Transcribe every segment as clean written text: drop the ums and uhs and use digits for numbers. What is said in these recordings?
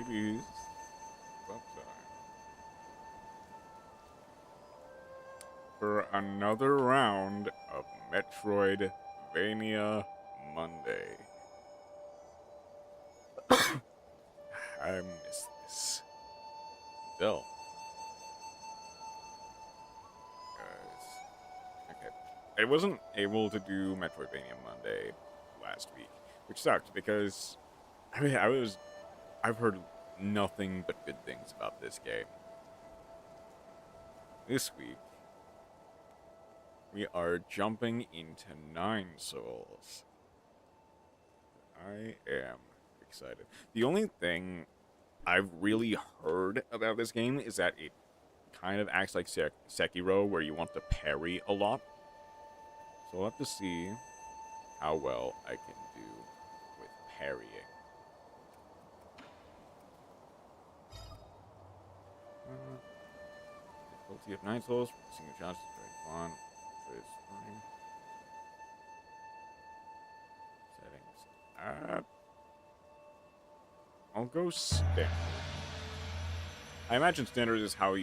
babies. It's up time for another round of Metroidvania Monday. I miss this. Still. Guys. Okay. I wasn't able to do Metroidvania Monday last week, which sucked because I've heard nothing but good things about this game. This week, we are jumping into Nine Souls. I am excited. The only thing I've really heard about this game is that it kind of acts like Sekiro, where you want to parry a lot. So we'll have to see how well I can do with parrying. Difficulty of Nine Souls, single shots is very fun. Settings. I'll go standard. I imagine standard is how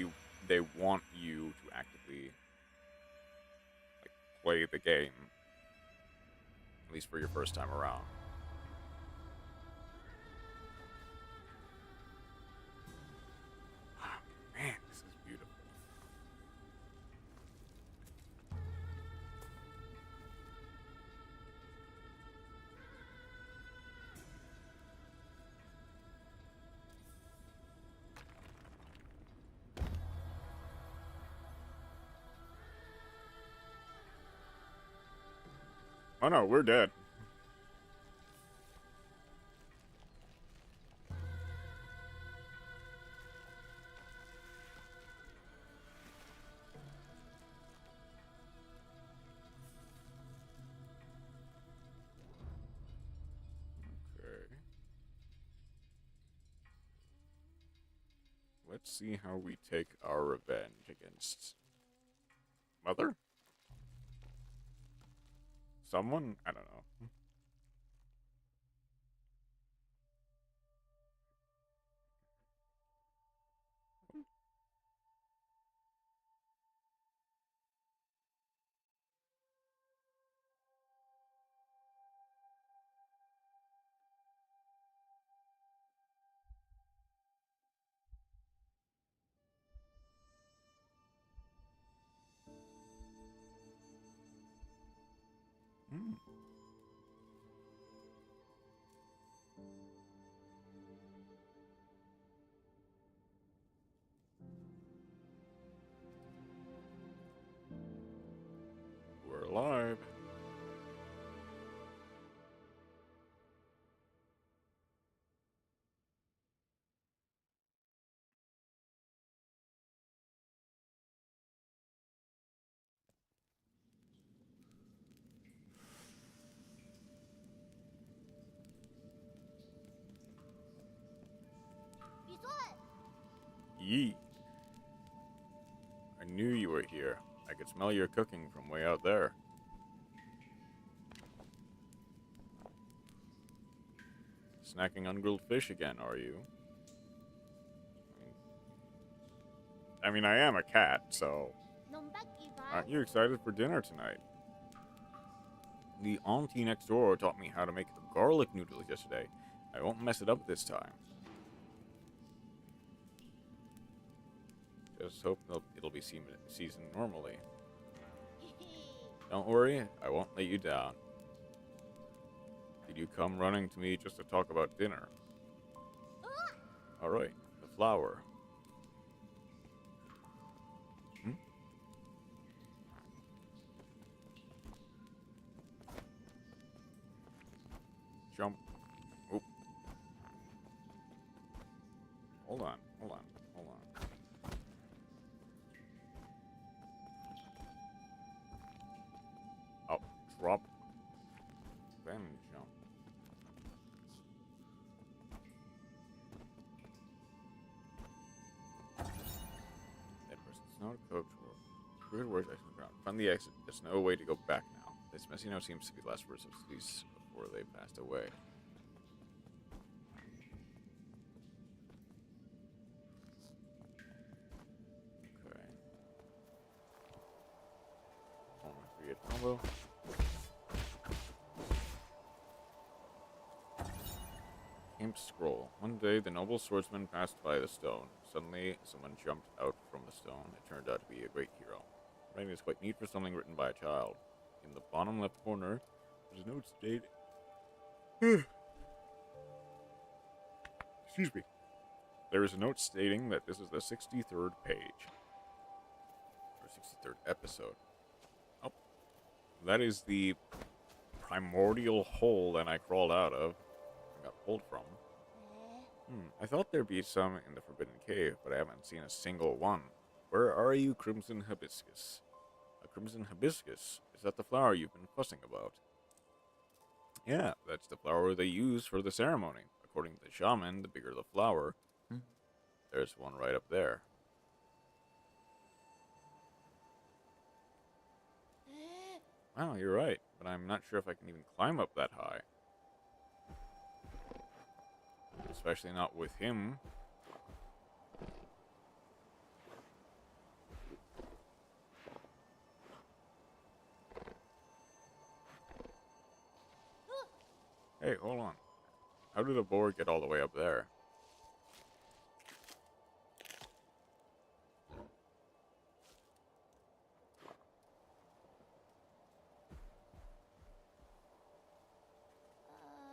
they want you to actively play the game, at least for your first time around. Oh, man, this is beautiful. Oh no, we're dead. Okay. Let's see how we take our revenge against Mother? Someone? I don't know. Hmm. We're alive. Yeet. I knew you were here. I could smell your cooking from way out there. Snacking on grilled fish again, are you? I mean, I am a cat, so... Aren't you excited for dinner tonight? The auntie next door taught me how to make garlic noodles yesterday. I won't mess it up this time. Just hope it'll be seasoned normally. Don't worry, I won't let you down. Did you come running to me just to talk about dinner? Alright, the flower. Hmm? Jump. Oop. Hold on, hold on, hold on. Up, drop, then jump. That person's not a coach or weird words. Find the exit. There's no way to go back now. This messy note seems to be the last words of police before they passed away. Create combo. Camp scroll. One day, the noble swordsman passed by the stone. Suddenly, someone jumped out from the stone. It turned out to be a great hero. Writing is quite neat for something written by a child. In the bottom left corner, there's a note stating... Excuse me. There is a note stating that this is the 63rd page. Or 63rd episode. Oh. That is the primordial hole that I crawled out of. I got pulled from. I thought there'd be some in the Forbidden Cave, but I haven't seen a single one. Where are you, Crimson Hibiscus? A crimson hibiscus? Is that the flower you've been fussing about? Yeah, that's the flower they use for the ceremony. According to the shaman, the bigger the flower. There's one right up there. Wow, you're right, but I'm not sure if I can even climb up that high. Especially not with him. Hey, hold on. How did a boar get all the way up there?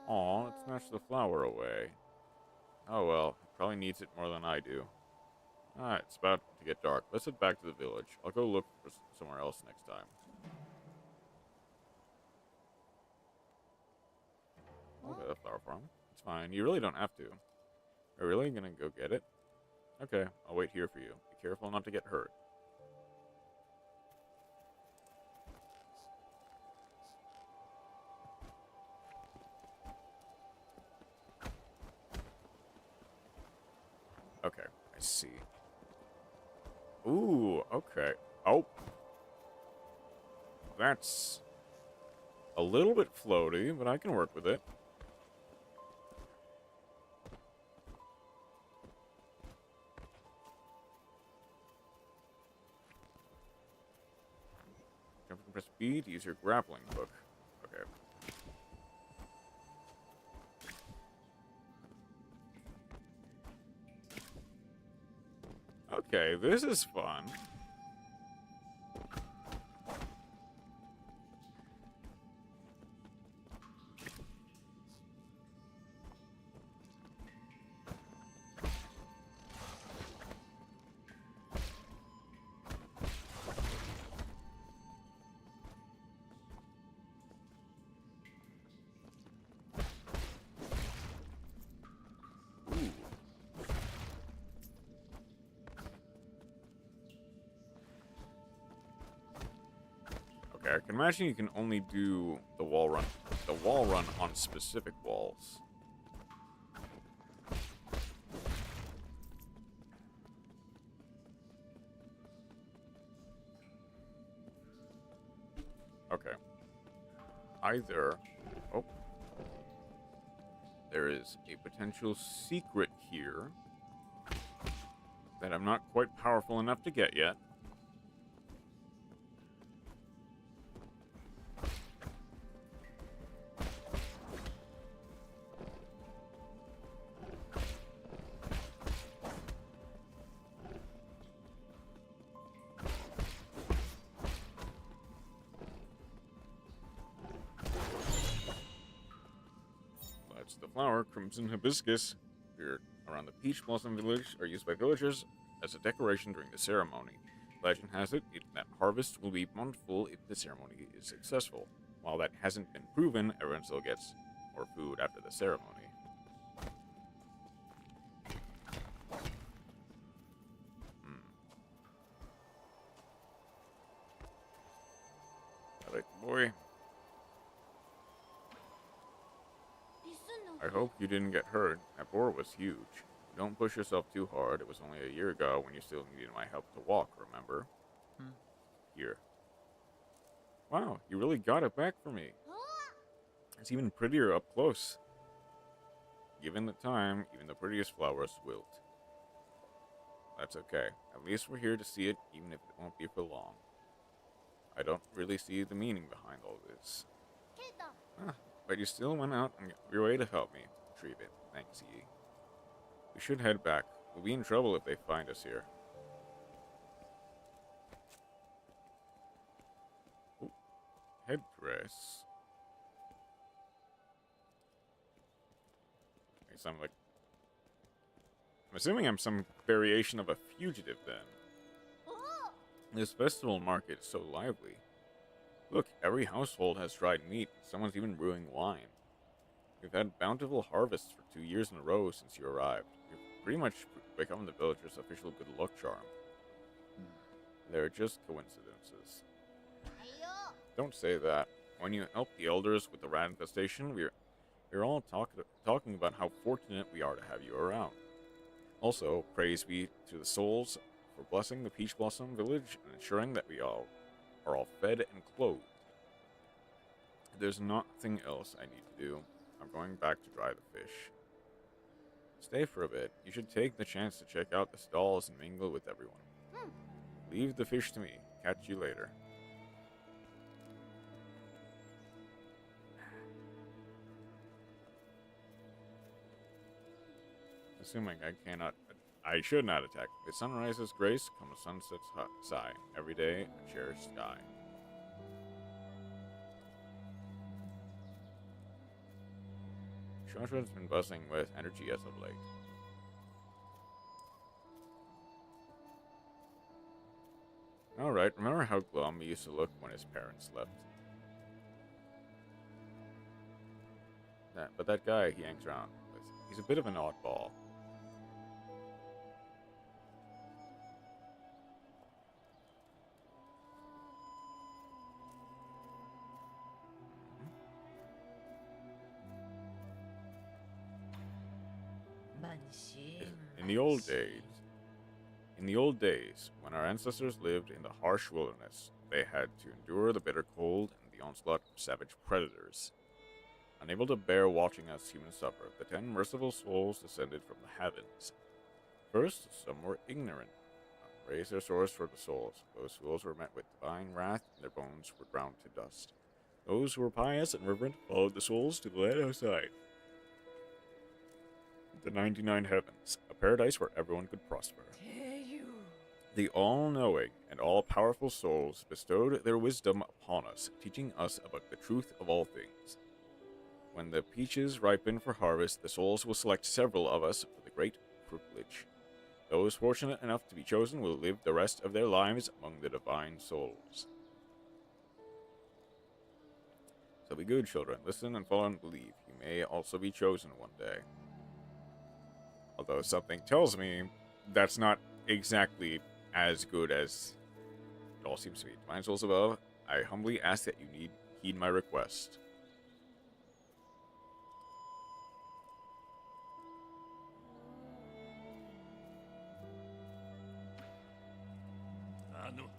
Aw, it snatched the flower away. Oh well, it probably needs it more than I do. Alright, it's about to get dark. Let's head back to the village. I'll go look for somewhere else next time. I'll get a flower farm. It's fine. You really don't have to. Are you really gonna go get it? Okay, I'll wait here for you. Be careful not to get hurt. Okay, I see. Ooh, okay. Oh. That's a little bit floaty, but I can work with it. Jump and press B to use your grappling hook. Okay. Okay, this is fun. I can imagine you can only do the wall run on specific walls. Okay. Either... Oh. There is a potential secret here that I'm not quite powerful enough to get yet. The flower, Crimson Hibiscus, appeared around the Peach Blossom Village, are used by villagers as a decoration during the ceremony. Legend has it that harvest will be bountiful if the ceremony is successful. While that hasn't been proven, everyone still gets more food after the ceremony. Alright, boy. I hope you didn't get hurt. That boar was huge. Don't push yourself too hard. It was only a year ago when you still needed my help to walk, remember? Here. Wow, you really got it back for me. It's even prettier up close. Given the time, even the prettiest flowers wilt. That's okay. At least we're here to see it, even if it won't be for long. I don't really see the meaning behind all this. Ah, but you still went out and your way to help me. Retrieve it. Thanks, Yi. We should head back. We'll be in trouble if they find us here. Ooh, headdress. I guess I'm assuming I'm some variation of a fugitive then. This festival market is so lively. Look, every household has dried meat. Someone's even brewing wine. We've had bountiful harvests for 2 years in a row since you arrived. You've pretty much become the villager's official good luck charm. They're just coincidences. Don't say that. When you help the elders with the rat infestation, we're all talking about how fortunate we are to have you around. Also, praise be to the souls for blessing the Peach Blossom village and ensuring that we all are all fed and clothed. There's nothing else I need to do. I'm going back to dry the fish. Stay for a bit. You should take the chance to check out the stalls and mingle with everyone. Leave the fish to me. Catch you later. Assuming I should not attack. With sunrise's grace comes sunset's sigh. Every day, a cherished sky. Shoshua's been buzzing with energy as of late. Alright, remember how glum he used to look when his parents left? But that guy he hangs around with, he's a bit of an oddball. In the old days, when our ancestors lived in the harsh wilderness, they had to endure the bitter cold and the onslaught of savage predators. Unable to bear watching us humans suffer, the 10 merciful souls descended from the heavens. First, some were ignorant, raised their swords for the souls. Those fools were met with divine wrath, and their bones were ground to dust. Those who were pious and reverent followed the souls to the land outside. The 99 heavens, a paradise where everyone could prosper. The all-knowing and all-powerful souls bestowed their wisdom upon us, teaching us about the truth of all things. When the peaches ripen for harvest, the souls will select several of us for the great privilege. Those fortunate enough to be chosen will live the rest of their lives among the divine souls. So be good, children. Listen and follow and believe. You may also be chosen one day. Although something tells me that's not exactly as good as it all seems to be. Divine souls above, I humbly ask that you heed my request.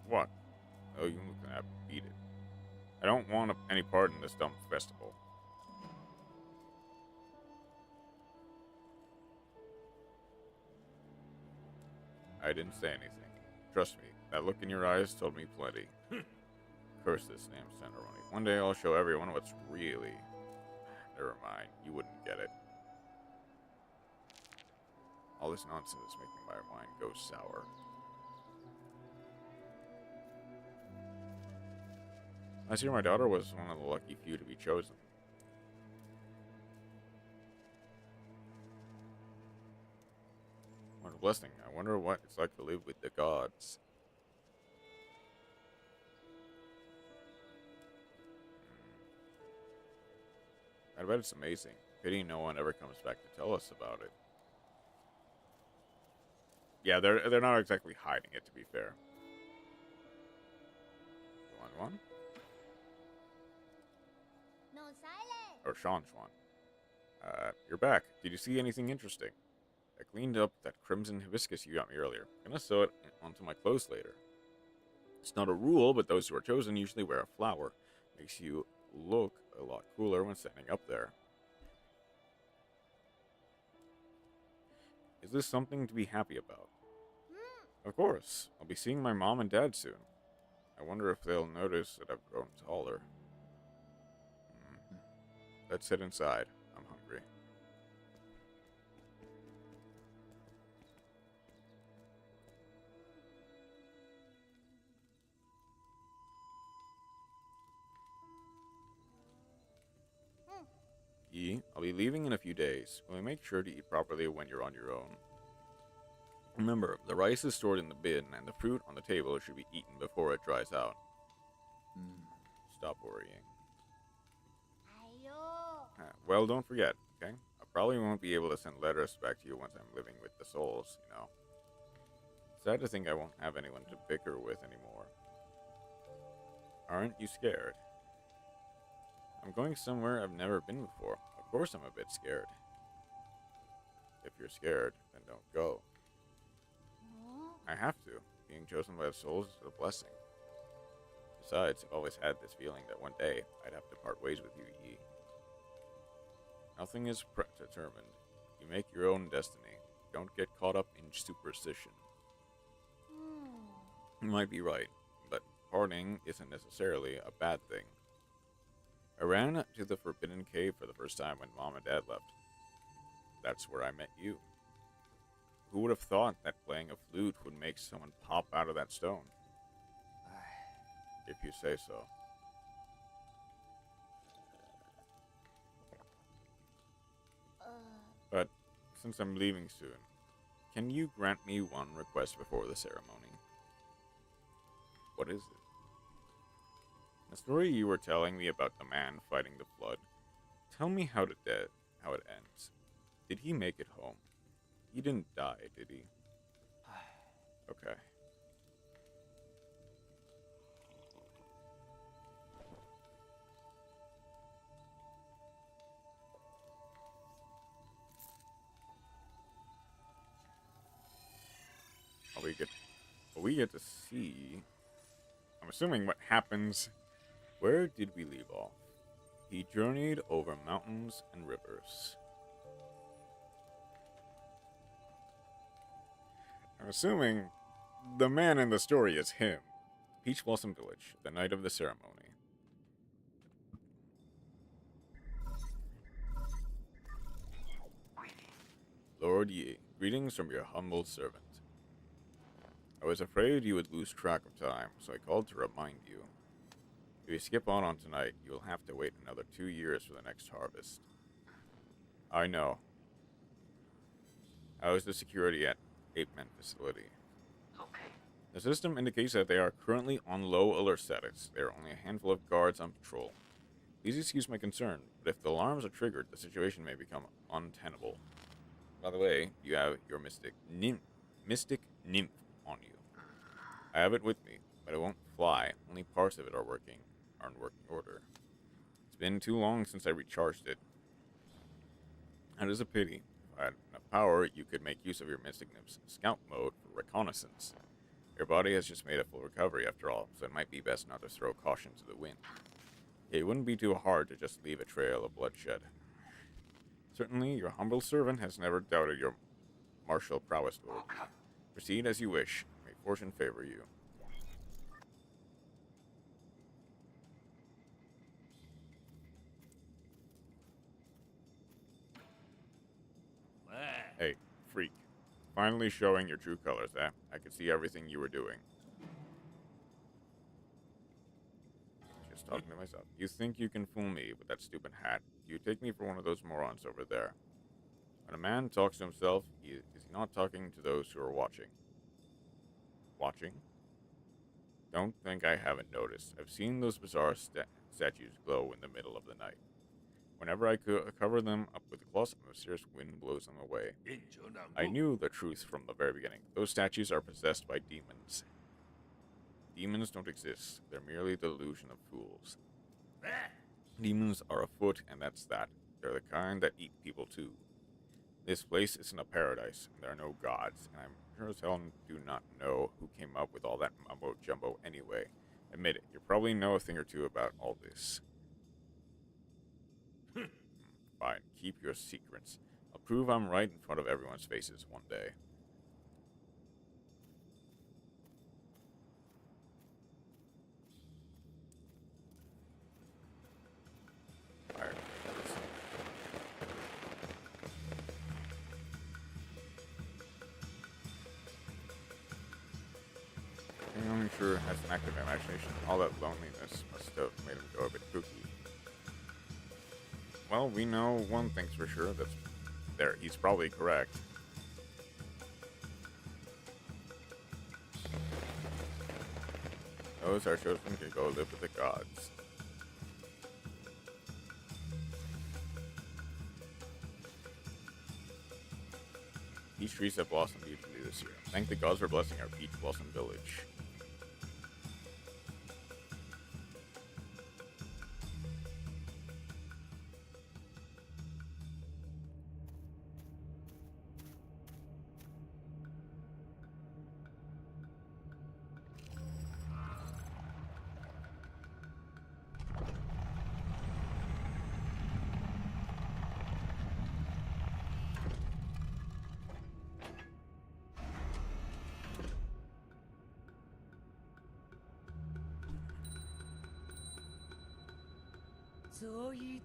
What? Oh, you can have beat it. I don't want any part in this dumb festival. I didn't say anything. Trust me, that look in your eyes told me plenty. Curse this damn ceremony. One day I'll show everyone what's really... Never mind, you wouldn't get it. All this nonsense is making my mind go sour. Last year my daughter was one of the lucky few to be chosen. What a blessing. I wonder what it's like to live with the gods. I bet it's amazing. Pity no one ever comes back to tell us about it. Yeah, they're not exactly hiding it, to be fair. One? No silence. Or Sean. You're back. Did you see anything interesting? I cleaned up that crimson hibiscus you got me earlier. I'm gonna sew it onto my clothes later. It's not a rule, but those who are chosen usually wear a flower. Makes you look a lot cooler when standing up there. Is this something to be happy about? Of course. I'll be seeing my mom and dad soon. I wonder if they'll notice that I've grown taller. Let's head inside. I'm hungry. I'll be leaving in a few days. Will you make sure to eat properly when you're on your own? Remember, the rice is stored in the bin, and the fruit on the table should be eaten before it dries out. Stop worrying. Well, don't forget, okay? I probably won't be able to send letters back to you once I'm living with the souls, you know. Sad to think I won't have anyone to bicker with anymore. Aren't you scared? I'm going somewhere I've never been before. Of course I'm a bit scared. If you're scared, then don't go. I have to. Being chosen by the souls is a blessing. Besides, I've always had this feeling that one day I'd have to part ways with you, Yi. Nothing is predetermined. You make your own destiny. Don't get caught up in superstition. You might be right, but parting isn't necessarily a bad thing. I ran to the Forbidden Cave for the first time when Mom and Dad left. That's where I met you. Who would have thought that playing a flute would make someone pop out of that stone? If you say so. But since I'm leaving soon, can you grant me one request before the ceremony? What is it? The story you were telling me about the man fighting the flood. Tell me how it ends. Did he make it home? He didn't die, did he? Okay. We get to see. I'm assuming what happens. Where did we leave off? He journeyed over mountains and rivers. I'm assuming the man in the story is him. Peach Blossom Village, the night of the ceremony. Lord Yi, greetings from your humble servant. I was afraid you would lose track of time, so I called to remind you. If you skip on tonight, you will have to wait another 2 years for the next harvest. I know. How is the security at Ape-Men facility? Okay. The system indicates that they are currently on low alert status. There are only a handful of guards on patrol. Please excuse my concern, but if the alarms are triggered, the situation may become untenable. By the way, you have your Mystic Nymph on you. I have it with me, but it won't fly. Only parts of it are in working order. It's been too long since I recharged it. That is a pity. If I had enough power, you could make use of your Mystic Nymph's scout mode for reconnaissance. Your body has just made a full recovery after all, so it might be best not to throw caution to the wind. It wouldn't be too hard to just leave a trail of bloodshed. Certainly, your humble servant has never doubted your martial prowess, Lord. Proceed as you wish. May fortune favor you. Hey, freak. Finally showing your true colors, eh? I could see everything you were doing. Just talking to myself. You think you can fool me with that stupid hat? Do you take me for one of those morons over there? When a man talks to himself, is he not talking to those who are watching? Watching? Don't think I haven't noticed. I've seen those bizarre statues glow in the middle of the night. Whenever I cover them up with cloth, a mysterious wind blows them away. I knew the truth from the very beginning. Those statues are possessed by demons. Demons don't exist. They're merely the illusion of fools. Demons are afoot, and that's that. They're the kind that eat people too. This place isn't a paradise, and there are no gods, and I'm sure as hell do not know who came up with all that mumbo-jumbo anyway. Admit it, you probably know a thing or two about all this. Fine, keep your secrets. I'll prove I'm right in front of everyone's faces one day. adventurer has an active imagination. All that loneliness must have made him go a bit kooky. Well, we know one thing's for sure. That's there. He's probably correct. Those our children can go live with the gods. Peach trees have blossomed beautifully this year. Thank the gods for blessing our peach blossom village.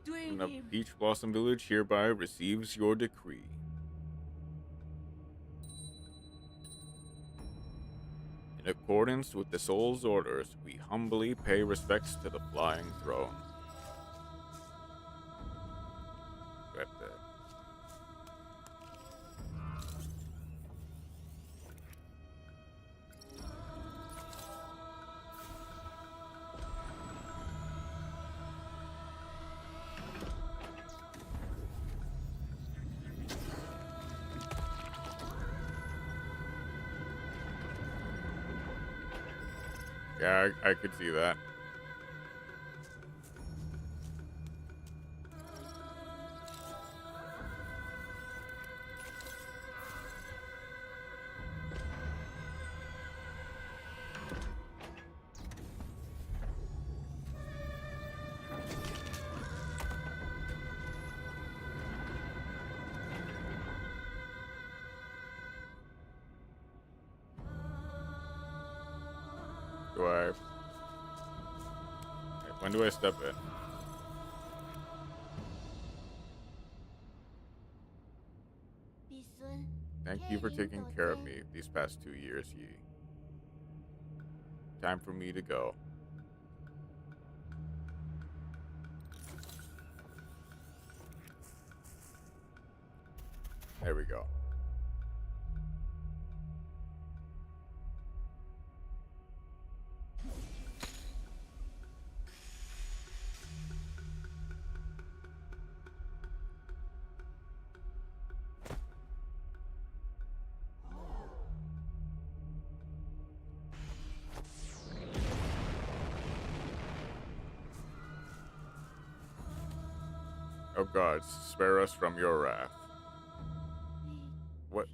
And the Peach Blossom Village hereby receives your decree. In accordance with the Soul's orders, we humbly pay respects to the Flying Throne. Right there. Yeah, I could see that. Do I... When do I step in? Thank you for taking care of me these past 2 years, Yi. Time for me to go. There we go. Oh gods, spare us from your wrath.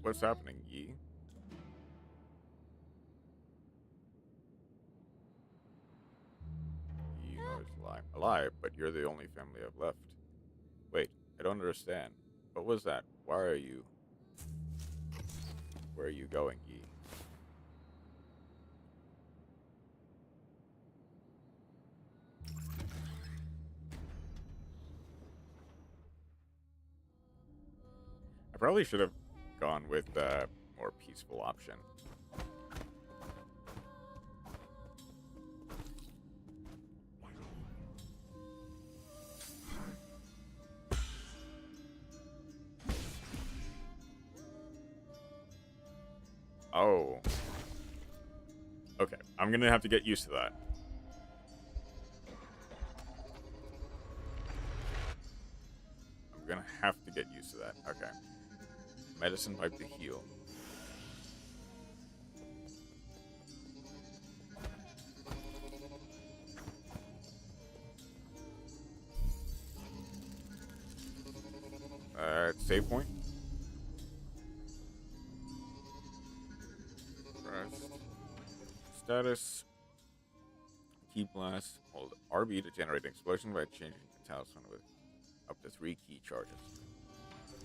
What's happening, Yi? You know it's alive. Alive, but you're the only family I've left. Wait, I don't understand. What was that? Where are you going, Yi? I probably should have gone with the more peaceful option. Oh. Okay, I'm gonna have to get used to that. I'm gonna have to get used to that. Okay. Medicine pipe to heal. Save point. Rest. Status. Key blast. Hold RB to generate an explosion by changing the talisman with up to 3 key charges.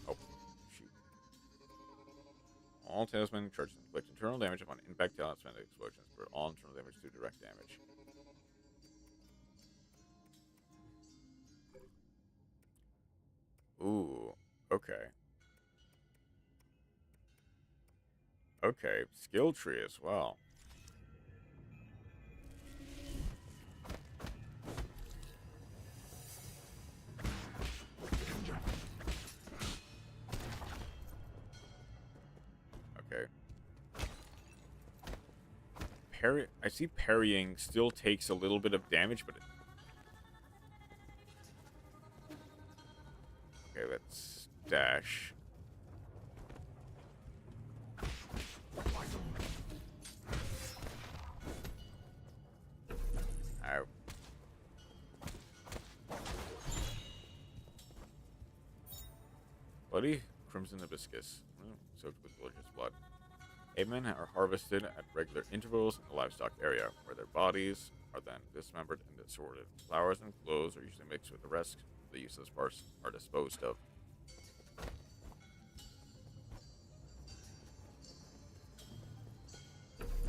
Oh, shoot. All talisman charges inflict internal damage upon impact talisman explosions, but all internal damage do direct damage. Ooh, okay. Okay, skill tree as well. I see parrying still takes a little bit of damage, but okay, let's dash. Ow. Bloody crimson hibiscus, soaked with delicious blood. Amen are harvested at regular intervals in the livestock area, where their bodies are then dismembered and assorted. Flowers and clothes are usually mixed with the rest. The useless parts are disposed of.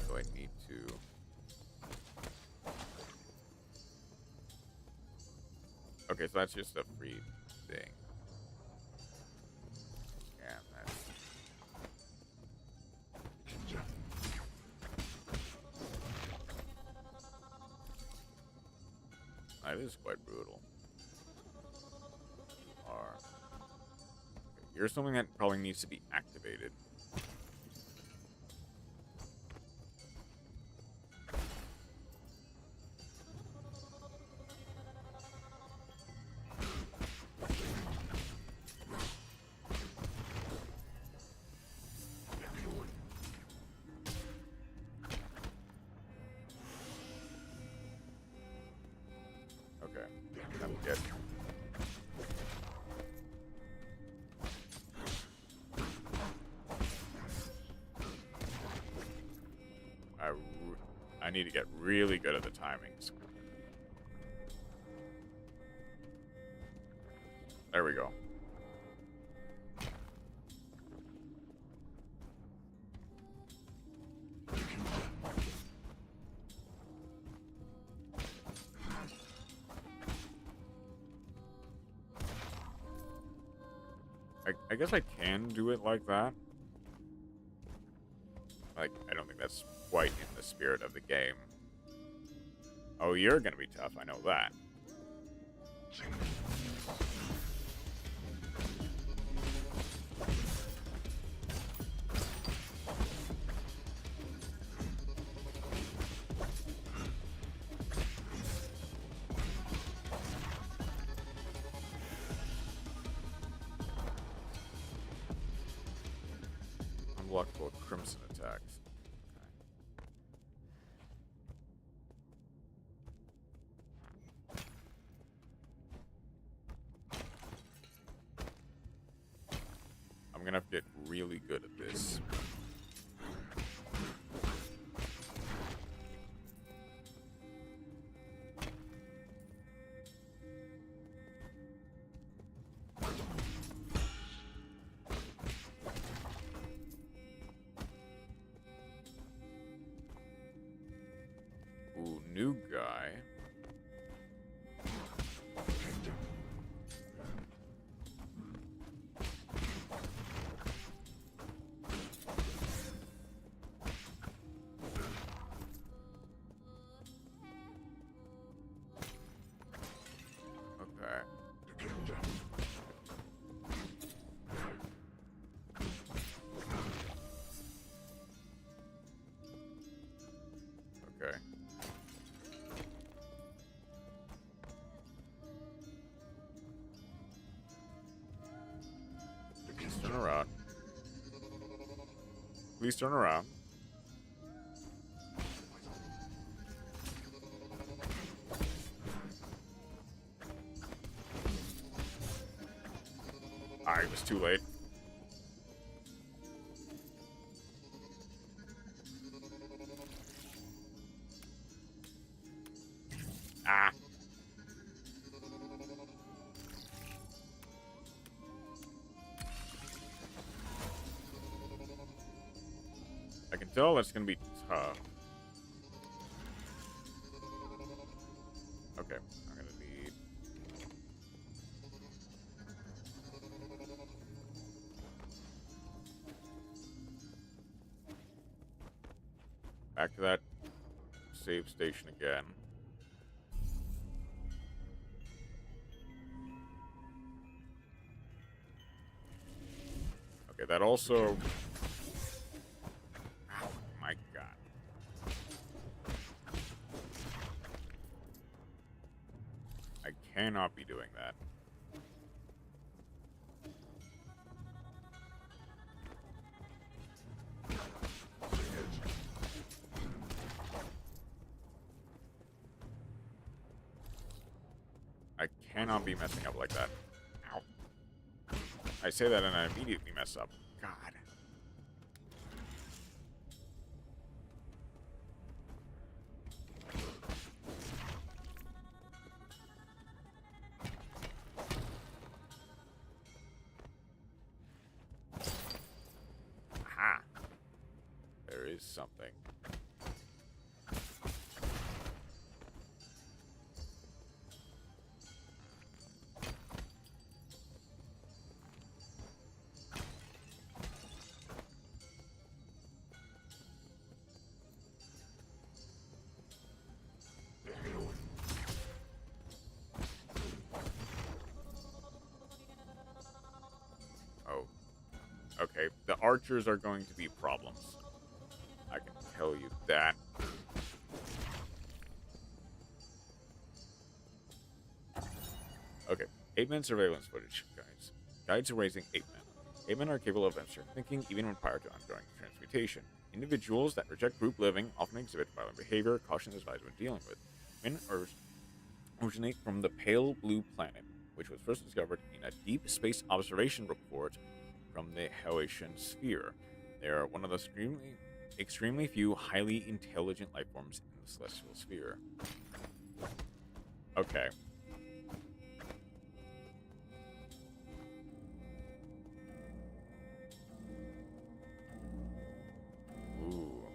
So I need to... Okay, so that's just a free thing. Yeah, that's... That is quite brutal. Okay, here's something that probably needs to be activated. Okay, I'm good. I need to get really good at the timings. There we go. I guess I can do it like that. Like, I don't think that's quite in the spirit of the game. Oh, you're gonna be tough, I know that. Unblockable crimson attacks. I'm gonna have to get really good at this. Ooh, new guy. Okay. Okay. Please turn around. Please turn around. Ah, it was too late. Ah. I can tell that's gonna be tough. Okay, I'm gonna need... Back to that save station again. Okay, that also... Oh my god. cannot be doing that. I cannot be messing up like that. Ow. I say that and I immediately mess up. God. Aha. There is something. Okay, the archers are going to be problems. I can tell you that. Okay, 8-man surveillance footage, guys. Guides to raising 8-men. 8-men are capable of abstract thinking even when prior to undergoing transmutation. Individuals that reject group living often exhibit violent behavior. Caution is advised when dealing with. Men originate from the pale blue planet, which was first discovered in a deep space observation report from the Helatian sphere. They are one of the extremely few highly intelligent life forms in the celestial sphere. Okay. Ooh.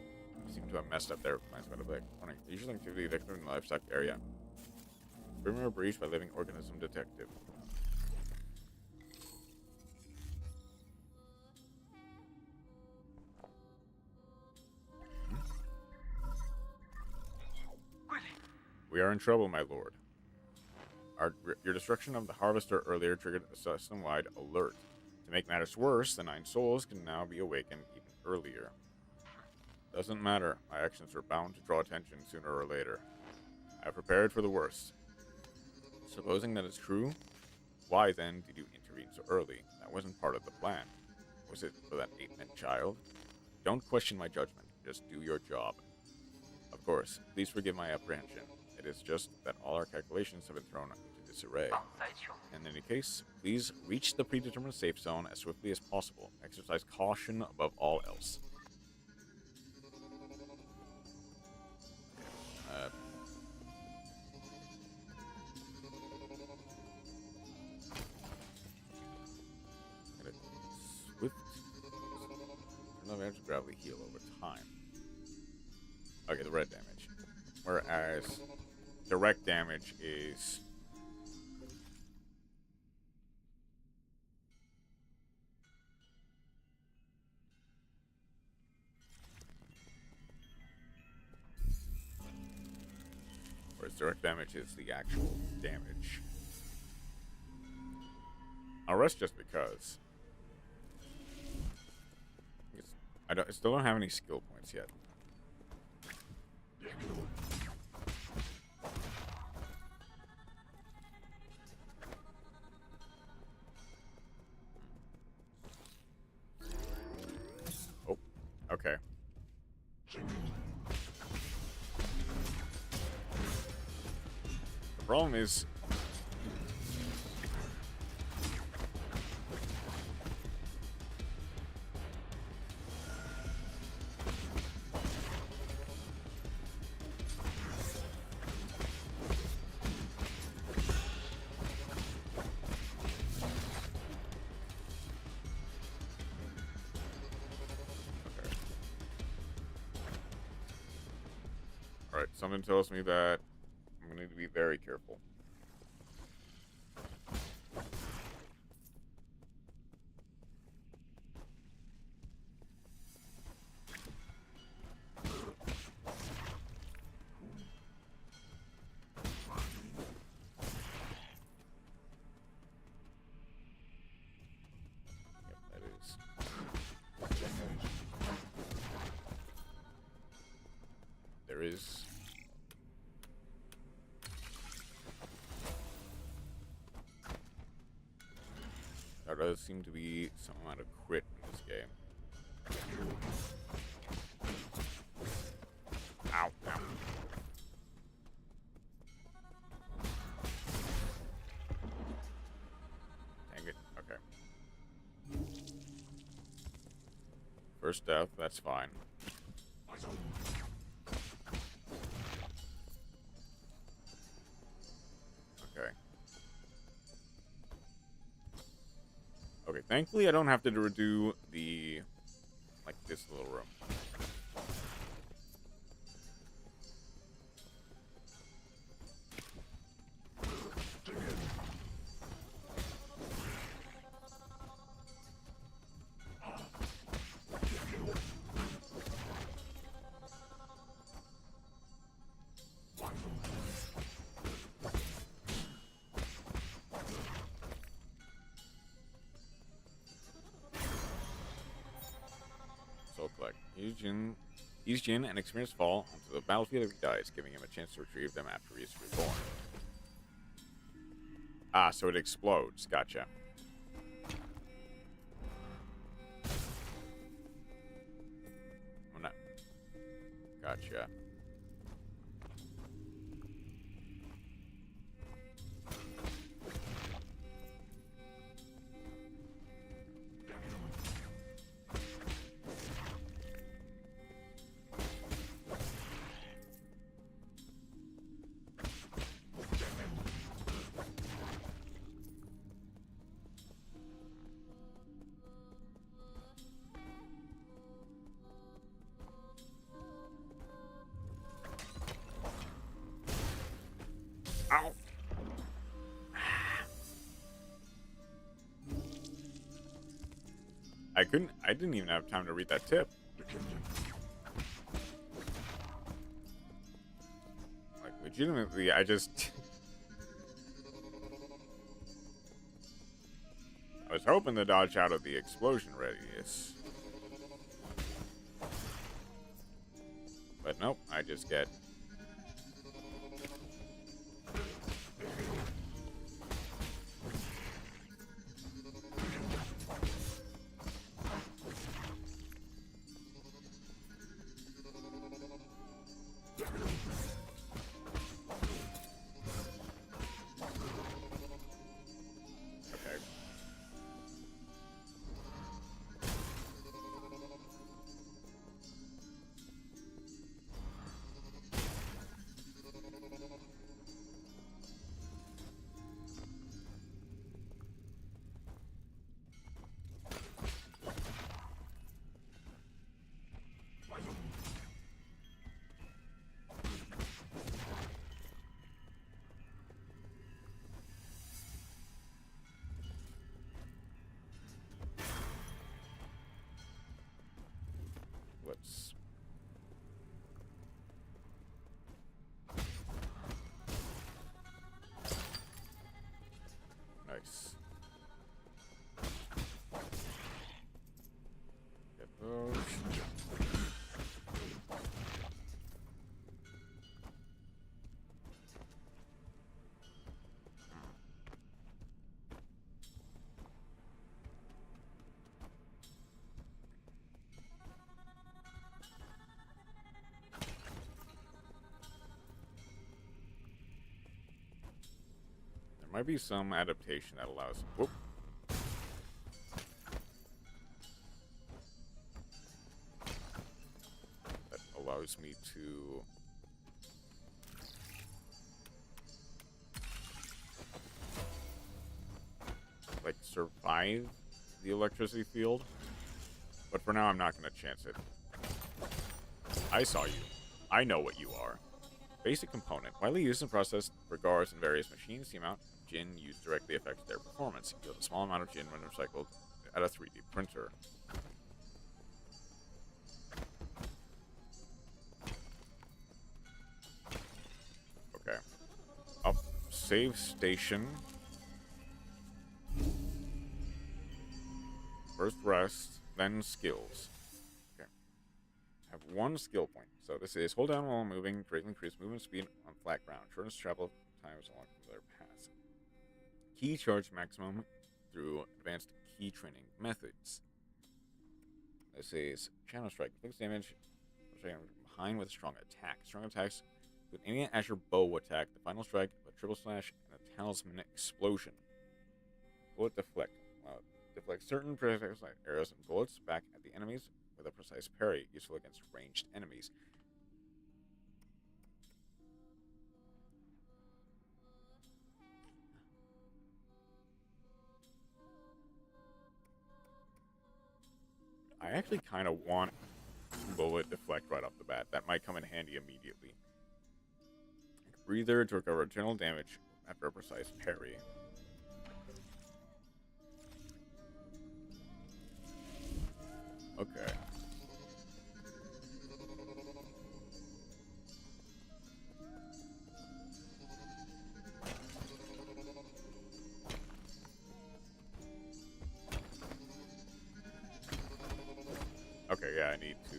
Seem to have messed up their plans quite a bit. Usually activity detected in the livestock area. Perimeter breach by living organism detective. We are in trouble, my lord. Your destruction of the harvester earlier triggered a system-wide alert. To make matters worse, the 9 souls can now be awakened even earlier. Doesn't matter. My actions are bound to draw attention sooner or later. I have prepared for the worst. Supposing that is true, why then did you intervene so early? That wasn't part of the plan. Was it for that 8-man child? Don't question my judgment. Just do your job. Of course, please forgive my apprehension. It is just that all our calculations have been thrown into disarray. In any case, please reach the predetermined safe zone as swiftly as possible. Exercise caution above all else. Swift. Turn the damage gravity heal over time. Okay, the red damage. Whereas direct damage is the actual damage. I'll rest just because. I still don't have any skill points yet. Oh, okay. The problem is Alright, something tells me that I'm going to need to be very careful. Yep, that is. There is. There does seem to be some amount of crit in this game. Ow, ow. Dang it. Okay. First death, that's fine. Okay. Okay, thankfully I don't have to redo the, like, this little room. Collect. Use Jin and experience fall onto the battlefield if he dies, giving him a chance to retrieve them after he is reborn. Ah, so it explodes. Gotcha. Oh, no. Gotcha. Ow! I didn't even have time to read that tip. Like, legitimately, I just... I was hoping to dodge out of the explosion radius. But nope, I just get... Let's... Nice. Get those. Might be some adaptation that allows... Whoop. That allows me to... like, survive the electricity field. But for now, I'm not going to chance it. I saw you. I know what you are. Basic component. Widely used and processed for guards and various machines, the amount Jin used directly affects their performance. Yield a small amount of Jin when recycled at a 3D printer. Okay. Up. Save station. First rest, then skills. Okay. Have one skill point. So this is hold down while moving, greatly increase movement speed on flat ground. Shortest travel times along their paths. Key charge maximum through advanced key training methods. This says Channel Strike. Fixed damage behind with a strong attack. Strong attacks with any Azure Bow attack, the final strike, a triple slash, and a talisman explosion. Bullet deflect. Deflect certain projectiles like arrows and bullets back at the enemies with a precise parry, useful against ranged enemies. I actually kind of want bullet deflect right off the bat. That might come in handy immediately. Breather to recover general damage after a precise parry. Okay. Okay, yeah, I need to.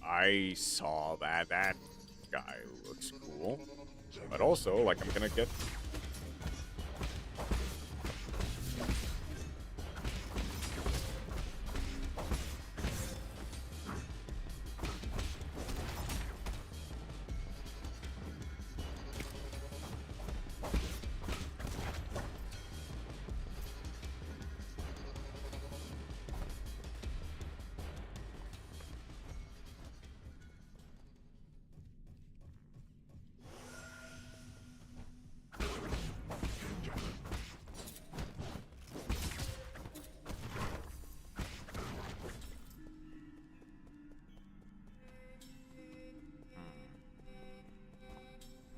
I saw that. That guy looks cool. But also, like, I'm gonna get...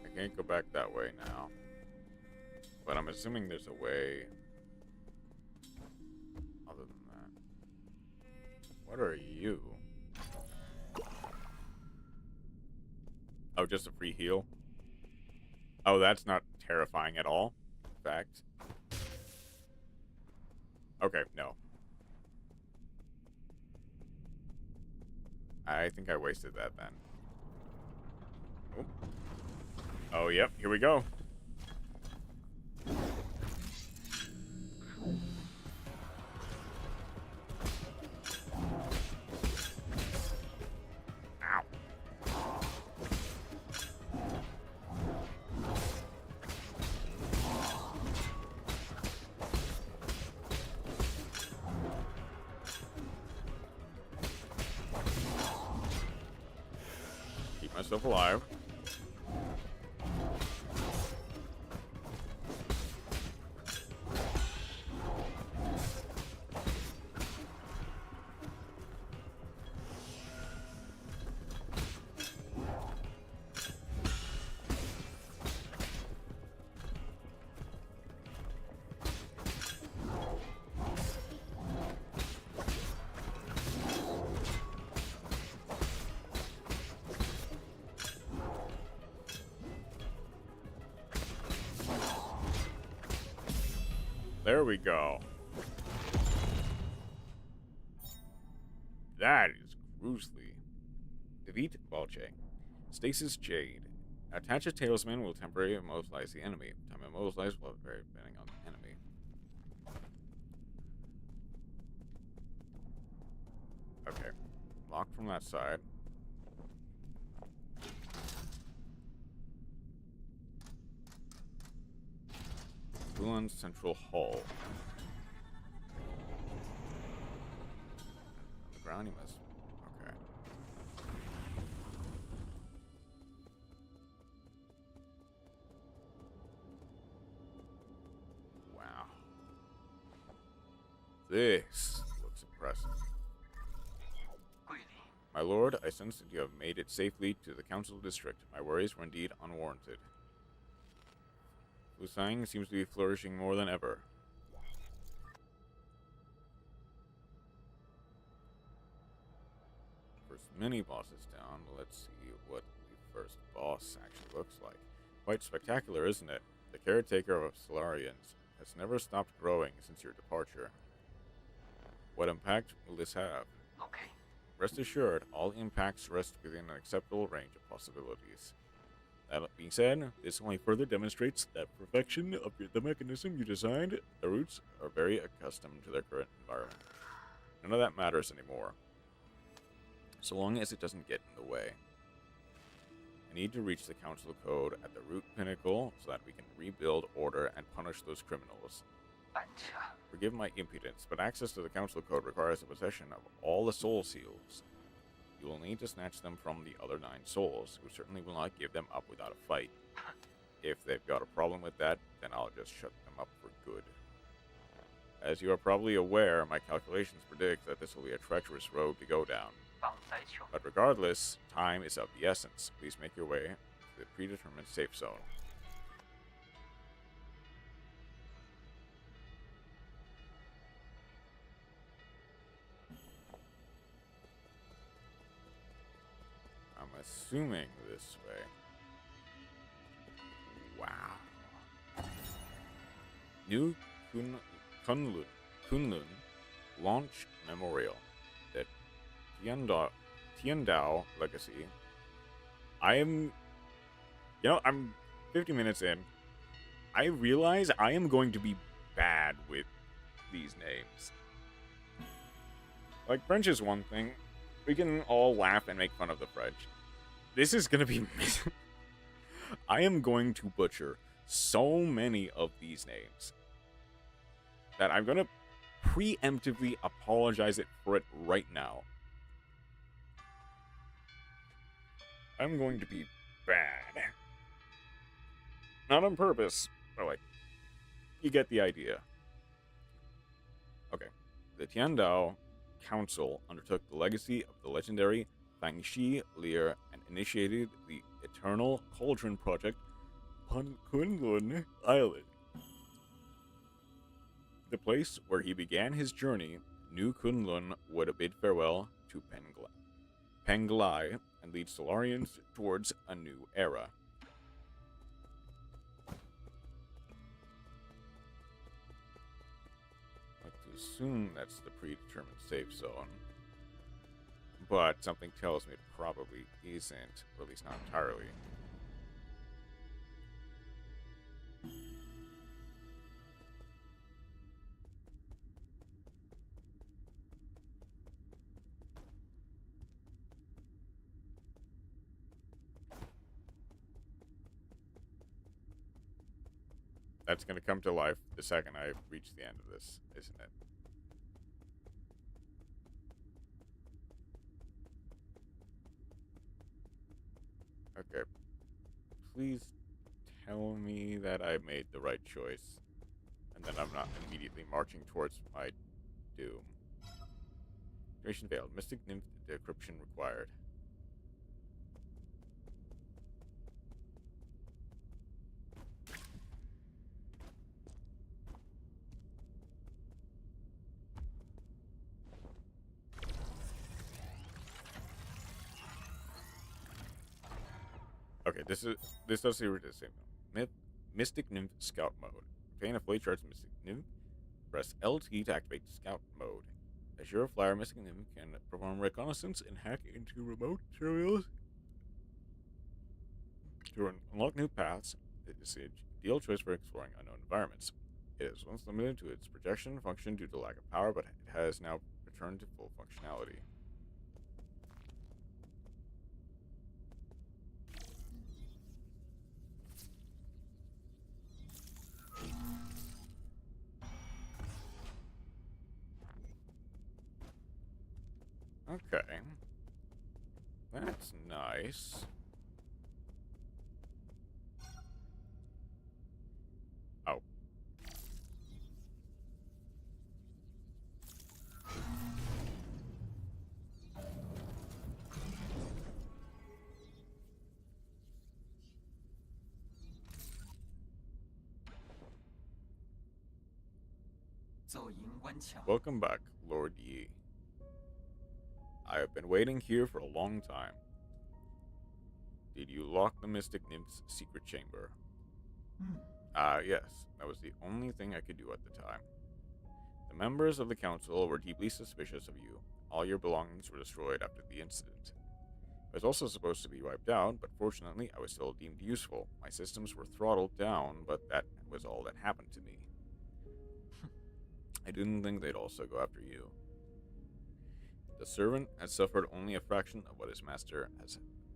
I can't go back that way now. But I'm assuming there's a way other than that. What are you? Oh, just a free heal? Oh, that's not terrifying at all. In fact. Okay, no. I think I wasted that then. Oh. Oh, yep, here we go. Ow. Keep myself alive. There we go. That is gruesomely. Defeat Balche. Stasis Jade. Attach a talisman will temporarily immobilize the enemy. Time immobilize will vary depending on the enemy. Okay. Locked from that side. Duel Central Hall. On the ground, you must. Okay. Wow. This looks impressive. My lord, I sense that you have made it safely to the council district. My worries were indeed unwarranted. Lusang seems to be flourishing more than ever. First mini-boss is down. Let's see what the first boss actually looks like. Quite spectacular, isn't it? The caretaker of Solarians has never stopped growing since your departure. What impact will this have? Okay. Rest assured, all impacts rest within an acceptable range of possibilities. That being said, this only further demonstrates that perfection of the mechanism you designed. The roots are very accustomed to their current environment. None of that matters anymore, so long as it doesn't get in the way. I need to reach the council code at the root pinnacle so that we can rebuild order and punish those criminals. Forgive my impudence, but access to the council code requires the possession of all the soul seals. You will need to snatch them from the other 9 souls, who certainly will not give them up without a fight. If they've got a problem with that, then I'll just shut them up for good. As you are probably aware, my calculations predict that this will be a treacherous road to go down. But regardless, time is of the essence. Please make your way to the predetermined safe zone. I'm assuming this way. Wow. New Kunlun Launch Memorial. The Tiandao Legacy. I'm 50 minutes in. I realize I am going to be bad with these names. Like, French is one thing. We can all laugh and make fun of the French. This is going to be... I am going to butcher so many of these names that I'm going to preemptively apologize for it right now. I'm going to be bad. Not on purpose, but like, you get the idea. Okay. The Tiandao Council undertook the legacy of the legendary Fangxi Lear and initiated the Eternal Cauldron Project on Kunlun Island. The place where he began his journey, New Kunlun would bid farewell to Penglai and lead Solarians towards a new era. I like to assume that's the predetermined safe zone, but something tells me it probably isn't, or at least not entirely. That's going to come to life the second I reach the end of this, isn't it? Okay. Please tell me that I made the right choice, and that I'm not immediately marching towards my doom. Duration failed. Mystic Nymph decryption required. Okay, this does seem the same. Mystic Nymph Scout Mode. Obtain a fully charged Mystic Nymph. Press LT to activate Scout Mode. As you're a flyer, Mystic Nymph can perform reconnaissance and hack into remote areas to unlock new paths. It is an ideal choice for exploring unknown environments. It is once limited to its projection function due to lack of power, but it has now returned to full functionality. Okay. That's nice. Oh. Welcome back, Lord Yi. I have been waiting here for a long time. Did you lock the Mystic Nymph's secret chamber? Yes. That was the only thing I could do at the time. The members of the council were deeply suspicious of you. All your belongings were destroyed after the incident. I was also supposed to be wiped out, but fortunately I was still deemed useful. My systems were throttled down, but that was all that happened to me. I didn't think they'd also go after you. The servant has suffered only a fraction of what his master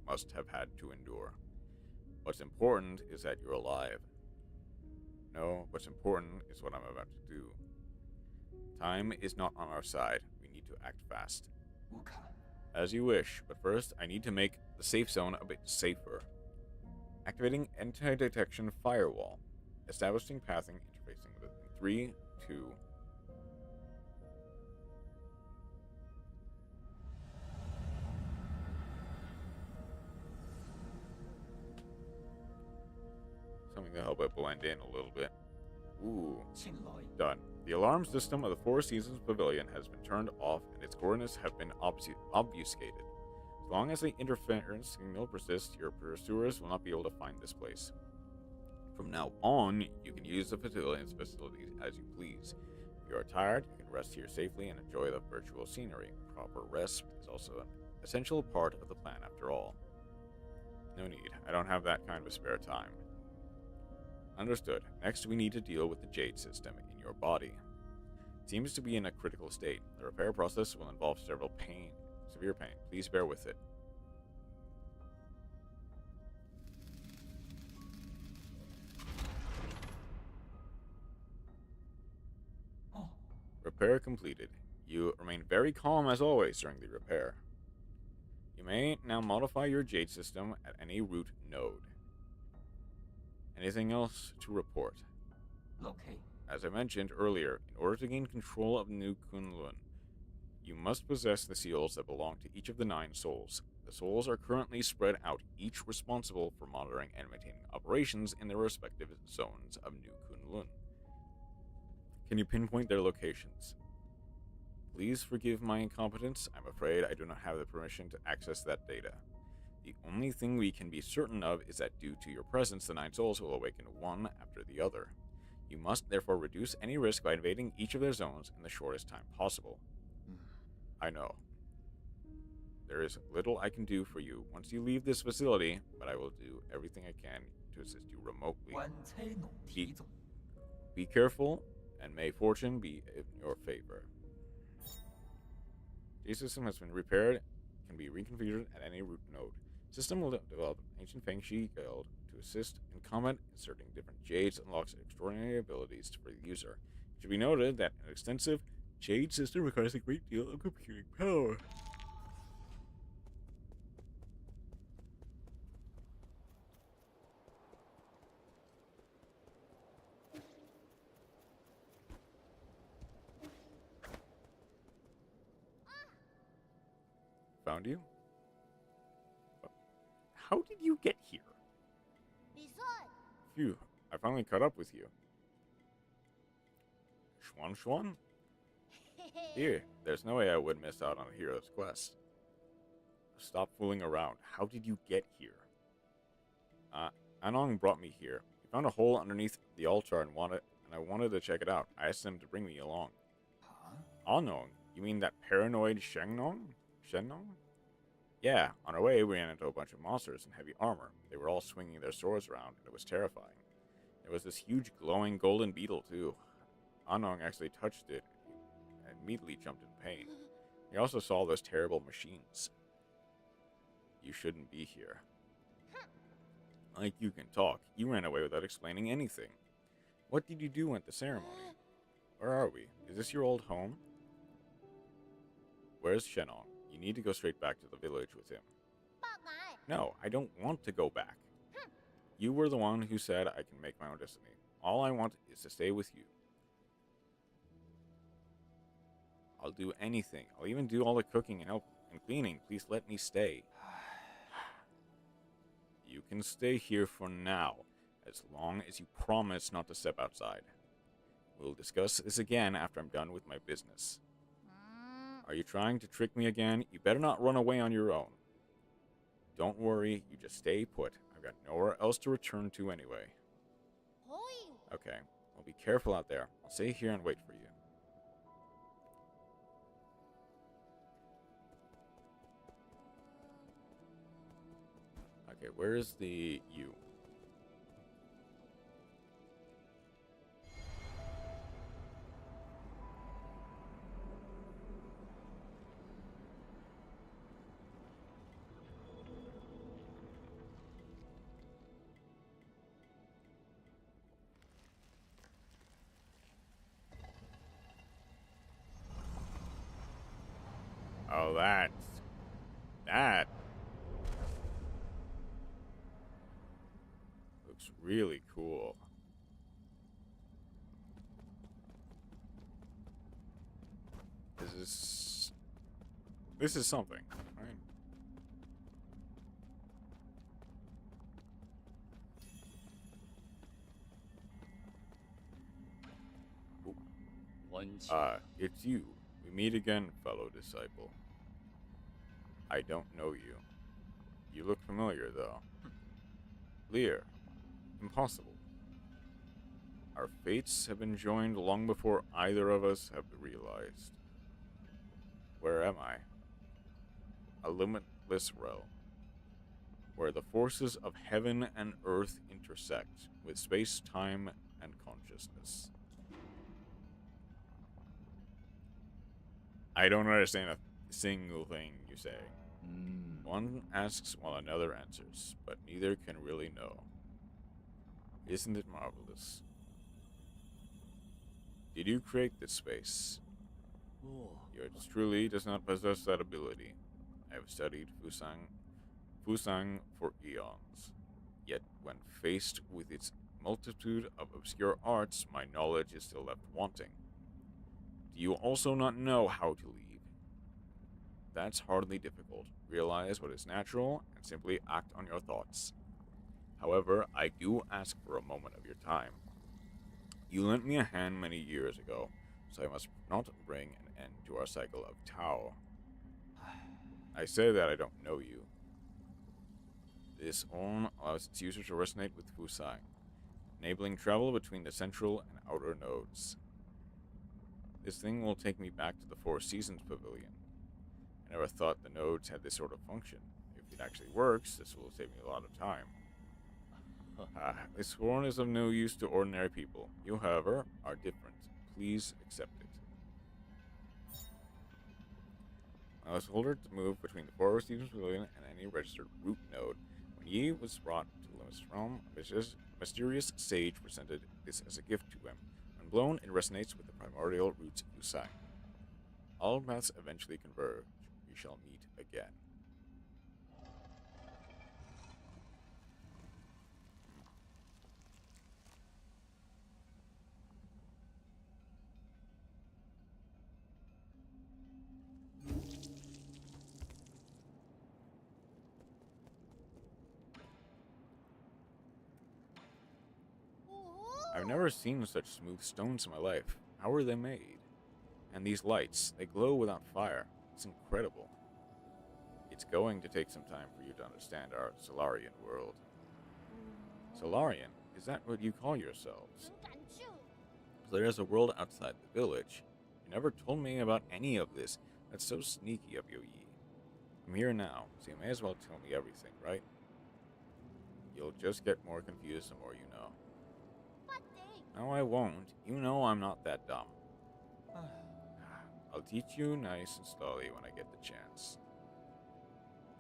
must have had to endure. What's important is that you're alive. No, what's important is what I'm about to do. Time is not on our side. We need to act fast. As you wish, but first I need to make the safe zone a bit safer. Activating anti-detection firewall. Establishing pathing interfacing with it in 3, 2... Something to help it blend in a little bit. Ooh. Done. The alarm system of the Four Seasons Pavilion has been turned off and its coordinates have been obfuscated. As long as the interference signal persists, your pursuers will not be able to find this place. From now on, you can use the pavilion's facilities as you please. If you are tired, you can rest here safely and enjoy the virtual scenery. Proper rest is also an essential part of the plan after all. No need. I don't have that kind of spare time. Understood. Next, we need to deal with the Jade system in your body. It seems to be in a critical state. The repair process will involve severe pain. Please bear with it. Repair completed. You remain very calm as always during the repair. You may now modify your Jade system at any root node. Anything else to report? Locate. As I mentioned earlier, in order to gain control of New Kunlun, you must possess the seals that belong to each of the 9 souls. The souls are currently spread out, each responsible for monitoring and maintaining operations in their respective zones of New Kunlun. Can you pinpoint their locations? Please forgive my incompetence. I'm afraid I do not have the permission to access that data. The only thing we can be certain of is that due to your presence, the 9 souls will awaken one after the other. You must therefore reduce any risk by invading each of their zones in the shortest time possible. I know. There is little I can do for you once you leave this facility, but I will do everything I can to assist you remotely. Be careful, and may fortune be in your favor. The system has been repaired, can be reconfigured at any root node. System will develop an ancient Feng Shi guild to assist in combat. Inserting different jades unlocks extraordinary abilities for the user. It should be noted that an extensive jade system requires a great deal of computing power. Found you? How did you get here? Phew, I finally caught up with you. Schwan? Here, there's no way I would miss out on a hero's quest. Stop fooling around. How did you get here? Anong brought me here. He found a hole underneath the altar and I wanted to check it out. I asked him to bring me along. Anong? You mean that paranoid Shengnong? Yeah, on our way we ran into a bunch of monsters in heavy armor. They were all swinging their swords around, and it was terrifying. There was this huge glowing golden beetle, too. Anong actually touched it and immediately jumped in pain. He also saw those terrible machines. You shouldn't be here. Like you can talk. You ran away without explaining anything. What did you do at the ceremony? Where are we? Is this your old home? Where's Shenong? You need to go straight back to the village with him. No, I don't want to go back. You were the one who said I can make my own destiny. All I want is to stay with you. I'll do anything. I'll even do all the cooking and help and cleaning. Please let me stay. You can stay here for now, as long as you promise not to step outside. We'll discuss this again after I'm done with my business. Are you trying to trick me again? You better not run away on your own. Don't worry, you just stay put. I've got nowhere else to return to anyway. Okay, well be careful out there. I'll stay here and wait for you. Okay, where is the U? Oh, that looks really cool. This is something, right? It's you. We meet again, fellow disciple. I don't know you. You look familiar, though. Lear. Impossible. Our fates have been joined long before either of us have realized. Where am I? A limitless realm, where the forces of heaven and earth intersect with space, time, and consciousness. I don't understand a single thing you say. One asks while another answers, but neither can really know. Isn't it marvelous? Did you create this space? Yours truly does not possess that ability. I have studied Fusang for eons. Yet, when faced with its multitude of obscure arts, my knowledge is still left wanting. Do you also not know how to leave? That's hardly difficult. Realize what is natural and simply act on your thoughts. However, I do ask for a moment of your time. You lent me a hand many years ago, so I must not bring an end to our cycle of Tao. I say that I don't know you. This horn allows its user to resonate with Fusang, enabling travel between the central and outer nodes. This thing will take me back to the Four Seasons Pavilion. I never thought the nodes had this sort of function. If it actually works, this will save me a lot of time. This horn is of no use to ordinary people. You, however, are different. Please accept it. I was ordered to move between the Four Seasons Pavilion and any registered root node. When Yi was brought to Limitless Realm, a mysterious sage presented this as a gift to him. When blown, it resonates with the primordial roots of Fusang. All paths eventually converge. We shall meet again. I've never seen such smooth stones in my life. How are they made? And these lights, they glow without fire. It's incredible. It's going to take some time for you to understand our Solarian world. Solarian? Is that what you call yourselves? So there is a world outside the village. You never told me about any of this. That's so sneaky of you, Yi. I'm here now, so you may as well tell me everything, right? You'll just get more confused the more you know. No, I won't. You know I'm not that dumb. I'll teach you nice and slowly when I get the chance.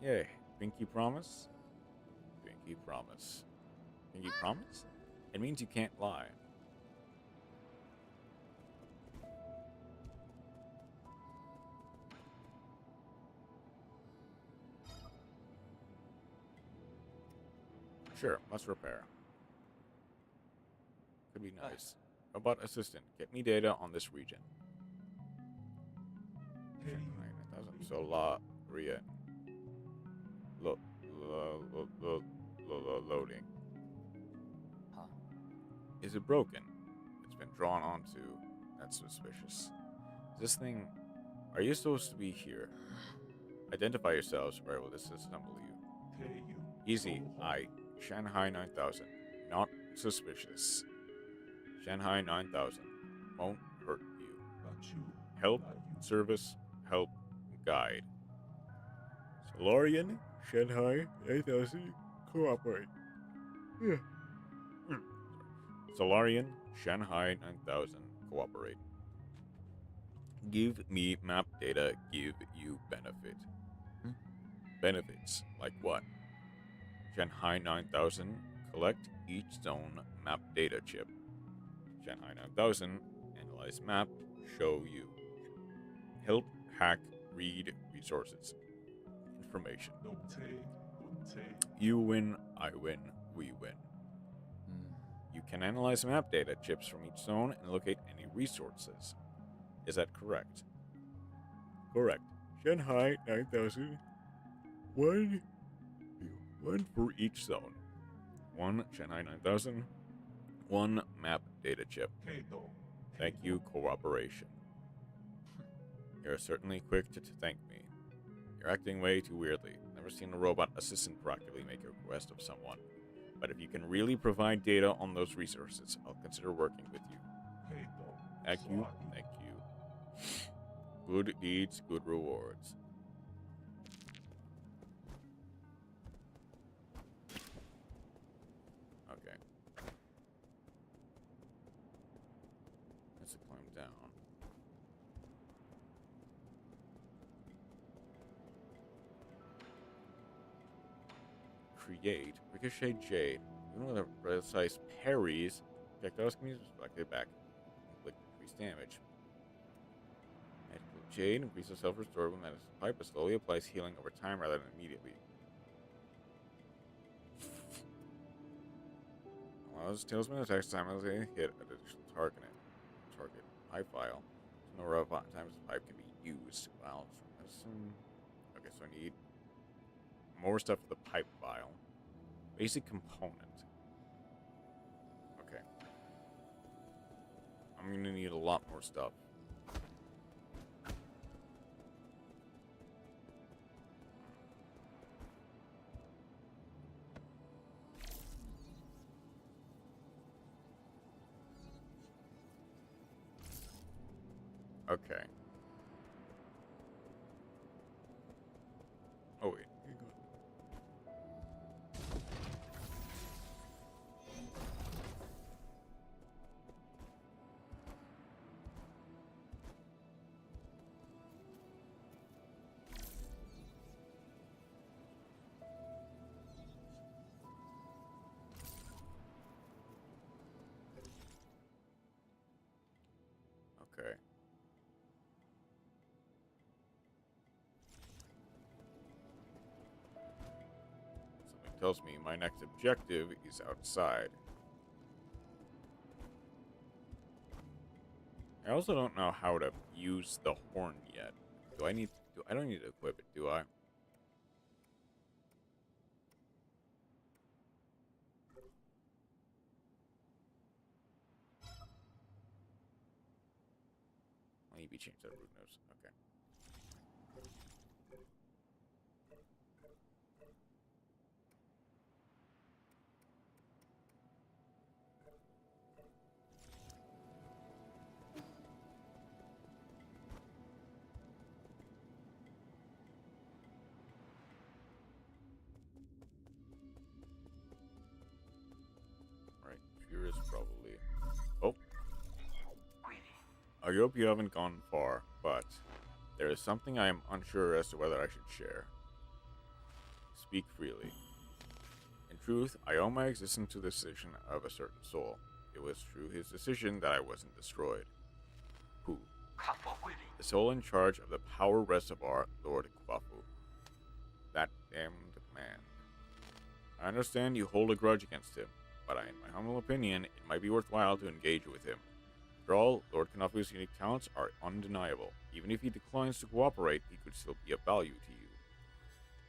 Yay. Pinky promise? Pinky promise. Pinky promise? It means you can't lie. Sure, let's repair. Could be nice. Robot assistant, get me data on this region. Solarian. Loading. Is it broken? It's been drawn onto. That's suspicious. This thing. Are you supposed to be here? Identify yourselves, or I will disassemble you. Easy. Shanghai 9000. Not suspicious. Shanghai 9000. Won't hurt you. Help, service, help, guide. Solarian, Shanghai 9000. Cooperate. Yeah. Solarian, Shanghai 9000, cooperate. Give me map data, give you benefit. Benefits, like what? Shanghai 9000, collect each zone map data chip. Shanghai 9000, analyze map, show you. Help hack, read resources. Information. You win, I win, we win. You can analyze map data chips from each zone and locate any resources. Is that correct? Correct. Shanghai 9000. One for each zone. One Shanghai 9000. One map data chip. Thank you, cooperation. You're certainly quick to thank me. You're acting way too weirdly. Never seen a robot assistant proactively make a request of someone. But if you can really provide data on those resources, I'll consider working with you. Thank you, thank you. Good deeds, good rewards. Okay. Let's climb down. Create Ricochet Jade. Even with a precise parries, projectiles can be reflected back. Inflict increased damage. Magical Jade increases self-restore when medicine pipe, but slowly applies healing over time rather than immediately. Allows Tailsman attacks simultaneously hit an additional target. Pipe file. So no times the pipe can be used. Wow. Medicine. Okay, so I need more stuff for the pipe vial. Basic component. Okay. I'm gonna need a lot more stuff. Okay. Oh wait. Okay. Something tells me my next objective is outside. I also don't know how to use the horn yet. Do I need to, I don't need to equip it, do I? Maybe change that root nose. Okay. Right, here is probably... Oh. I hope you haven't gone far, but there is something I am unsure as to whether I should share. Speak freely. In truth, I owe my existence to the decision of a certain soul. It was through his decision that I wasn't destroyed. Who? The soul in charge of the power reservoir, Lord Kwafu. That damned man. I understand you hold a grudge against him, but in my humble opinion, it might be worthwhile to engage with him. After all, Lord Kwafu's unique talents are undeniable. Even if he declines to cooperate, he could still be of value to you.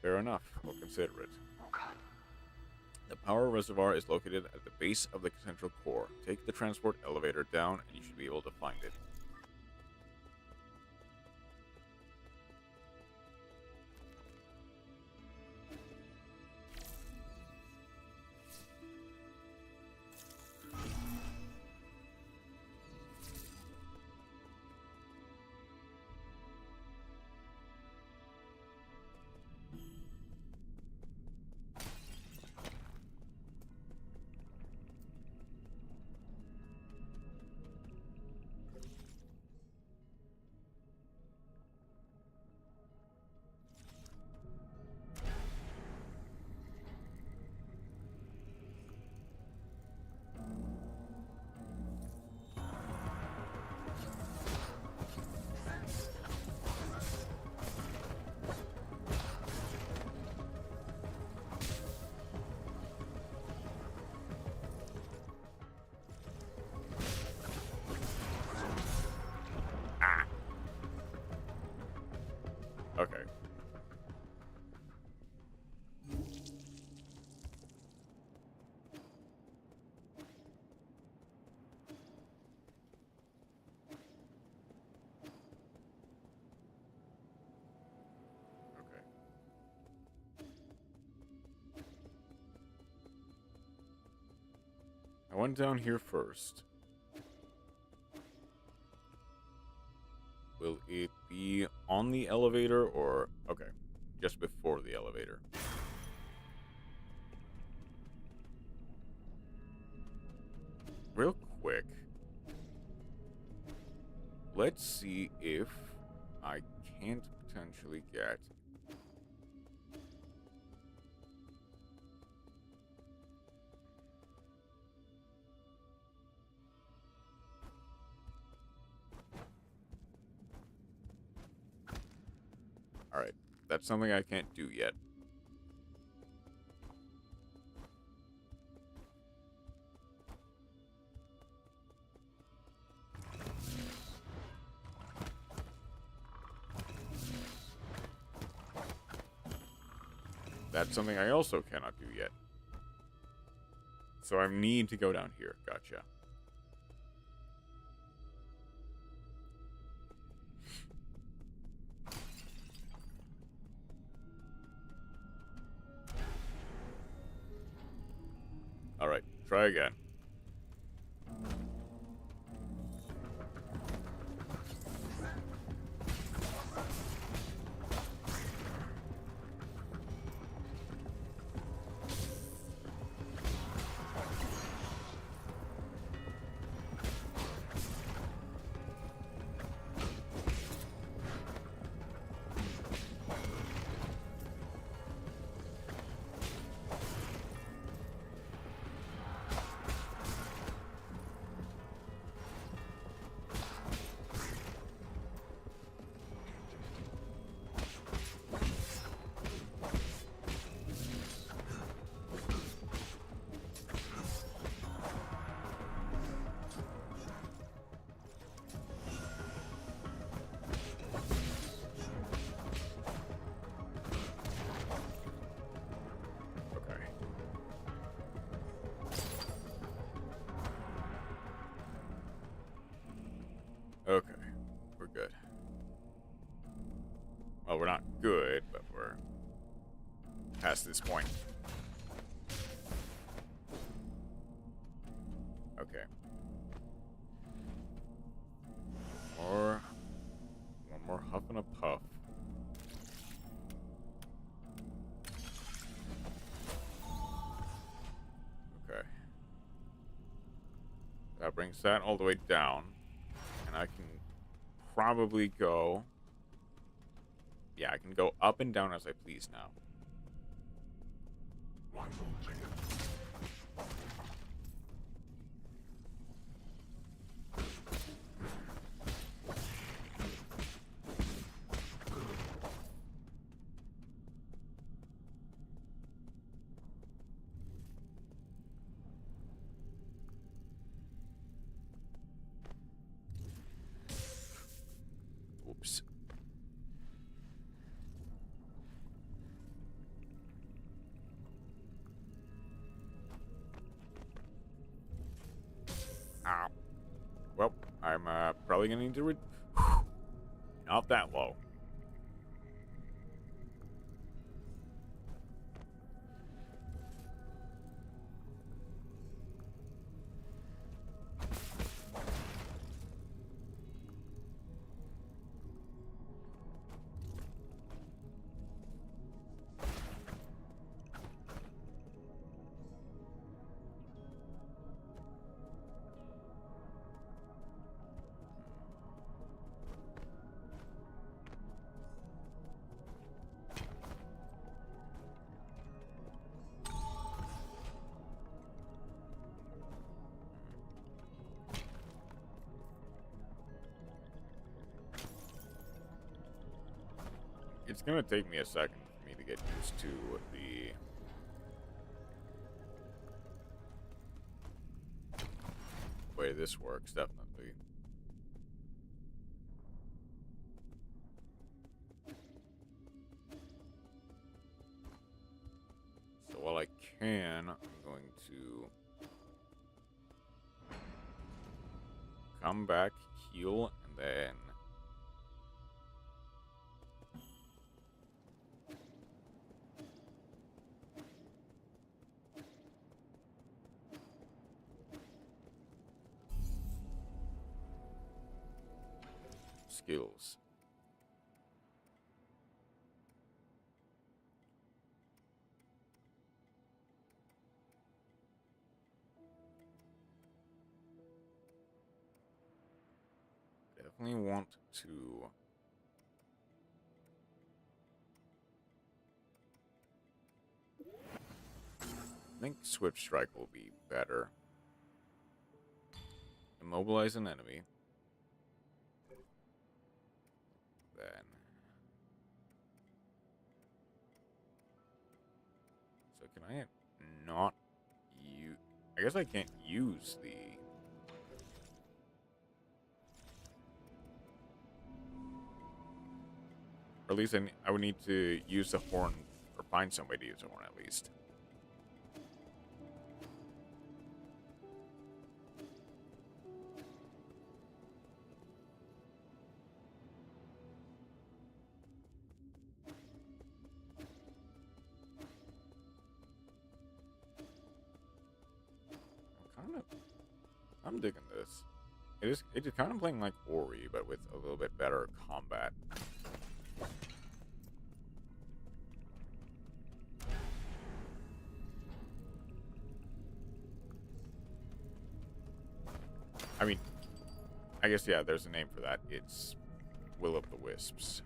Fair enough, we'll consider it. The power reservoir is located at the base of the central core. Take the transport elevator down and you should be able to find it. went down here first. Will it be on the elevator or... Okay, just before the elevator. Real quick, let's see if I can't potentially get... Alright, that's something I can't do yet. That's something I also cannot do yet. So I need to go down here. Gotcha. Alright, try again. Okay, we're good. Well, we're not good, but we're past this point. Okay. One more huff and a puff. Okay. That brings that all the way down. And I can probably go... Yeah, I can go up and down as I please now. Oops. Ow. Well, I'm probably gonna need to not that low. It's gonna take me a second for me to get used to the way this works, definitely. So while I can, I'm going to come back, heal, and then skills. Definitely want to... I think Swift Strike will be better. Immobilize an enemy. Then... So can I not use... I guess I can't use the... Or at least I would need to use the horn, or find some way to use the horn at least. I'm digging this. It is kind of playing like Ori, but with a little bit better combat. I mean, I guess, yeah, there's a name for that. It's Will of the Wisps.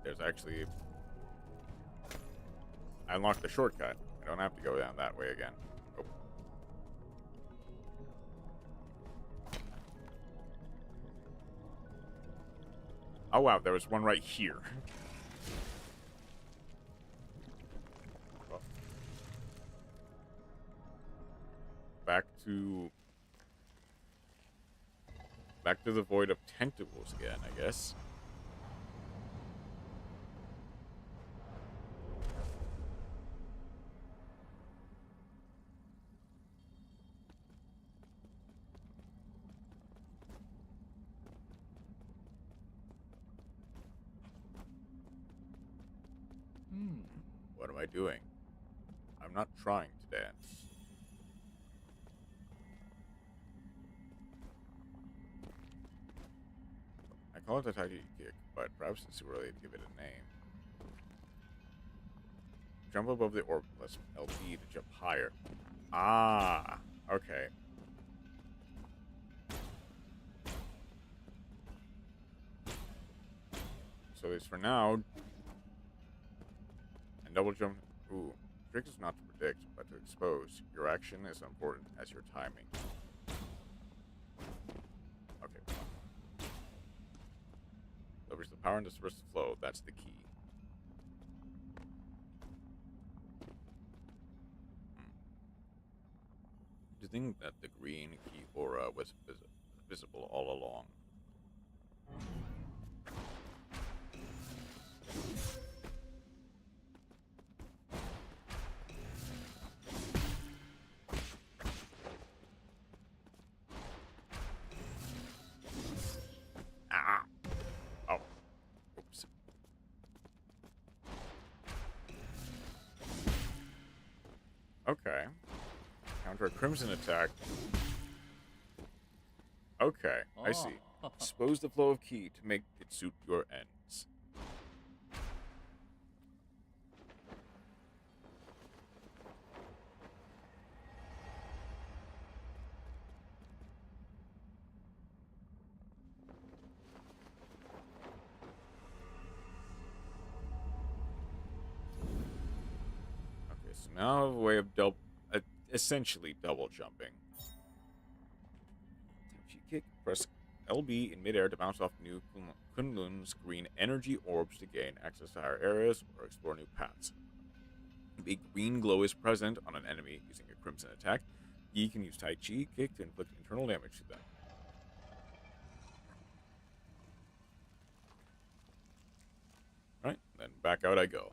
There's actually... I unlocked the shortcut. I don't have to go down that way again. Oh. Oh wow, there was one right here. Oh. Back to the void of tentacles again, I guess. What am I doing? I'm not trying to dance. I call it a tidy kick, but perhaps it's too early to give it a name. Jump above the orb, plus LT to jump higher. Ah, okay. So at least for now... And double jump. Ooh. Trick is not to predict, but to expose. Your action is important as your timing. Okay. Leverage the power and disperse the flow. That's the key. Do you think that the green key aura was visible all along? Okay. Counter a crimson attack. Okay, I see. Expose the flow of ki to make it suit your ends. Okay, so now I have a way of essentially double jumping. She kick, press LB in midair to bounce off new Kunlun's green energy orbs to gain access to higher areas or explore new paths. If a green glow is present on an enemy using a crimson attack, Yi can use Tai Chi kick to inflict internal damage to them. back out I go.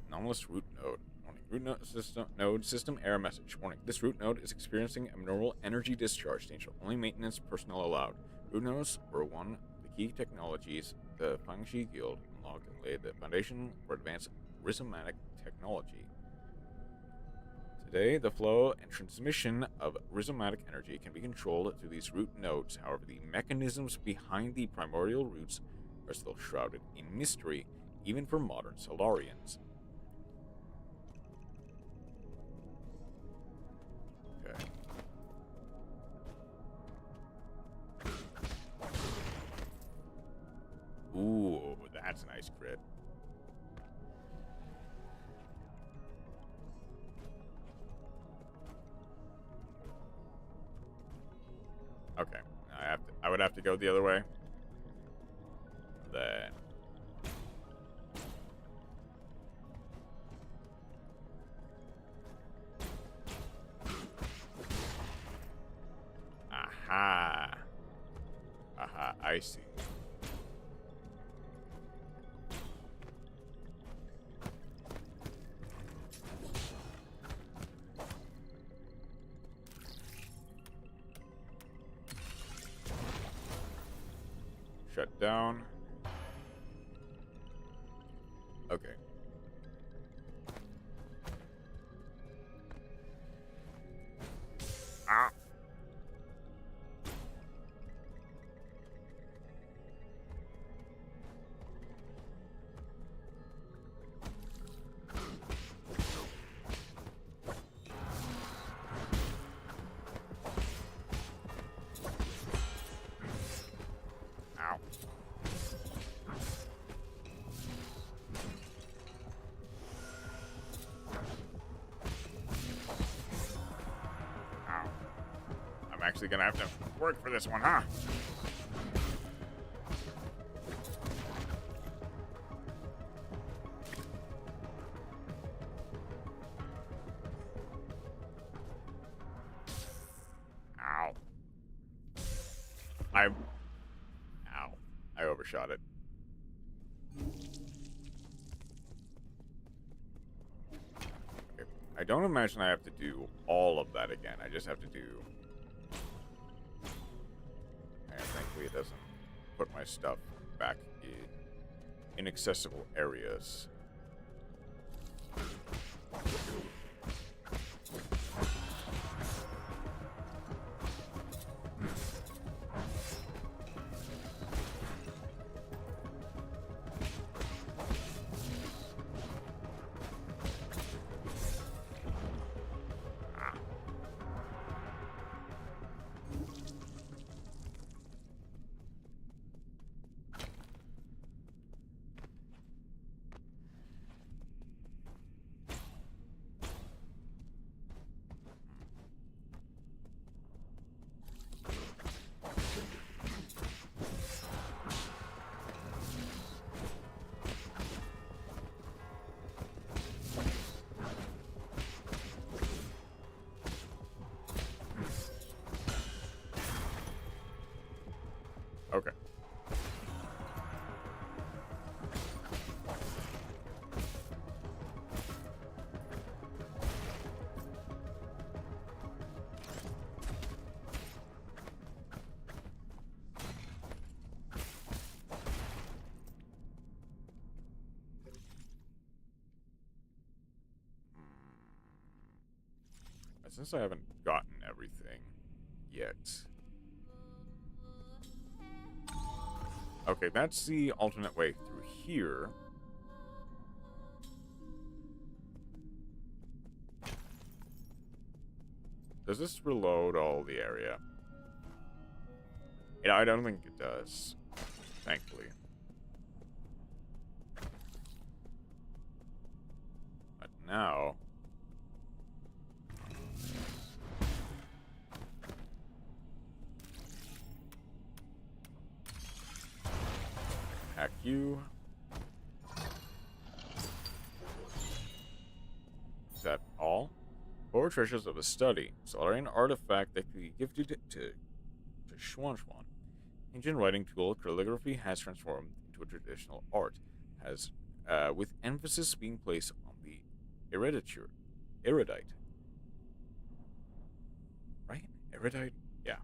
Anomalous root node. Warning. Root node system error message. Warning. This root node is experiencing abnormal energy discharge danger. Only maintenance personnel allowed. Root nodes were one of the key technologies the Fungus Guild unlocked and laid the foundation for advanced rhizomatic technology. Today, the flow and transmission of rhizomatic energy can be controlled through these root nodes. However, the mechanisms behind the primordial roots are still shrouded in mystery, even for modern Solarians. Okay. Ooh, that's a nice crit. Okay, I would have to go the other way. Then aha. Aha, I see. Shut down. Okay. Ah. Ow. I'm actually gonna have to work for this one, huh? Ow. Ow. I overshot it. Okay. I don't imagine I have to do all of that again. I just have to do... And thankfully it doesn't put my stuff back in inaccessible areas. Okay. Since I haven't gotten everything yet. Okay, that's the alternate way through here. Does this reload all the area? Yeah, I don't think it does. Thankfully. But now... hack you. Is that all? Core treasures of a study. Solarian artifact that could be gifted to Xuan Xuan. Ancient writing tool, calligraphy has transformed into a traditional art, has with emphasis being placed on the erudite. Right? Erudite? Yeah.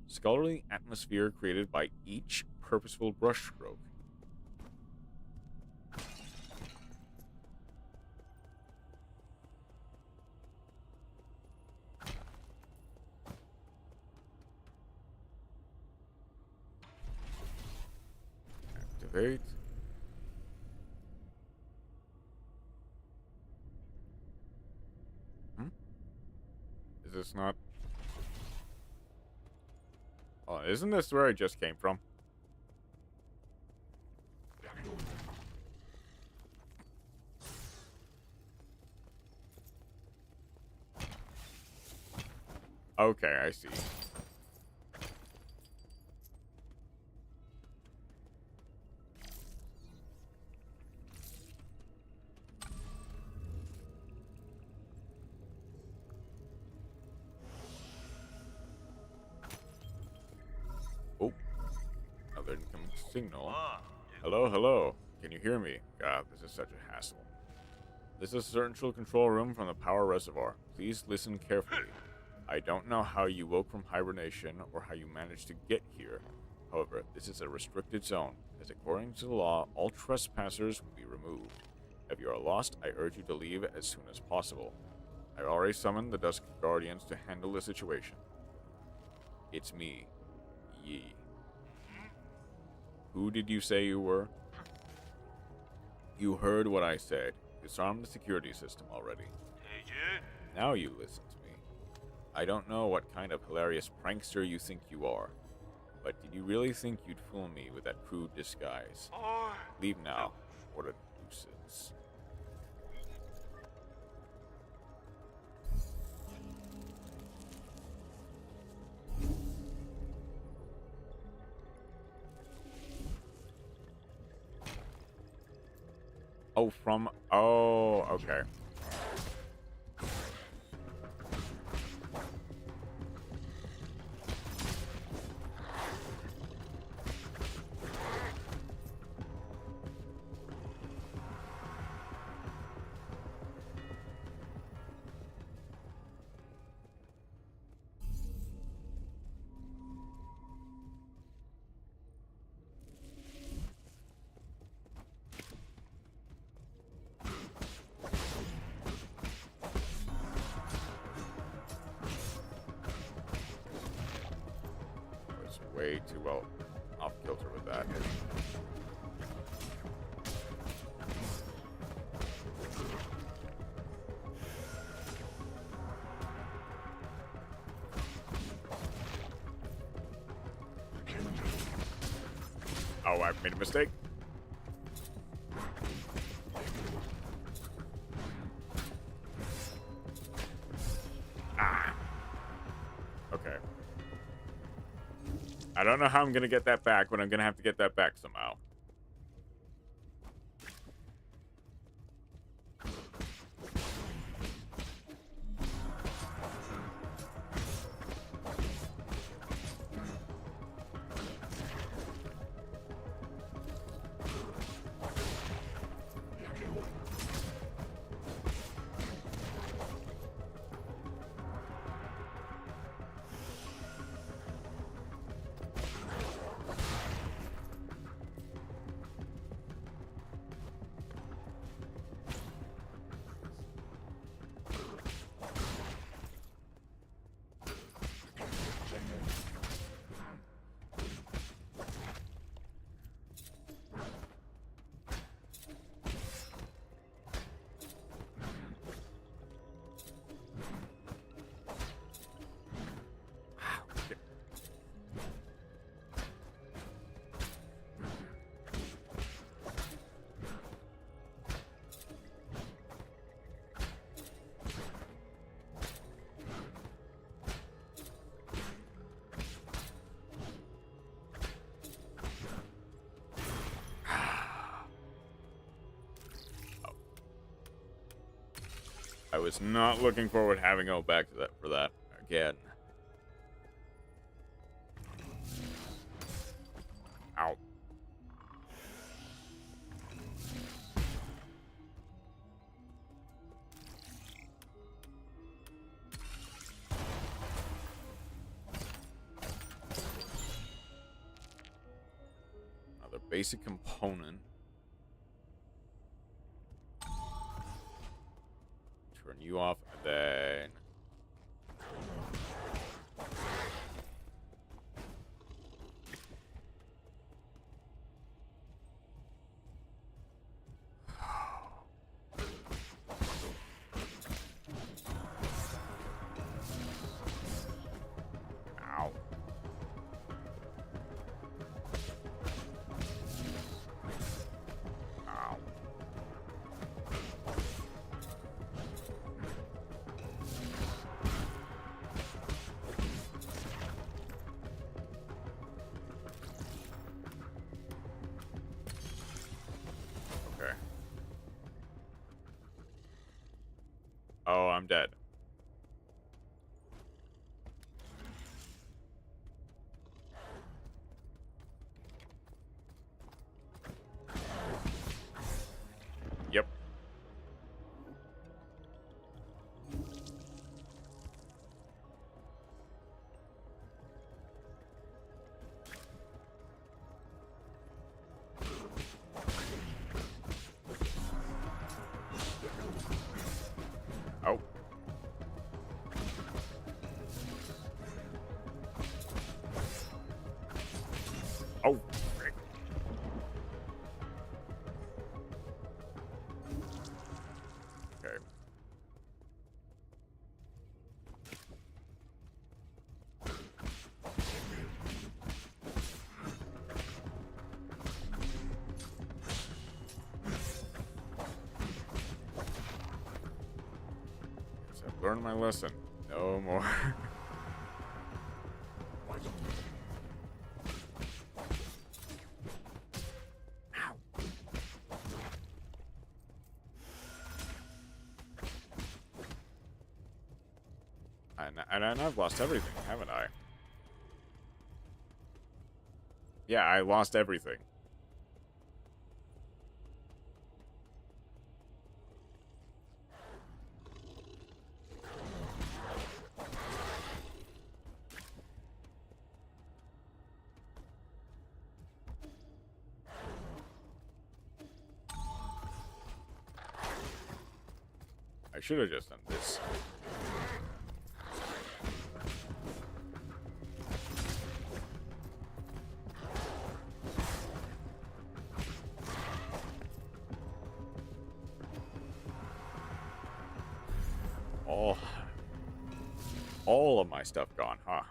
Scholarly atmosphere created by each purposeful brushstroke. Activate. Is this not... Oh, isn't this where I just came from? Okay, I see. Oh, another incoming signal. Hello, hello. Can you hear me? God, this is such a hassle. This is a central control room from the power reservoir. Please listen carefully. I don't know how you woke from hibernation or how you managed to get here. However, this is a restricted zone, as according to the law, all trespassers will be removed. If you are lost, I urge you to leave as soon as possible. I already summoned the Dusk Guardians to handle the situation. It's me, Yi. Who did you say you were? You heard what I said. Disarm the security system already. Now you listen to me. I don't know what kind of hilarious prankster you think you are, but did you really think you'd fool me with that crude disguise? Leave now, or the deuces. Oh, from... Oh, okay. Way too well off kilter with that. Oh, I've made a mistake. Ah. Okay. I don't know how I'm going to get that back, but I'm going to have to get that back somehow. was not looking forward to having to go back to that for that again. Ow. Another basic component. Turn you off, and then... Ow. Ow. Okay. Oh, I'm dead. Yep. Oh. Oh. Frick. Okay. Guess I've learned my lesson. No more. Ow. And I've lost everything, haven't I? Yeah, I lost everything. I should have just done this. All of my stuff gone, huh?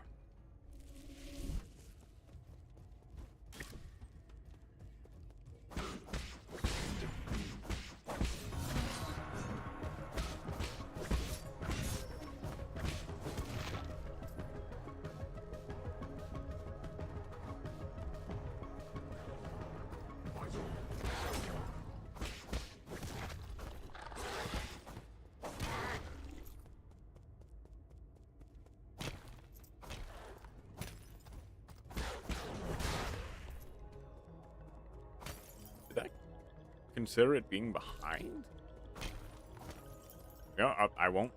Did I consider it being behind? No, I won't.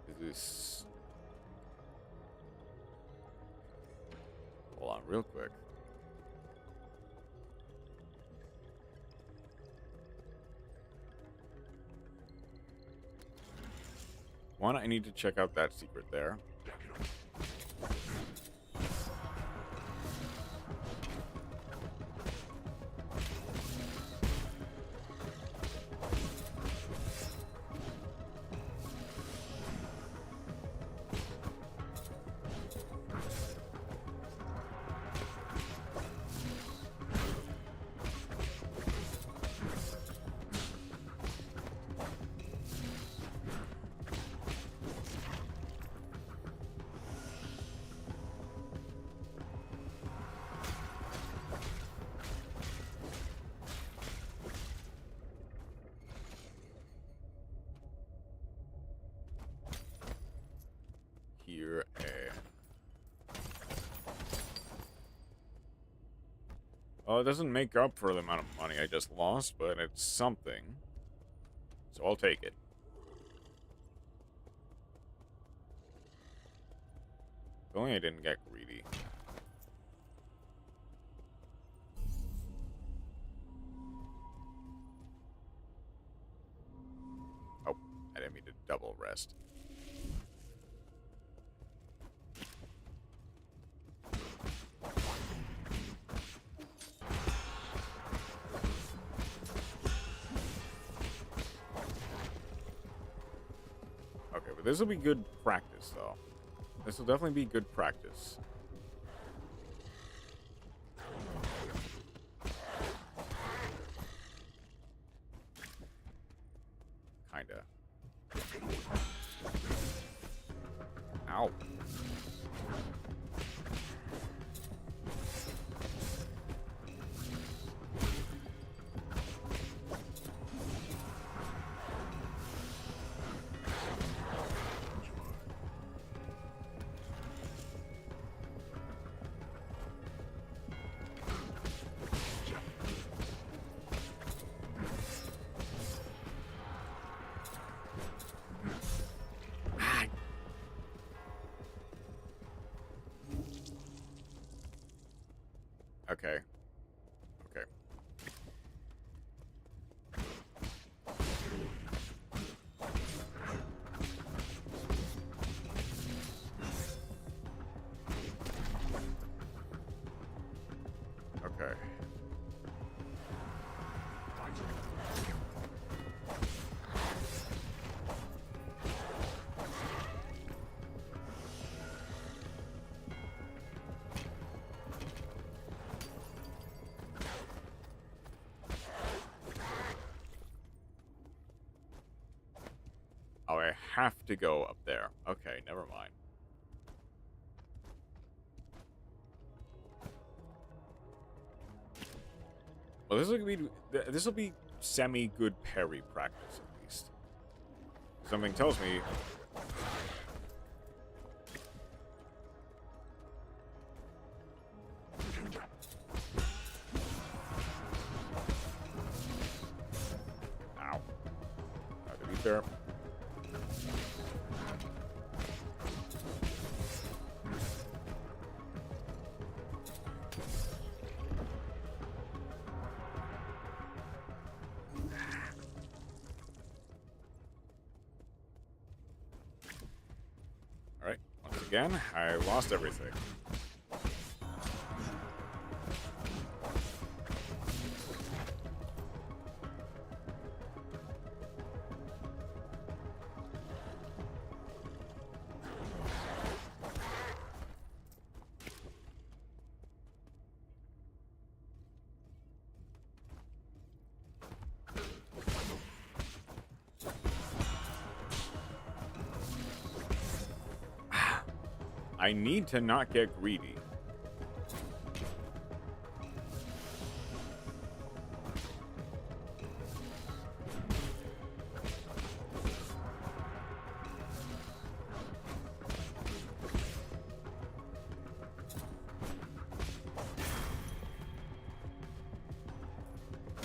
Is this... Hold on real quick. One, I need to check out that secret there. here a... Well, it doesn't make up for the amount of money I just lost, but it's something. So I'll take it. If only I didn't get greedy. Oh, I didn't mean to double rest. Okay, but this will be good practice, though. This will definitely be good practice. Kinda. Ow. Okay. Okay. Okay. Oh, I have to go up there. Okay, never mind. Well, this will be semi-good parry practice at least. Something tells me. Ow. To be fair. Alright, once again, I lost everything. I need to not get greedy.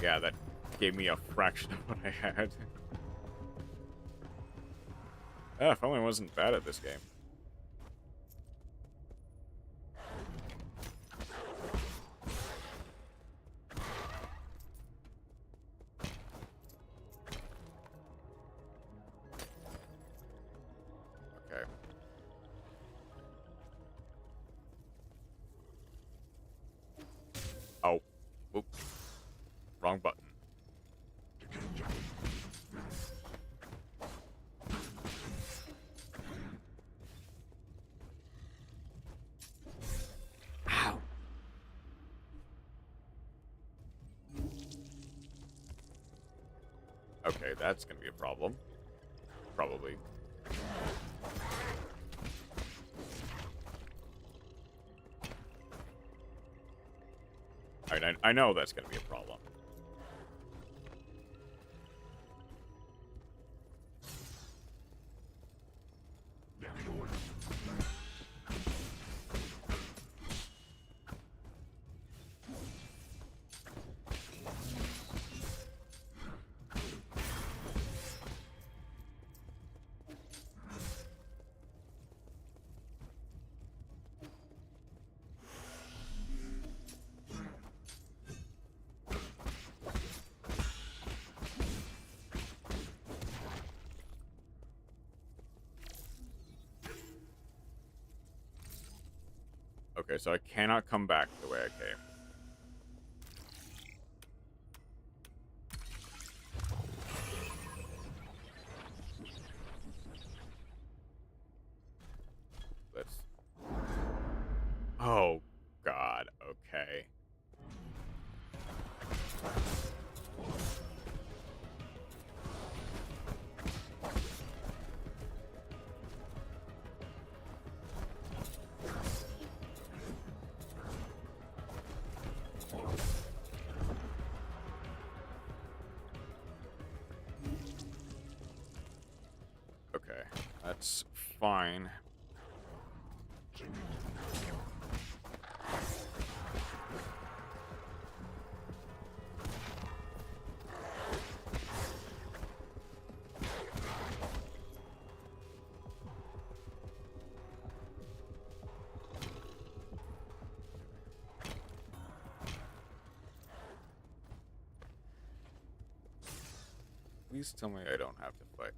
Yeah, that gave me a fraction of what I had. If only I wasn't bad at this game. Okay. Oh. Oop. Wrong button. Ow. Okay, that's gonna be a problem. Probably. Alright, I know that's gonna be a problem. Okay, so I cannot come back the way I came. Let's... Oh, God. Okay. Okay, that's fine. Please tell me I don't have to fight.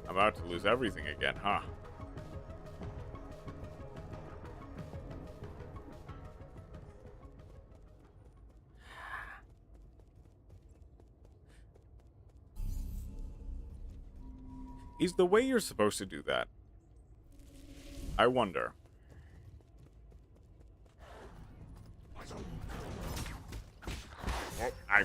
I'm about to lose everything again, huh? Is the way you're supposed to do that? I wonder. Oh, I...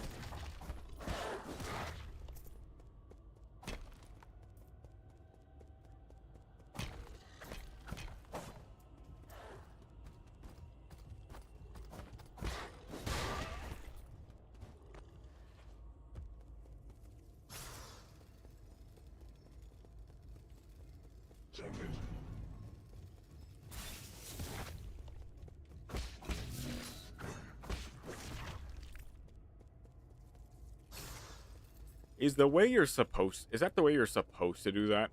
Is the way you're supposed... Is that the way you're supposed to do that?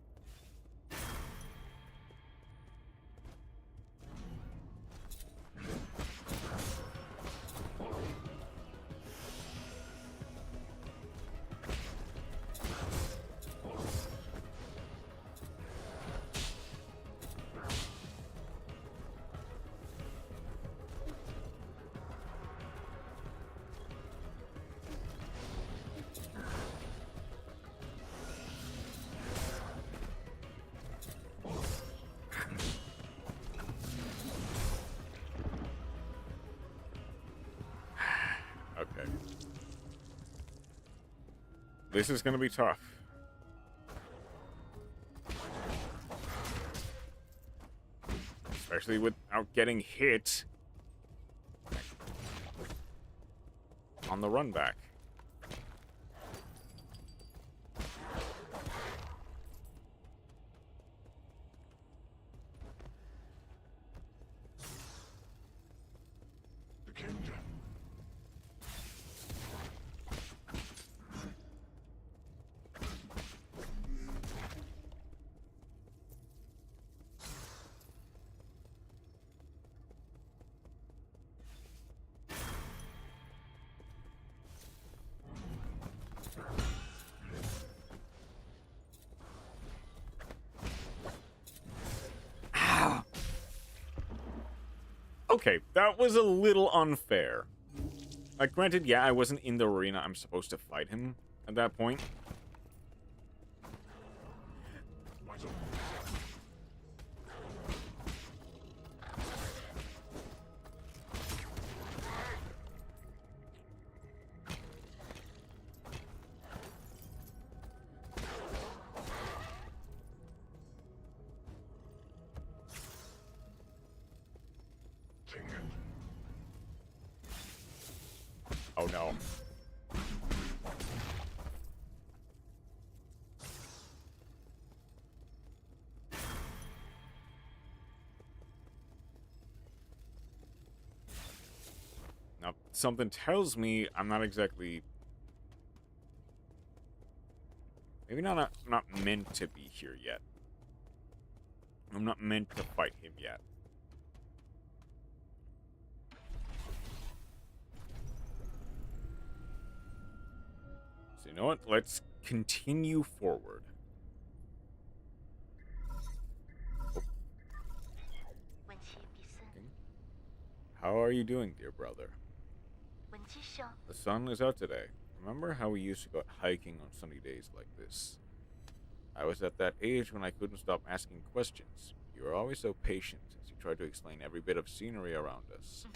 Okay. This is gonna be tough. Especially without getting hit on the run back. Okay, that was a little unfair. Like, granted, yeah, I wasn't in the arena I'm supposed to fight him at that point. Oh no. something tells me I'm not exactly... Maybe not meant to be here yet. I'm not meant to fight him yet. So you know what? Let's continue forward. Oh. Okay. How are you doing, dear brother? The sun is out today. Remember how we used to go hiking on sunny days like this? I was at that age when I couldn't stop asking questions. You were always so patient as you tried to explain every bit of scenery around us.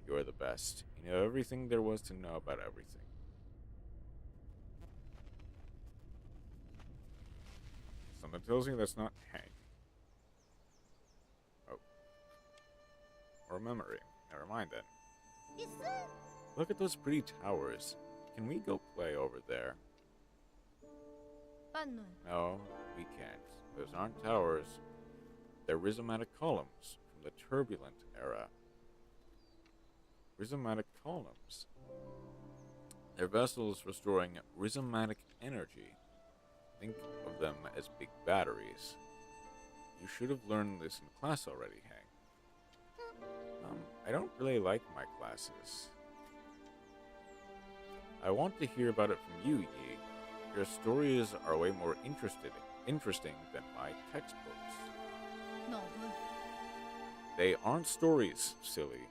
You are the best. You know everything there was to know about everything. Something tells me that's not Hank. Oh. Or a memory. Never mind then. Look at those pretty towers. Can we go play over there? No, we can't. Those aren't towers. They're rhizomatic columns from the turbulent era. Rhizomatic columns. They're vessels restoring rhizomatic energy. Think of them as big batteries. You should have learned this in class already, Hank. I don't really like my classes. I want to hear about it from you, Yi. Your stories are way more interesting than my textbooks. No. They aren't stories, silly.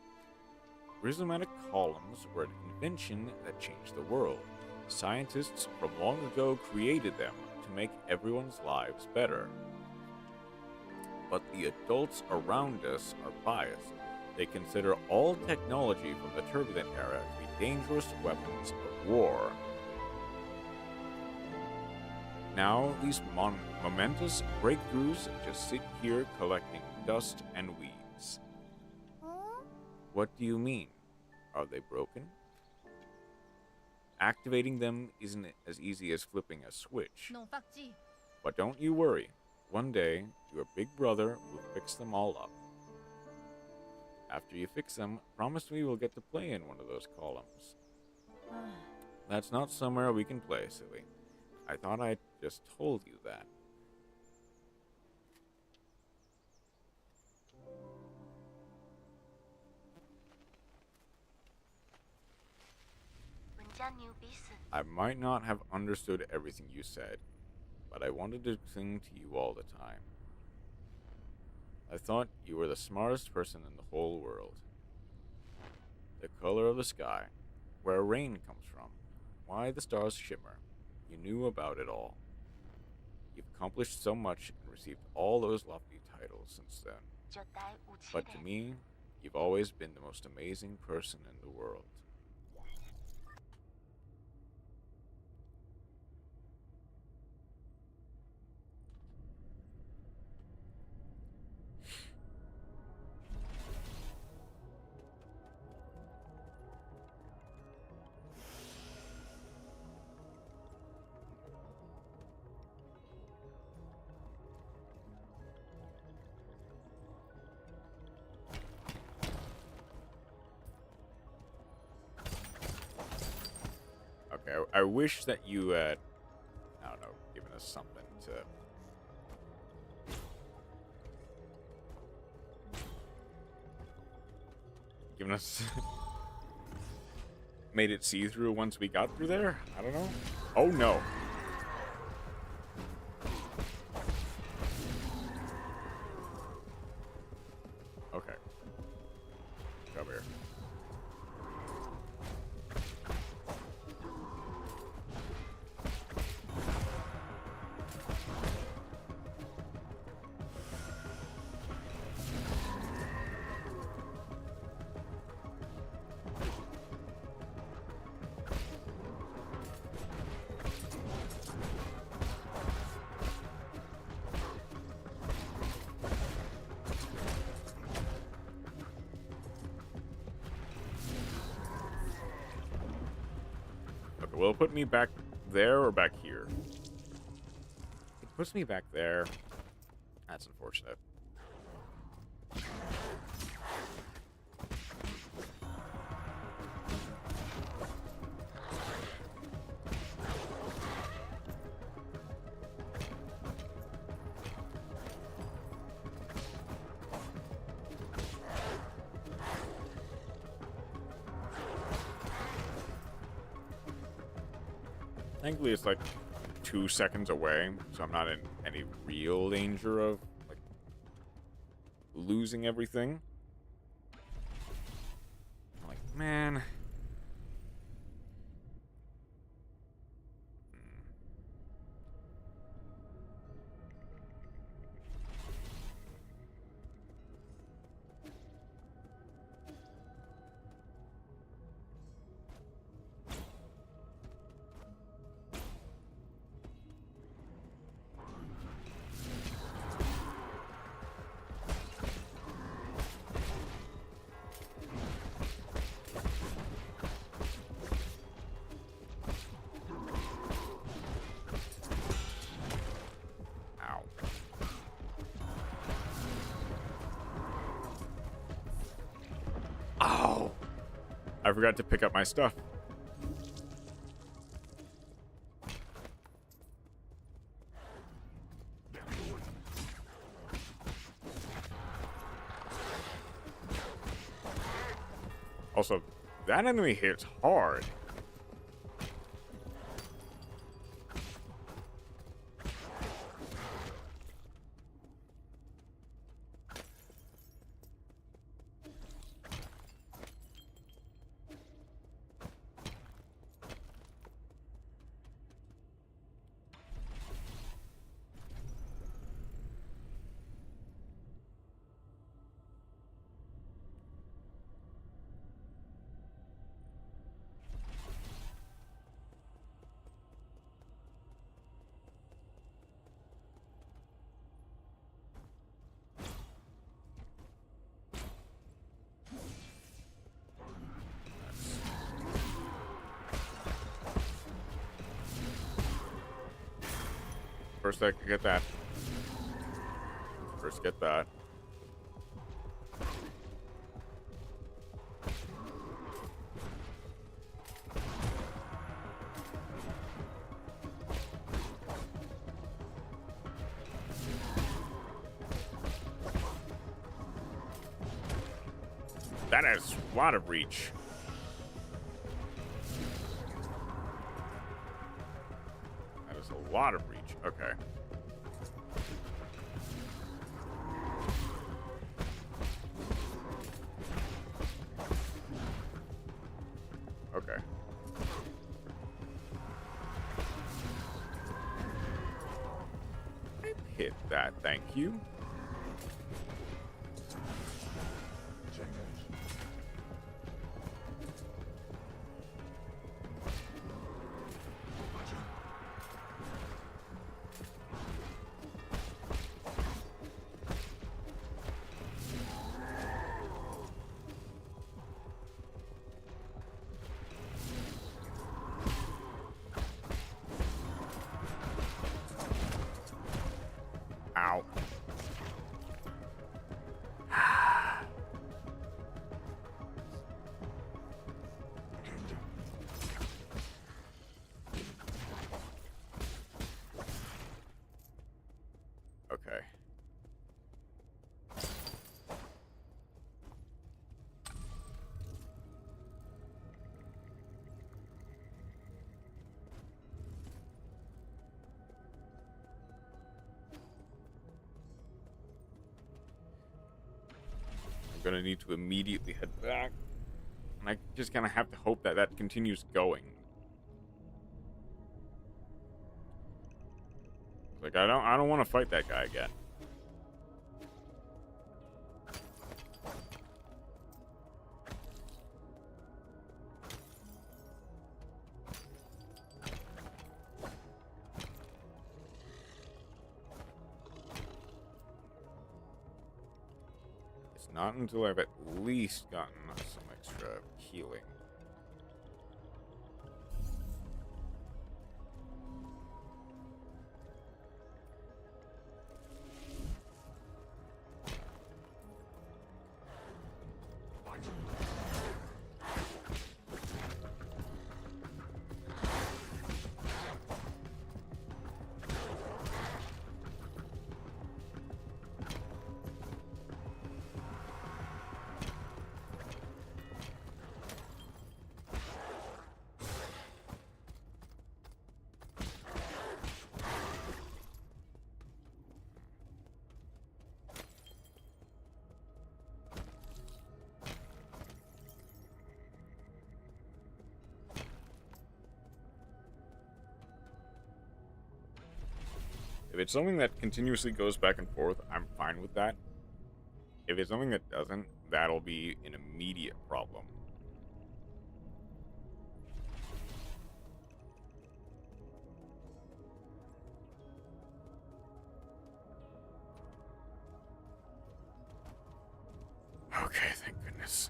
Rhizomatic columns were an invention that changed the world. Scientists from long ago created them to make everyone's lives better. But the adults around us are biased. They consider all technology from the turbulent era to be dangerous weapons of war. Now, these momentous breakthroughs just sit here collecting dust and weeds. Huh? What do you mean? Are they broken? Activating them isn't as easy as flipping a switch. No, fakji. But don't you worry. One day, your big brother will fix them all up. After you fix them, promise me we'll get to play in one of those columns. That's not somewhere we can play, silly. I thought I just told you that. I might not have understood everything you said, but I wanted to sing to you all the time. I thought you were the smartest person in the whole world. The color of the sky, where rain comes from, why the stars shimmer. You knew about it all. You've accomplished so much and received all those lofty titles since then. But to me, you've always been the most amazing person in the world. Okay, I wish that you had, I don't know, given us something to... Given us... made it see-through once we got through there? I don't know. Oh, no. Okay. Come here. Will it put me back there or back here? It puts me back there. That's unfortunate. Thankfully, it's like 2 seconds away, so I'm not in any real danger of like losing everything. I'm like, man. Oh, I forgot to pick up my stuff. Also, that enemy hits hard. First, I get that. First, get that. That has a lot of reach. That is a lot of reach. Okay. Okay. I hit that, thank you. Ow. Okay. I'm gonna need to immediately head back, and I just kind of have to hope that that continues going. Like I don't want to fight that guy again. It's not until I've at least gotten some extra healing. If it's something that continuously goes back and forth, I'm fine with that. If it's something that doesn't, that'll be an immediate problem. Okay, thank goodness.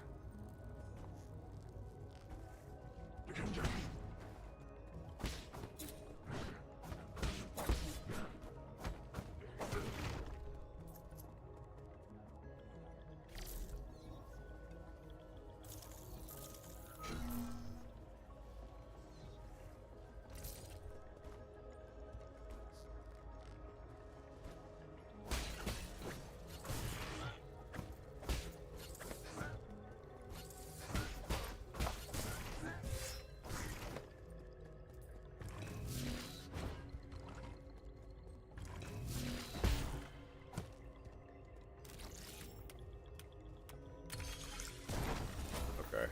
Okay.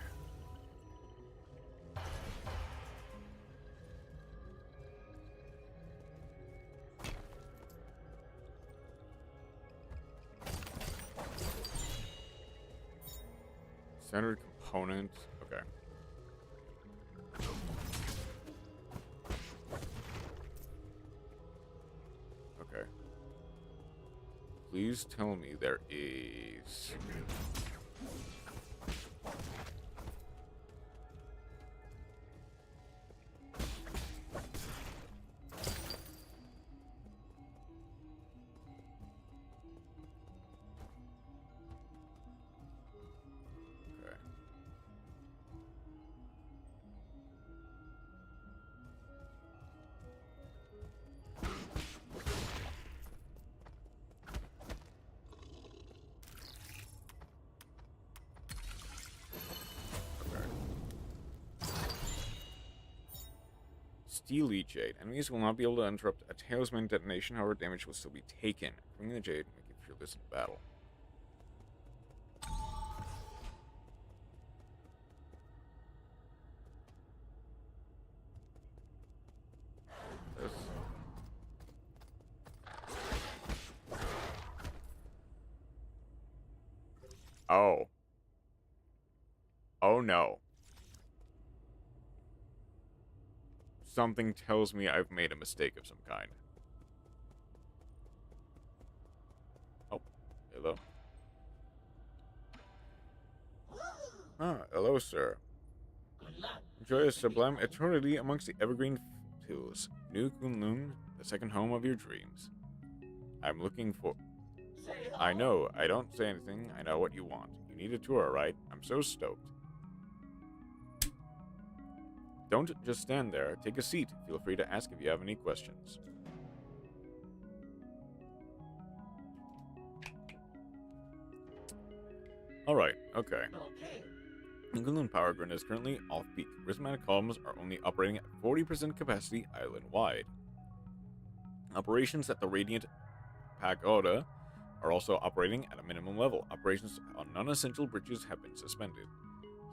Standard component. Okay. Okay. Please tell me there is. Okay. Steel Jade. Enemies will not be able to interrupt a talisman detonation, however, damage will still be taken. Bring the Jade and make it fearless in battle. This. Oh. Oh no. Something tells me I've made a mistake of some kind. Oh, hello. Ah, hello, sir. Enjoy a sublime eternity amongst the evergreen hills. New Kunlun, the second home of your dreams. I'm looking for... I know, I don't say anything, I know what you want. You need a tour, right? I'm so stoked. Don't just stand there, take a seat. Feel free to ask if you have any questions. Alright, okay. England Power Grid is currently off-peak. Prismatic columns are only operating at 40% capacity island-wide. Operations at the Radiant Pagoda are also operating at a minimum level. Operations on non-essential bridges have been suspended.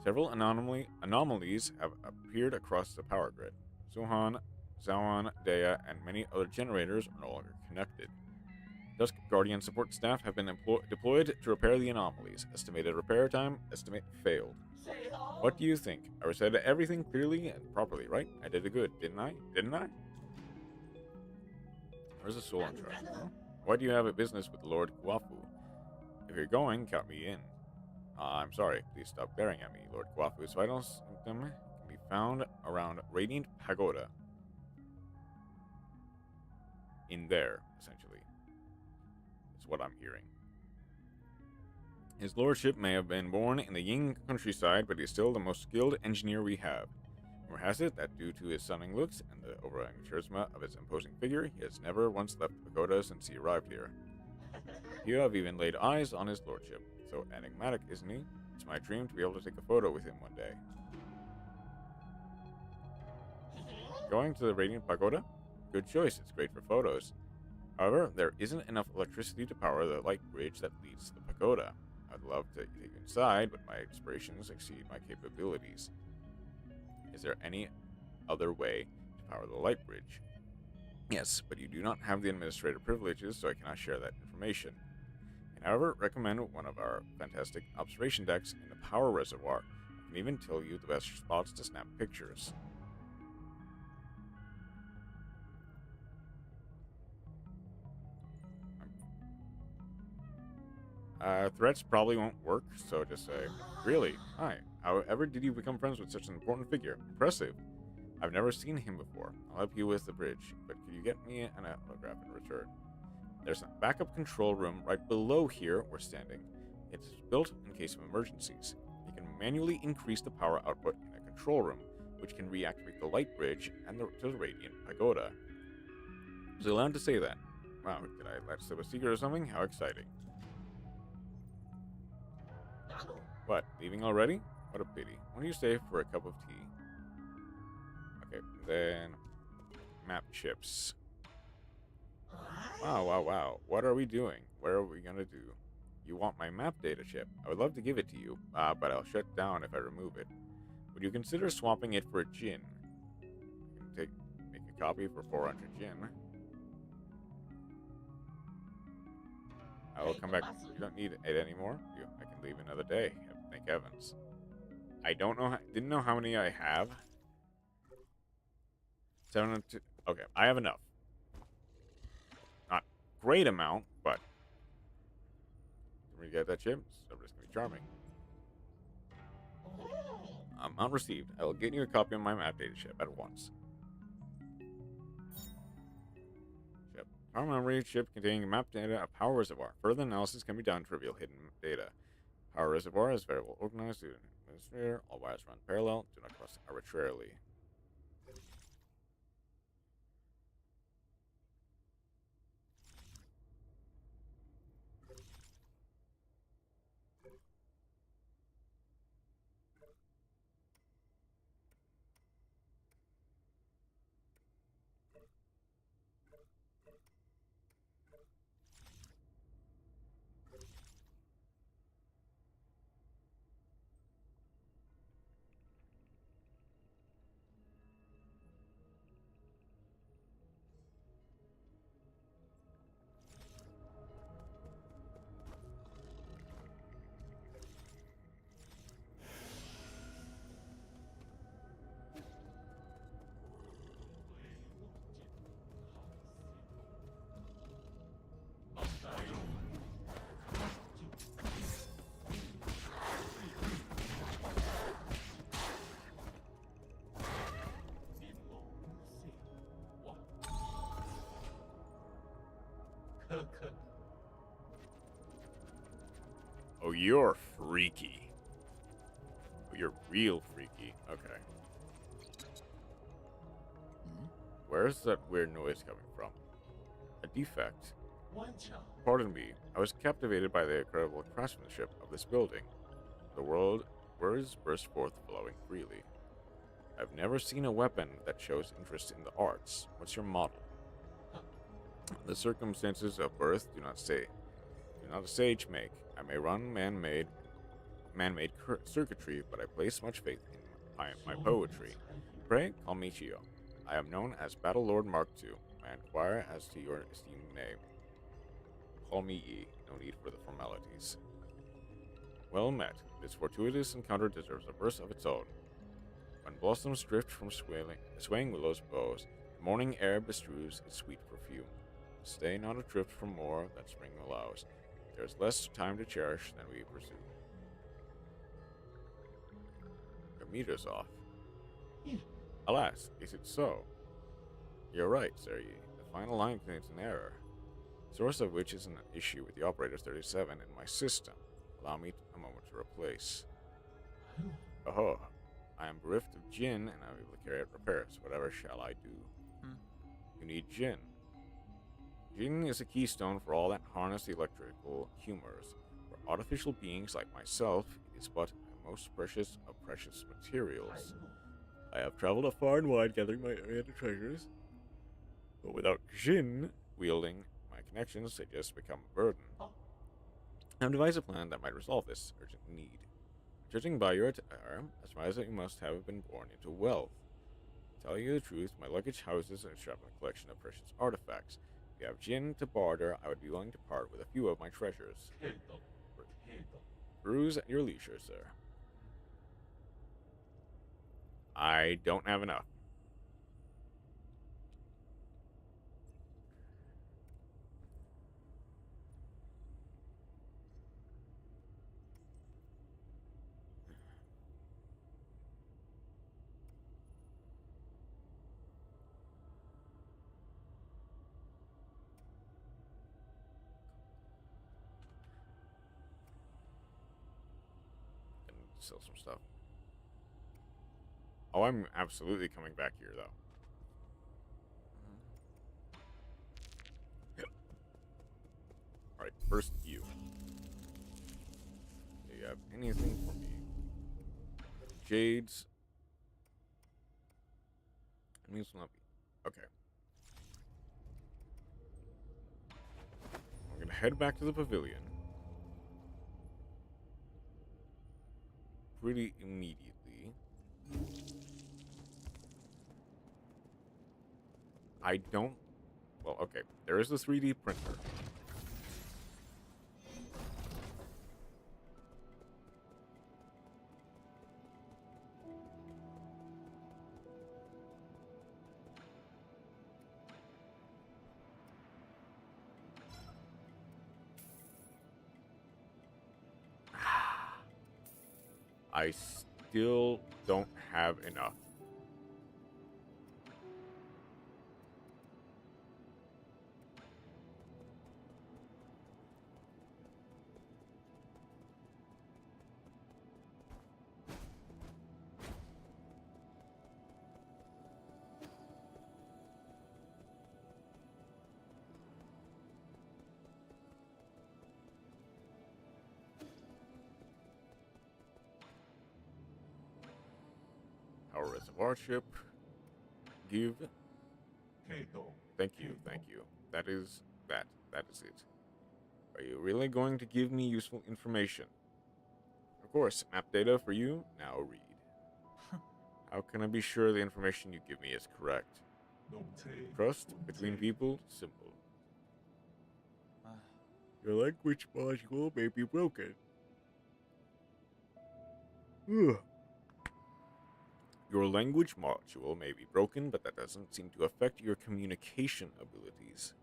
Several anomalies have appeared across the power grid. Suhan, Zawan, Dea, and many other generators are no longer connected. Dusk Guardian support staff have been deployed to repair the anomalies. Estimated repair time, estimate failed. What do you think? I said everything clearly and properly, right? I did it good, didn't I? Didn't I? Where's the soul on track? Huh? Why do you have a business with Lord Kwafu? If you're going, count me in. I'm sorry. Please stop glaring at me. Lord Kwafu's vital symptom can be found around Radiant Pagoda. In there, essentially. Is what I'm hearing. His lordship may have been born in the Ying countryside, but he's still the most skilled engineer we have. Rumor has it that due to his stunning looks and the overwhelming charisma of his imposing figure, he has never once left Pagoda since he arrived here. You have even laid eyes on his lordship. So enigmatic, isn't he? It's my dream to be able to take a photo with him one day. Going to the Radiant Pagoda? Good choice, it's great for photos. However, there isn't enough electricity to power the light bridge that leads to the pagoda. I'd love to take you inside, but my aspirations exceed my capabilities. Is there any other way to power the light bridge? Yes, but you do not have the administrative privileges, so I cannot share that information. I can, however, recommend one of our fantastic observation decks in the power reservoir. I can even tell you the best spots to snap pictures. Threats probably won't work, so just say, really? Hi. However did you become friends with such an important figure? Impressive. I've never seen him before. I'll help you with the bridge, but could you get me an autograph in return? There's a backup control room right below here we're standing. It's built in case of emergencies. You can manually increase the power output in a control room, which can reactivate the light bridge and the radiant pagoda. Was I allowed to say that? Wow, did I let slip a secret or something? How exciting. What, leaving already? What a pity. Why don't you stay for a cup of tea? Okay, then map chips. Wow. What are we doing? What are we gonna do? You want my map data chip? I would love to give it to you, but I'll shut down if I remove it. Would you consider swapping it for a gin? You can make a copy for 400 gin. I will come back. You don't need it anymore. I can leave another day. Thank heavens. I don't know. Didn't know how many I have. 702. Okay, I have enough. Not great amount, but when we get that chip, everybody's gonna be charming. Amount received. I will get you a copy of my map data chip at once. Chip. Power memory chip containing map data, a power reservoir. Further analysis can be done to reveal hidden data. Power reservoir is very well organized. All wires run parallel. Do not cross arbitrarily. Oh, you're freaky. Oh, you're real freaky. Okay. Where's that weird noise coming from? A defect. Pardon me. I was captivated by the incredible craftsmanship of this building. The words burst forth flowing freely. I've never seen a weapon that shows interest in the arts. What's your model? The circumstances of birth do not a sage make. I may run man-made circuitry, but I place much faith in my poetry. Pray, call me Yugioh. I am known as Battle Lord Mark II. I inquire as to your esteemed name. Call me Yi. No need for the formalities. Well met. This fortuitous encounter deserves a verse of its own. When blossoms drift from swaying willows' boughs, the morning air bestrews its sweet perfume. Stay not adrift from more that spring allows. There is less time to cherish than we pursue. Your meter's off. Alas, is it so? You're right, Sir Yi. The final line contains an error, source of which is an issue with the operator 37 in my system. Allow me a moment to replace. Oh, I am bereft of Jin, and I will be able to carry out repairs. Whatever shall I do? You need Jin. Jin is a keystone for all that harness the electrical humors. For artificial beings like myself, it is but a most precious of precious materials. I have traveled a far and wide gathering my treasures, but without Jin wielding my connections, they just become a burden. I have devised a plan that might resolve this urgent need. Judging by your attire, I surmise that you must have been born into wealth. tell you the truth, my luggage houses a extravagant collection of precious artifacts. If you have gin to barter, I would be willing to part with a few of my treasures. Peruse at your leisure, sir. I don't have enough. And sell some stuff. Oh, I'm absolutely coming back here, though. Yep. Alright, first you. Do you have anything for me? Jades. It means not be. Okay. I'm gonna head back to the pavilion. Pretty immediately. I don't... Well, okay. There is the 3D printer. I still don't have enough. Power reservoir chip. Give. Thank you, thank you. That is that. That is it. Are you really going to give me useful information? Of course, map data for you. Now read. How can I be sure the information you give me is correct? Trust between people, simple. Your language module may be broken. Ugh. Your language module may be broken, but that doesn't seem to affect your communication abilities.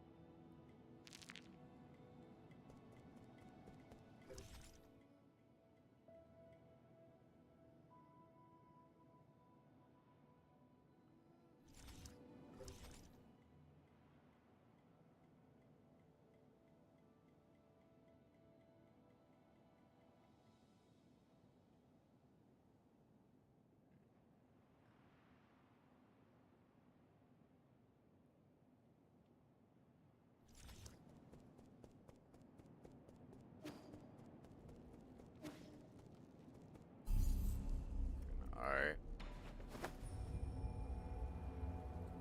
Alright.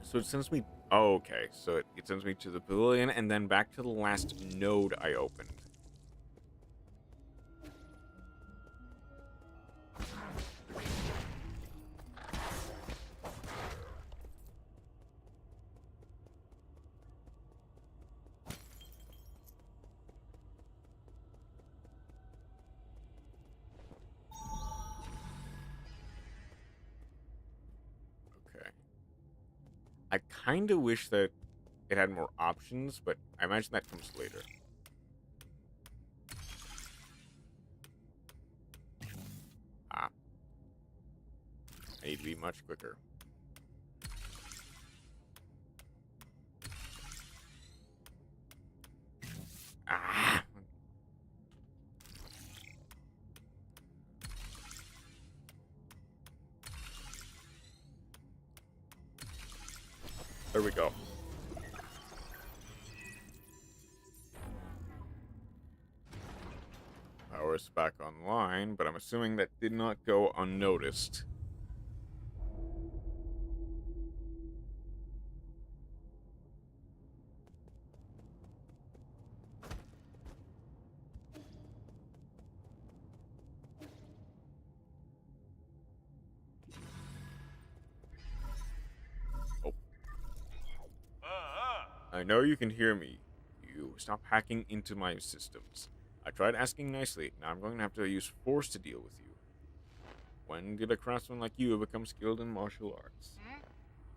So it sends me... Oh, okay. So it sends me to the pavilion and then back to the last node I opened. Okay. I kind of wish that it had more options, but I imagine that comes later. Ah. I need to be much quicker. Ah! There we go. Power's back online, but I'm assuming that did not go unnoticed. I know you can hear me. You stop hacking into my systems. I tried asking nicely. Now I'm going to have to use force to deal with you. When did a craftsman like you become skilled in martial arts?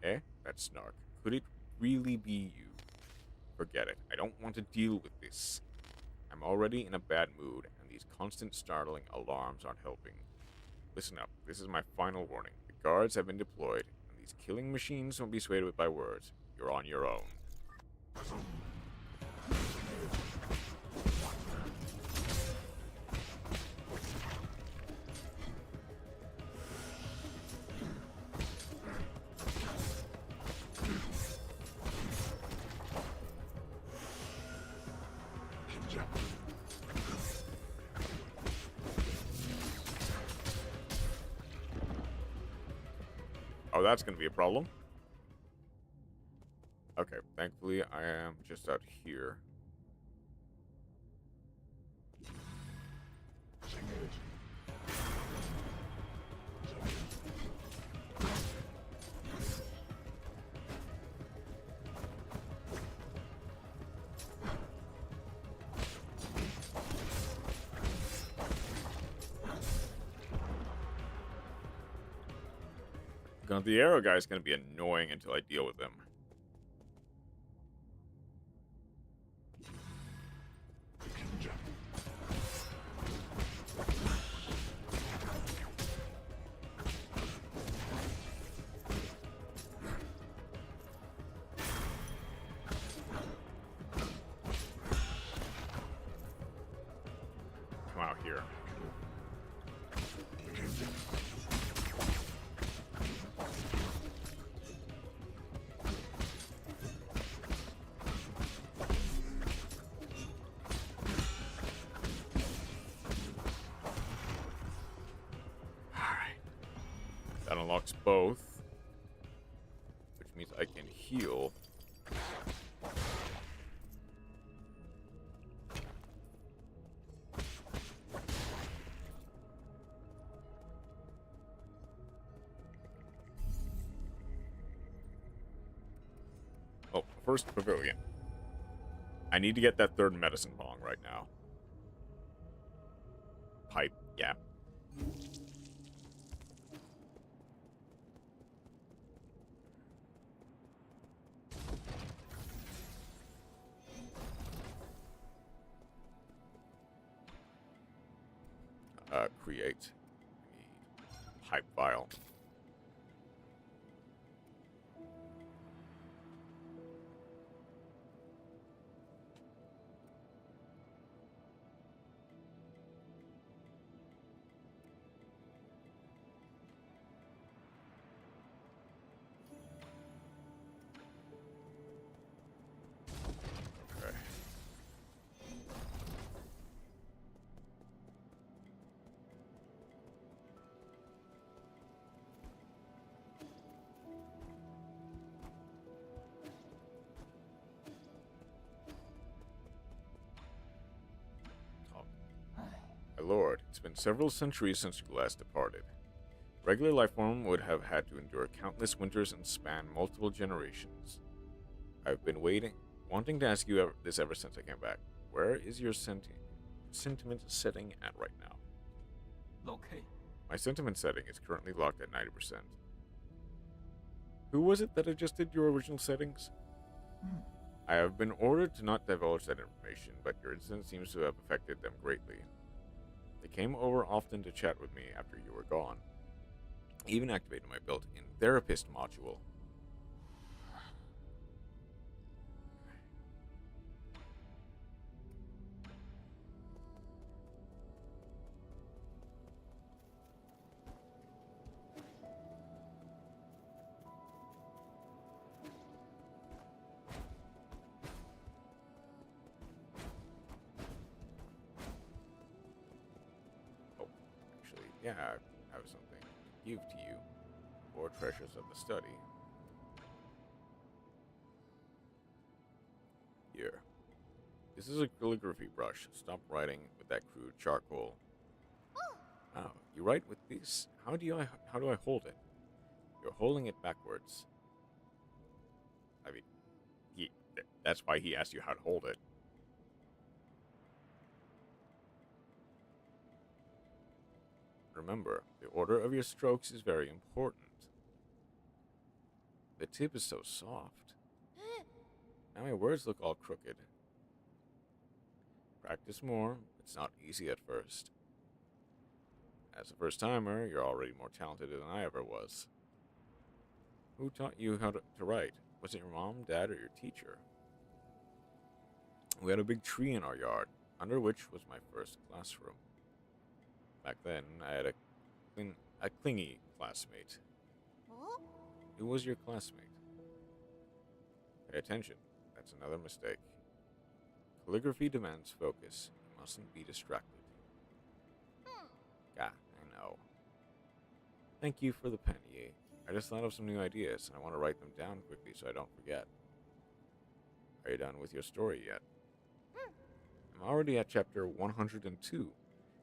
Eh? That snark. Could it really be you? Forget it. I don't want to deal with this. I'm already in a bad mood, and these constant startling alarms aren't helping. Listen up. This is my final warning. The guards have been deployed, and these killing machines won't be swayed by words. You're on your own. Oh, that's going to be a problem. Okay, thankfully I am just out here. The arrow guy is going to be annoying until I deal with him. Come out here. That unlocks both, which means I can heal. Oh, first pavilion. I need to get that third medicine bong right now. Pipe, yeah. Create the pipe vial. Okay. My lord, it's been several centuries since you last departed. Regular life form would have had to endure countless winters and span multiple generations. I've been wanting to ask you this ever since I came back. Where is your sentiment setting at right now? Locate. My sentiment setting is currently locked at 90%. Who was it that adjusted your original settings? I have been ordered to not divulge that information, but your incident seems to have affected them greatly. They came over often to chat with me after you were gone. Even activated my built-in therapist module. Yeah, I have something to give to you. 4 treasures of the study. Here. This is a calligraphy brush. Stop writing with that crude charcoal. Oh, you write with this? How do I hold it? You're holding it backwards. I mean, That's why he asked you how to hold it. Remember, the order of your strokes is very important. The tip is so soft. Now my words look all crooked. Practice more. It's not easy at first. As a first-timer, you're already more talented than I ever was. Who taught you how to write? Was it your mom, dad, or your teacher? We had a big tree in our yard, under which was my first classroom. Back then, I had a clingy classmate. Who was your classmate? Pay attention. That's another mistake. Calligraphy demands focus. You mustn't be distracted. Ah, I know. Thank you for the pen, Yi. I just thought of some new ideas, and I want to write them down quickly so I don't forget. Are you done with your story yet? I'm already at chapter 102.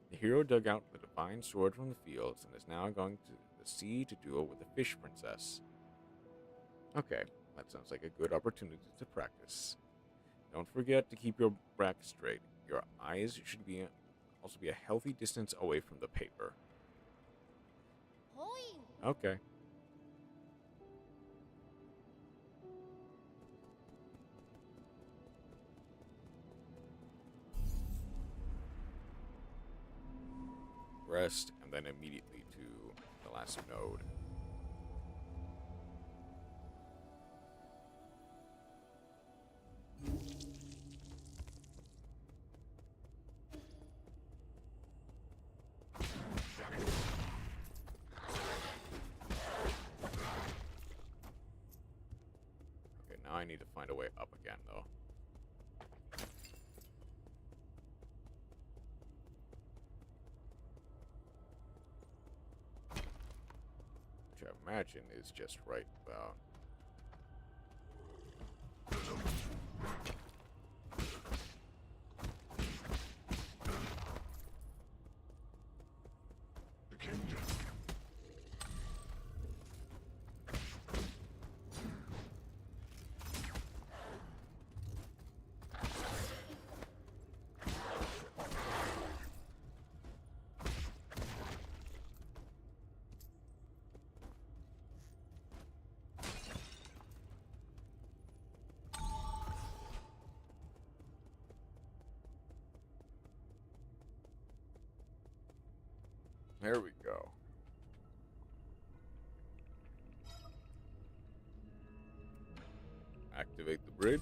The hero dug out the divine sword from the fields and is now going to the sea to duel with the fish princess. Okay, that sounds like a good opportunity to practice. Don't forget to keep your back straight. Your eyes should also be a healthy distance away from the paper. Okay. Rest, and then immediately to the last node. Okay, now I need to find a way up again, though. Which I imagine is just right about. There we go. Activate the bridge.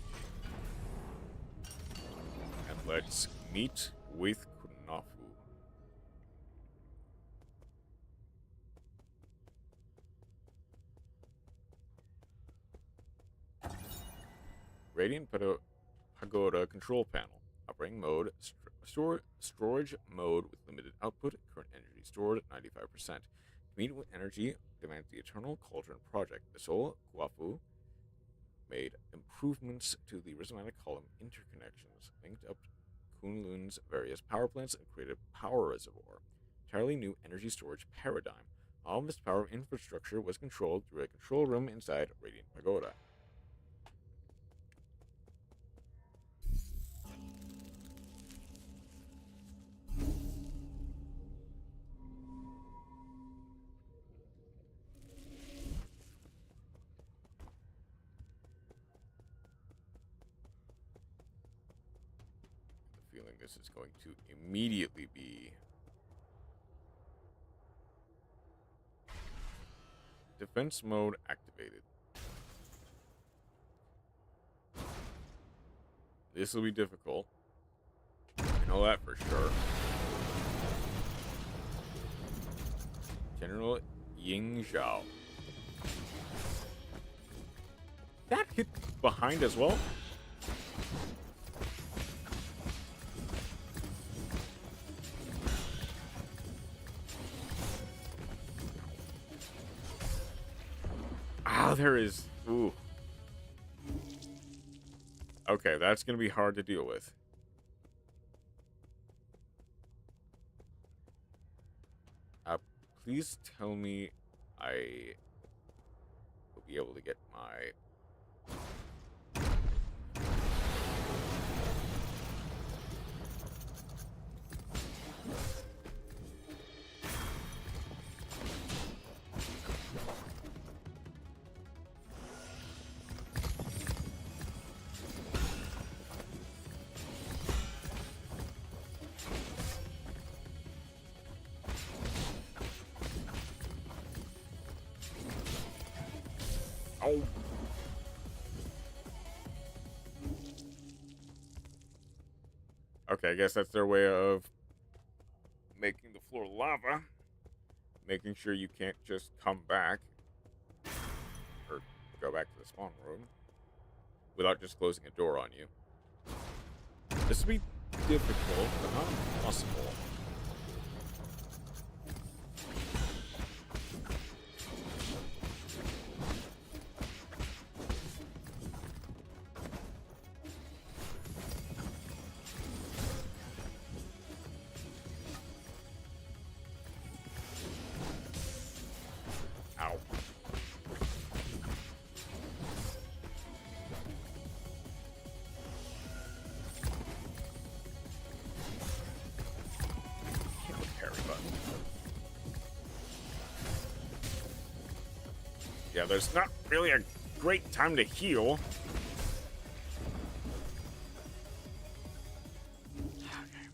And let's meet with Kunafu. Radiant Pagoda control panel. Operating mode. Storage mode with limited output. Current energy stored at 95%. To meet with energy demands the Eternal Cauldron project. The Soul Guafu made improvements to the rhizomatic column interconnections, linked up Kunlun's various power plants, and created a power reservoir. Entirely new energy storage paradigm. All of this power infrastructure was controlled through a control room inside Radiant Pagoda. Feeling this is going to immediately be defense mode activated. This will be difficult. I know that for sure. General Yugioh. That hit behind as well? Ah, there is. Ooh. Okay, that's going to be hard to deal with. Please tell me I will be able to get my Oh. Okay, I guess that's their way of making the floor lava. Making sure you can't just come back or go back to the spawn room without just closing a door on you. This would be difficult, but not impossible. Ow. Hit the parry button. Yeah, there's not really a great time to heal. Okay.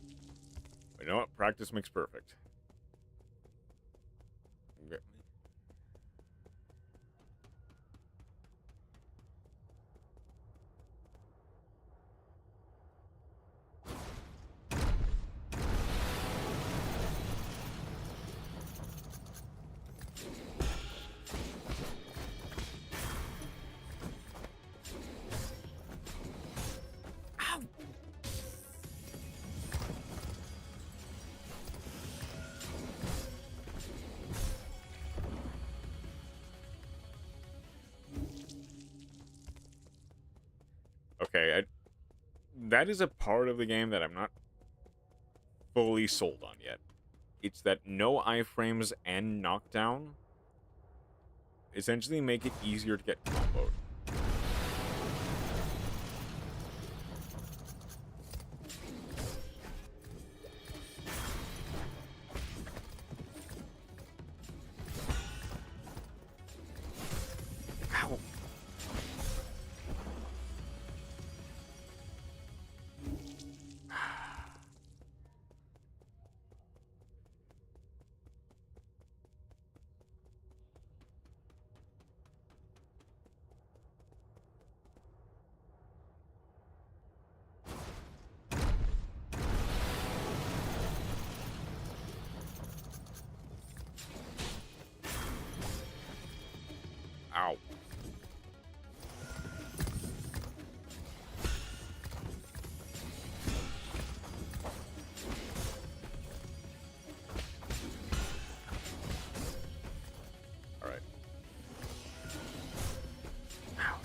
You know what? Practice makes perfect. Okay. Ow! Okay, that is a part of the game that I'm not fully sold on yet. It's that no iframes and knockdown essentially make it easier to get comboed. Ow. Ow. Alright. Ow.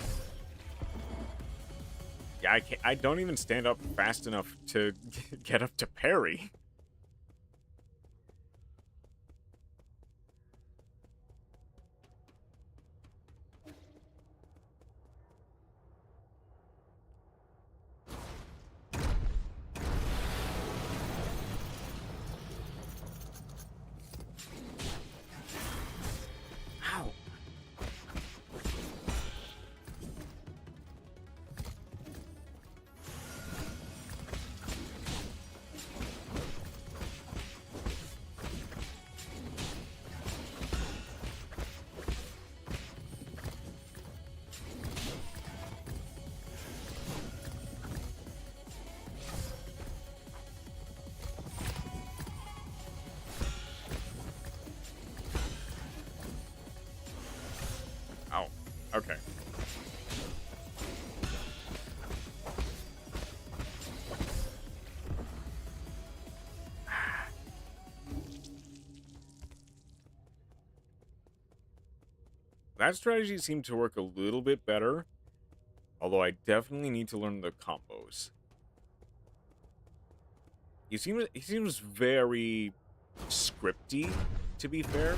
Yeah, I don't even stand up fast enough to get up to parry. Ow. Ow. Okay. That strategy seemed to work a little bit better, although I definitely need to learn the combos. He seems very scripty, to be fair.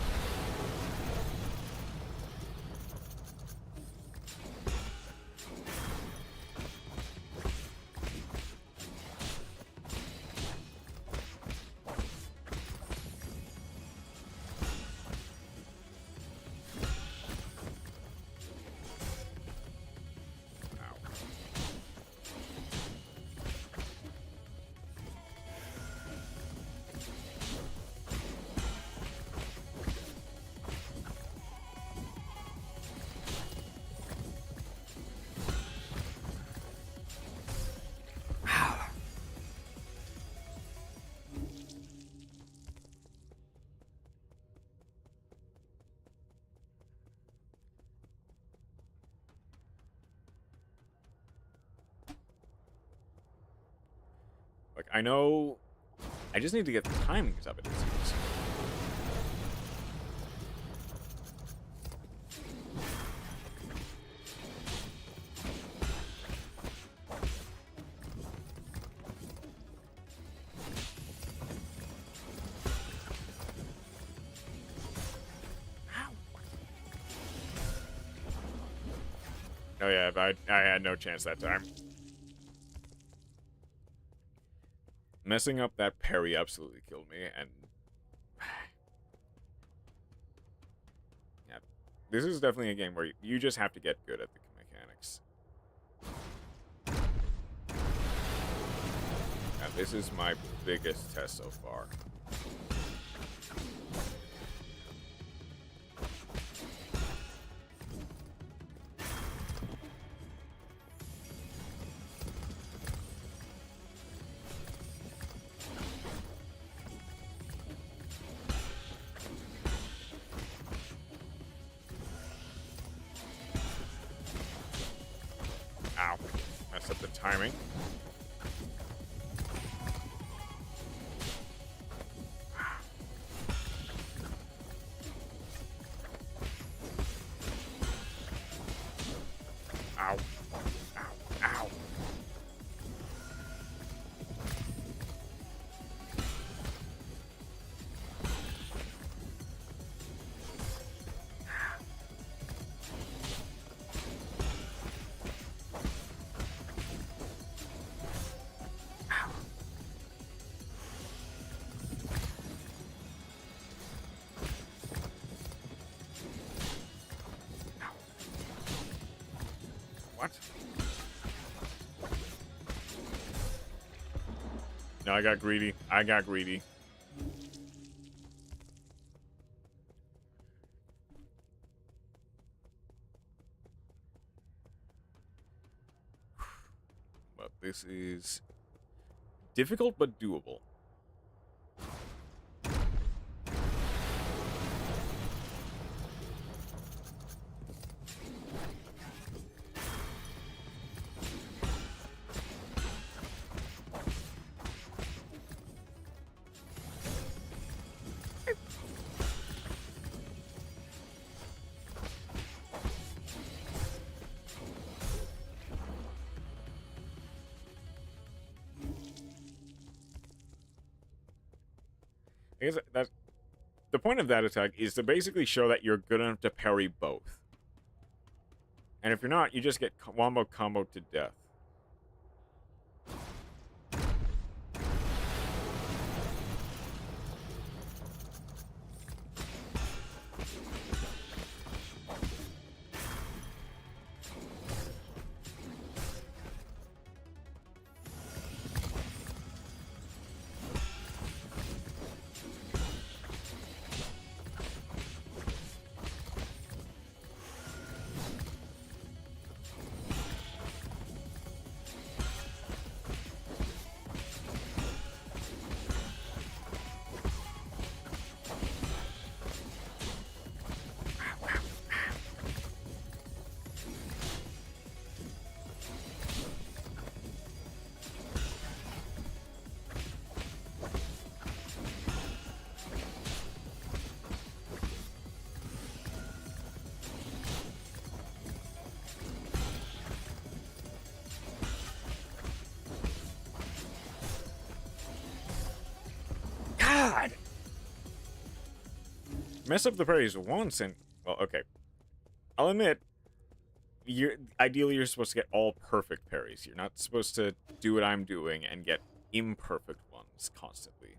I know... I just need to get the timings of it seems. Oh yeah, I had no chance that time. Messing up that parry absolutely killed me, and... yeah, this is definitely a game where you just have to get good at the mechanics. Yeah, this is my biggest test so far. Ow. Messed up the timing. Ow. Ow. Ow. What? No, I got greedy. I got greedy. But this is difficult but doable. I guess that the point of that attack is to basically show that you're good enough to parry both. And if you're not, you just get comboed to death. God! Mess up the parries once and... well, okay. I'll admit, ideally you're supposed to get all perfect parries. You're not supposed to do what I'm doing and get imperfect ones constantly.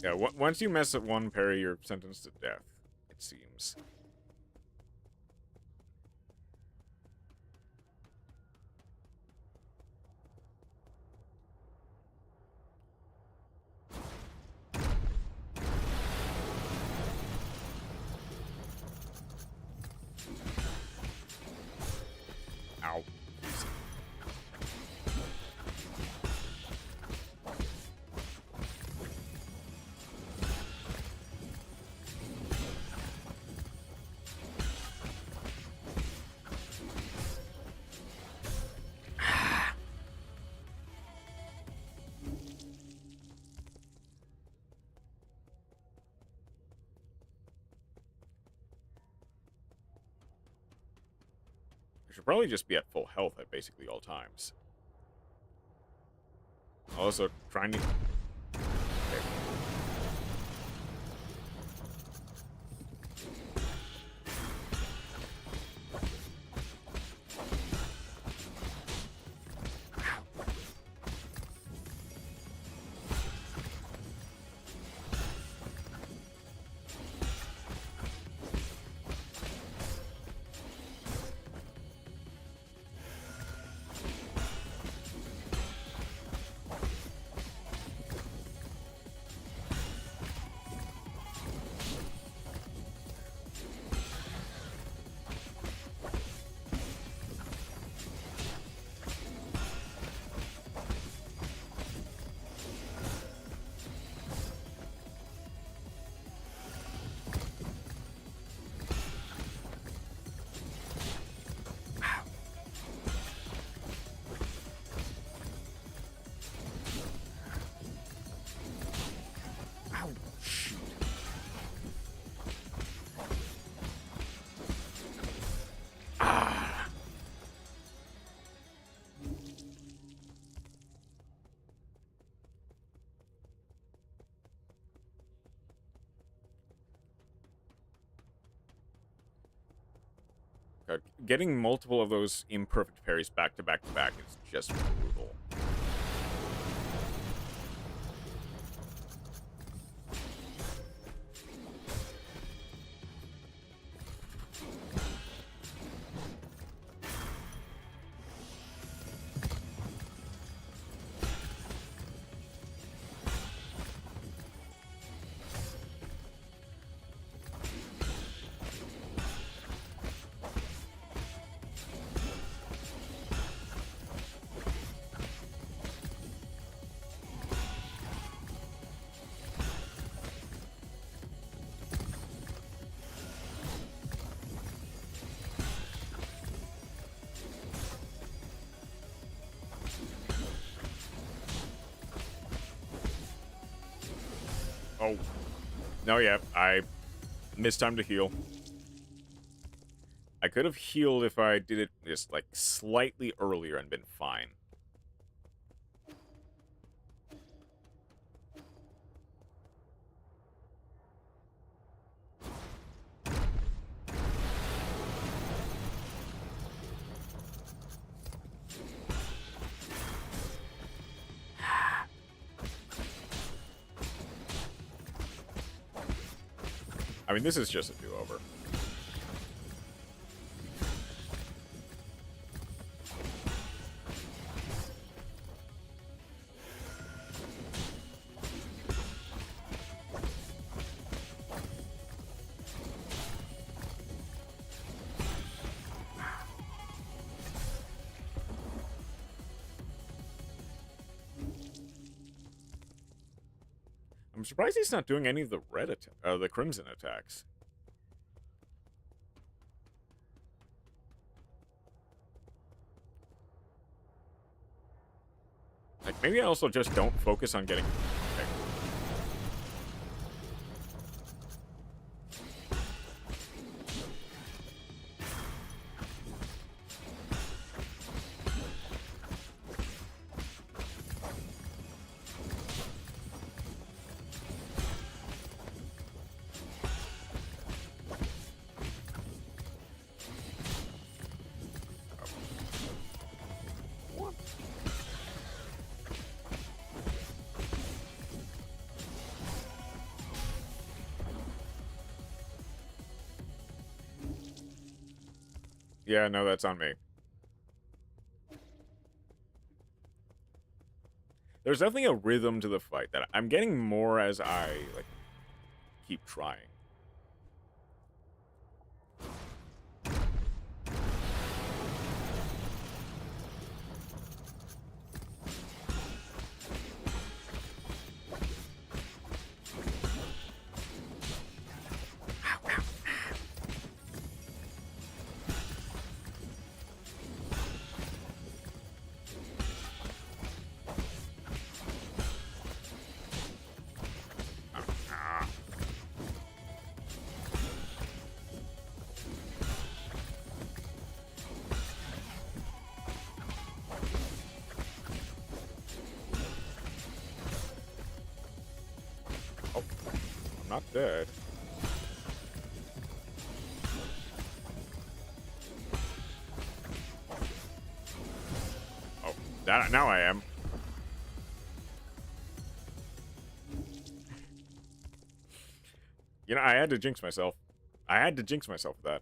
Yeah, once you mess up one parry, you're sentenced to death, it seems. should probably just be at full health at basically all times. Also, trying to... Okay. God, getting multiple of those imperfect parries back to back to back is just brutal. Oh. No, yeah, I missed time to heal. I could have healed if I did it just, like, slightly earlier and been fine. I mean, this is just a do-over. I'm surprised he's not doing any of the the crimson attacks. Like, maybe I also just don't focus on getting... Okay. Yeah, no, that's on me. There's definitely a rhythm to the fight that I'm getting more as I, like, keep trying. instead. Oh, that now I am. You know, I had to jinx myself. I had to jinx myself with that.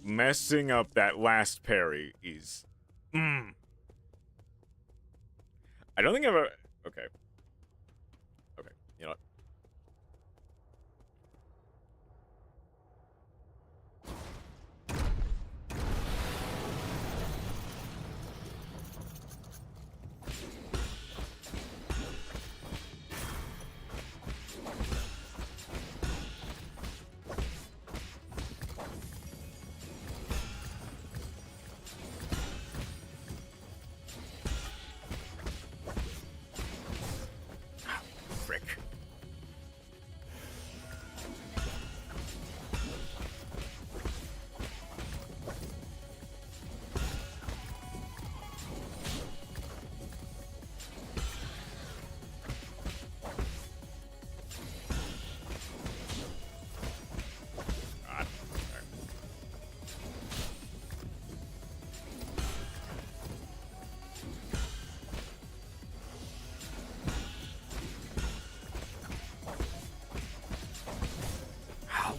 Messing up that last parry is... I don't think I've ever... Okay. Okay, you know what? Frick. God. Sorry. Ow.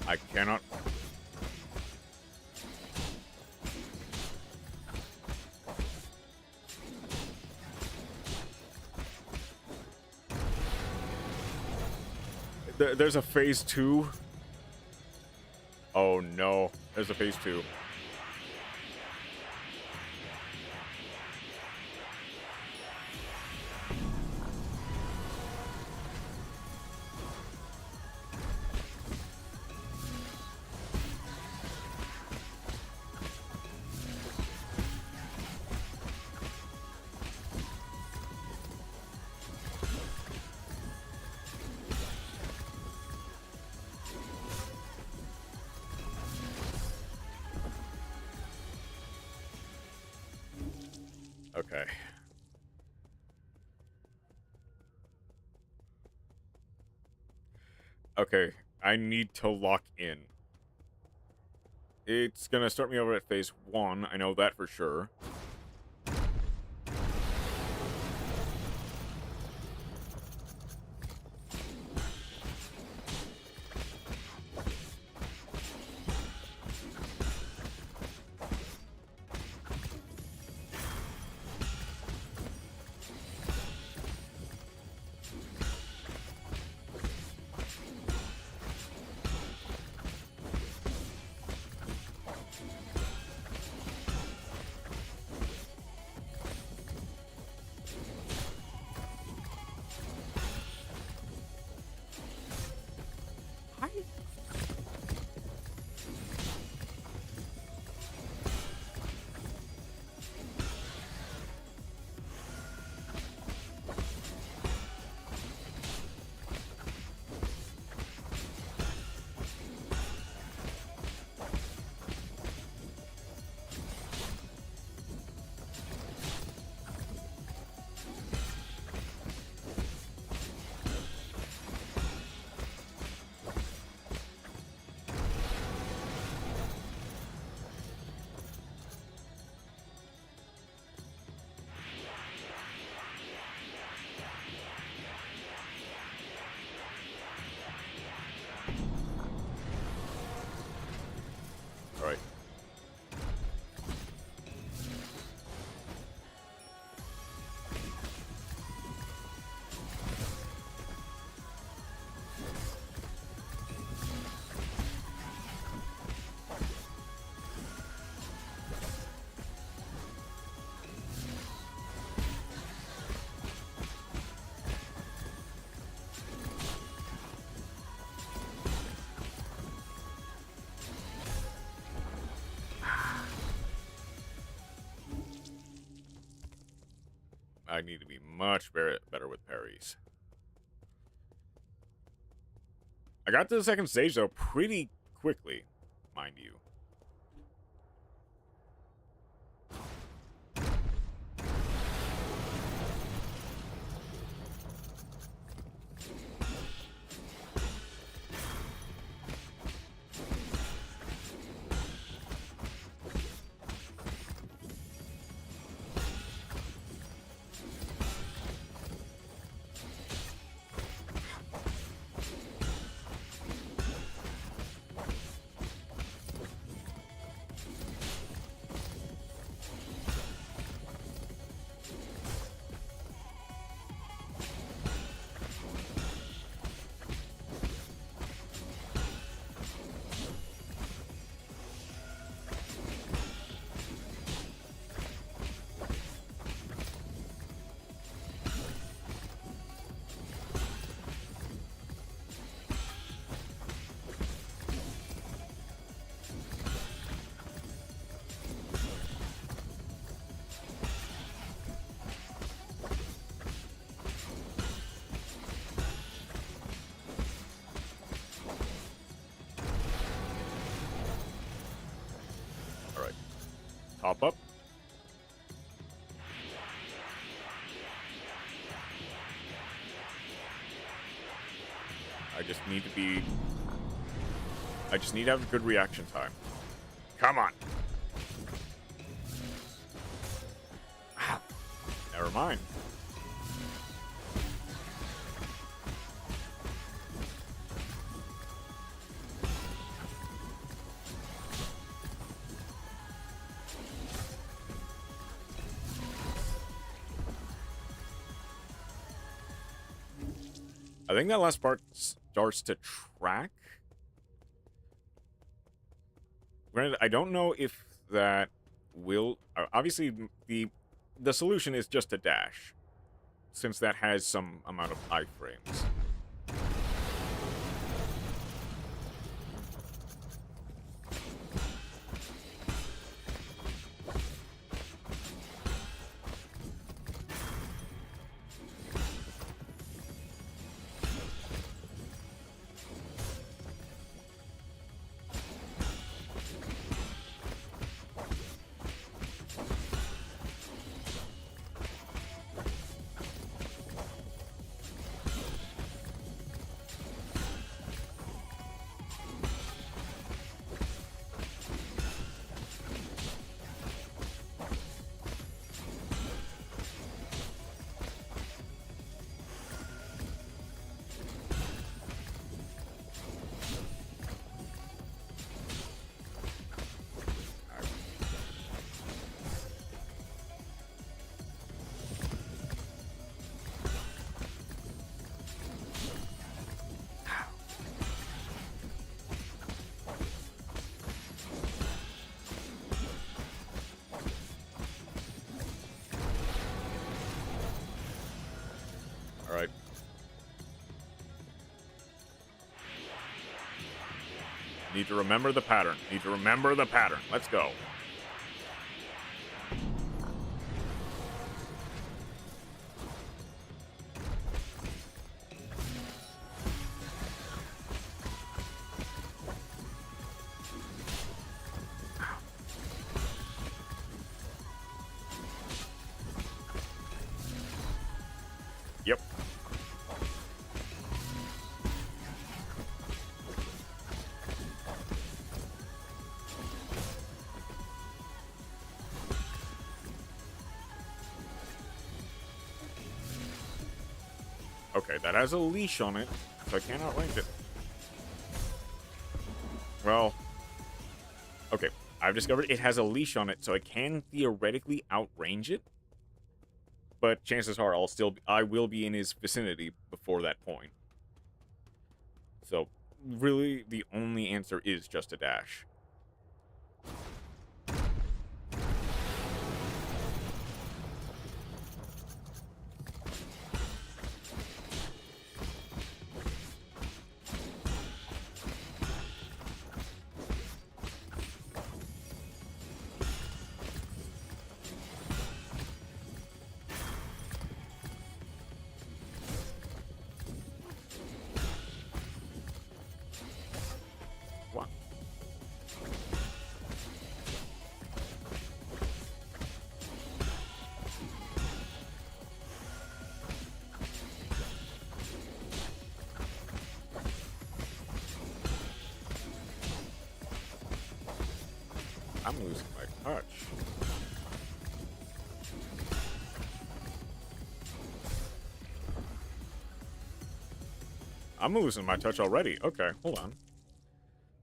I cannot... There's a phase 2. Oh no, there's a phase 2. Okay. Okay, I need to lock in. It's gonna start me over at phase 1, I know that for sure. I need to be much better with parries. I got to the second stage, though, pretty quickly, mind you. Top up. I just need to have a good reaction time. Come on. Ah, never mind. I think that last part starts to track. Granted, I don't know if that will... Obviously, the solution is just a dash, since that has some amount of iframes. Alright. Need to remember the pattern. Need to remember the pattern. Let's go. Yep. Okay, that has a leash on it, so I can't outrange it. Well, okay, I've discovered it has a leash on it, so I can theoretically outrange it. But chances are I will be in his vicinity before that point. So, really, the only answer is just a dash. I'm losing my touch. I'm losing my touch already. Okay, hold on.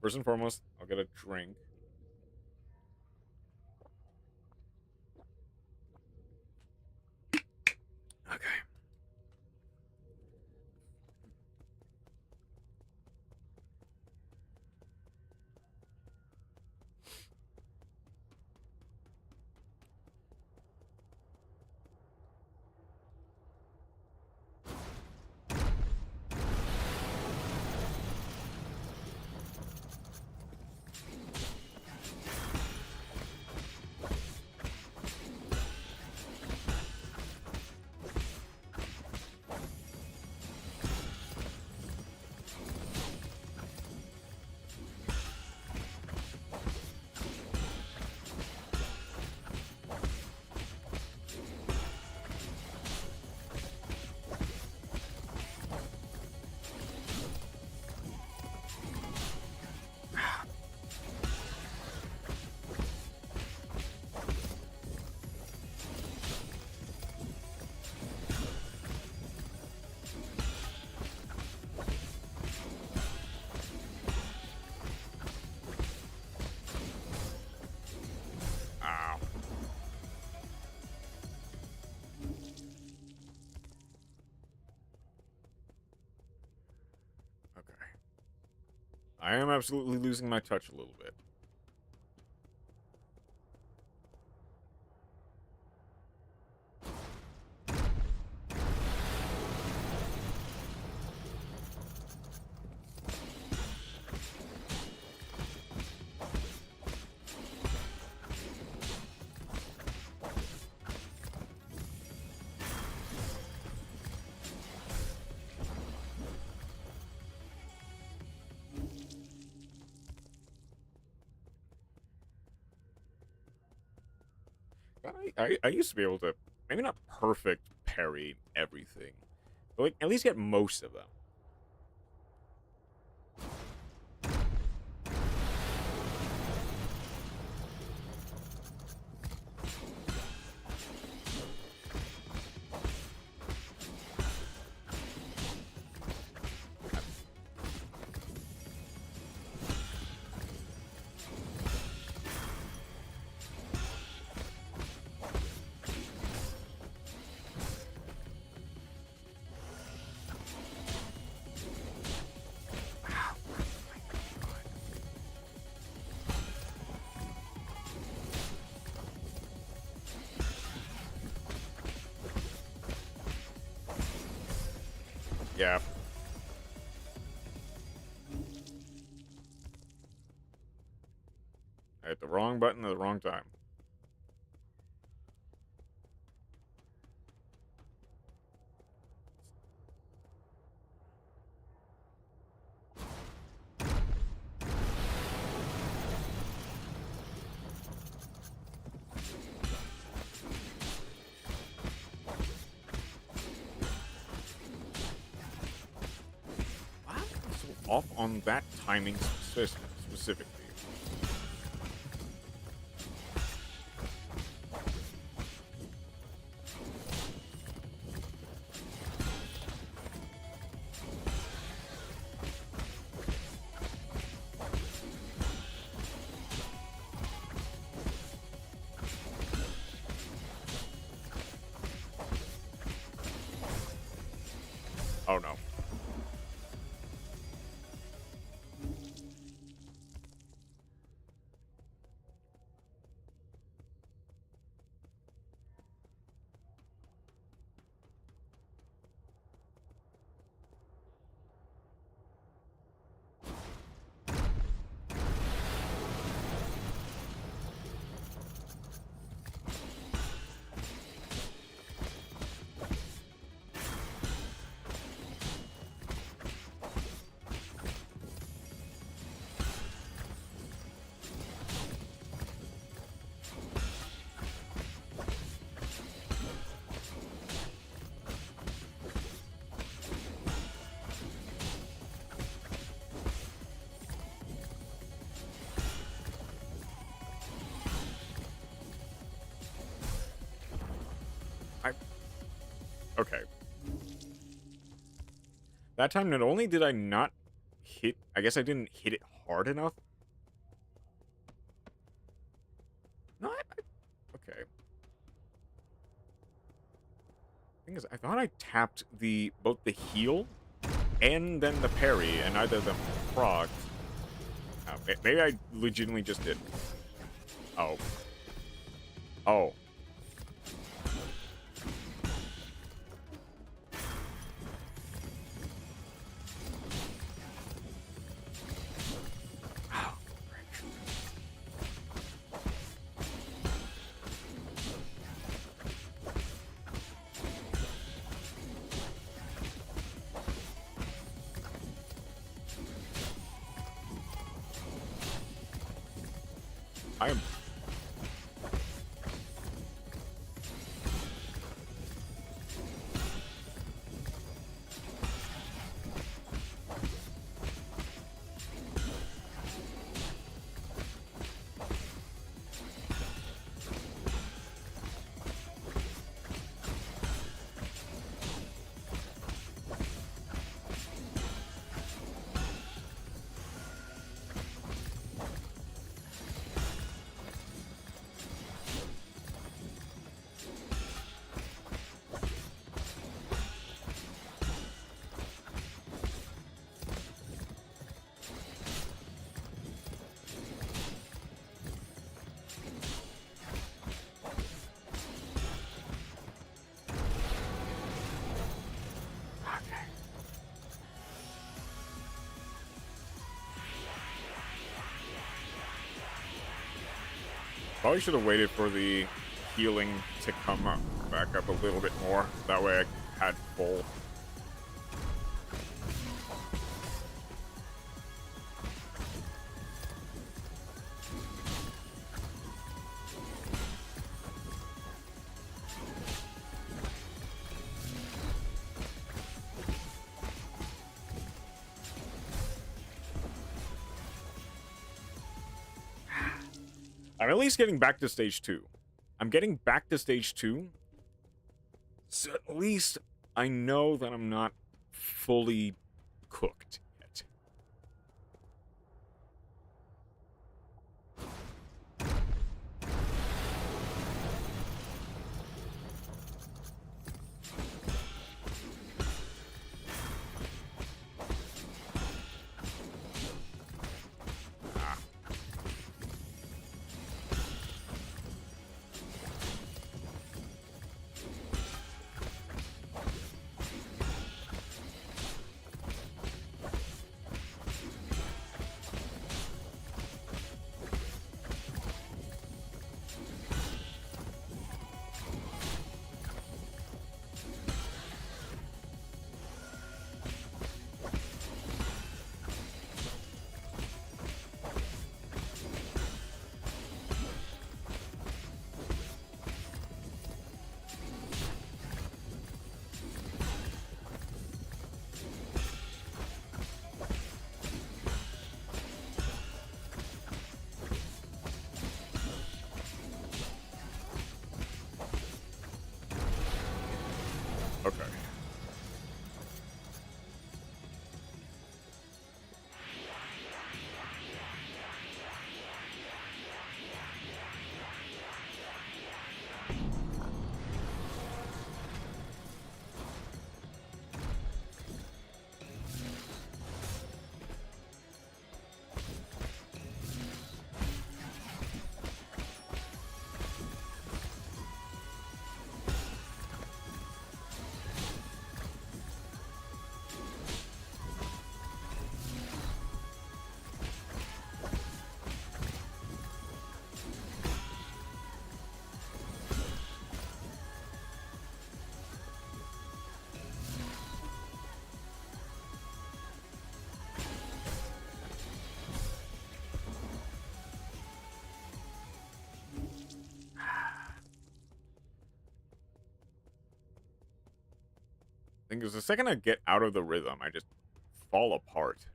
First and foremost, I'll get a drink. Okay. Ow. Okay. I am absolutely losing my touch a little bit. I used to be able to, maybe not perfect parry everything, but like at least get most of them. Yeah. I hit the wrong button at the wrong time. Why am I so off on that timing specifically? Oh no. That time, not only did I not hit... I guess I didn't hit it hard enough. No, okay. Thing is, I thought I tapped both the heal and then the parry, and neither of them procced. Maybe I legitimately just did. Oh. Oh. I am... Probably should have waited for the healing to come back up a little bit more. That way I had full. I'm at least getting back to stage 2. I'm getting back to stage 2. So at least I know that I'm not fully cooked yet. Okay. Thing is, the second I get out of the rhythm, I just fall apart.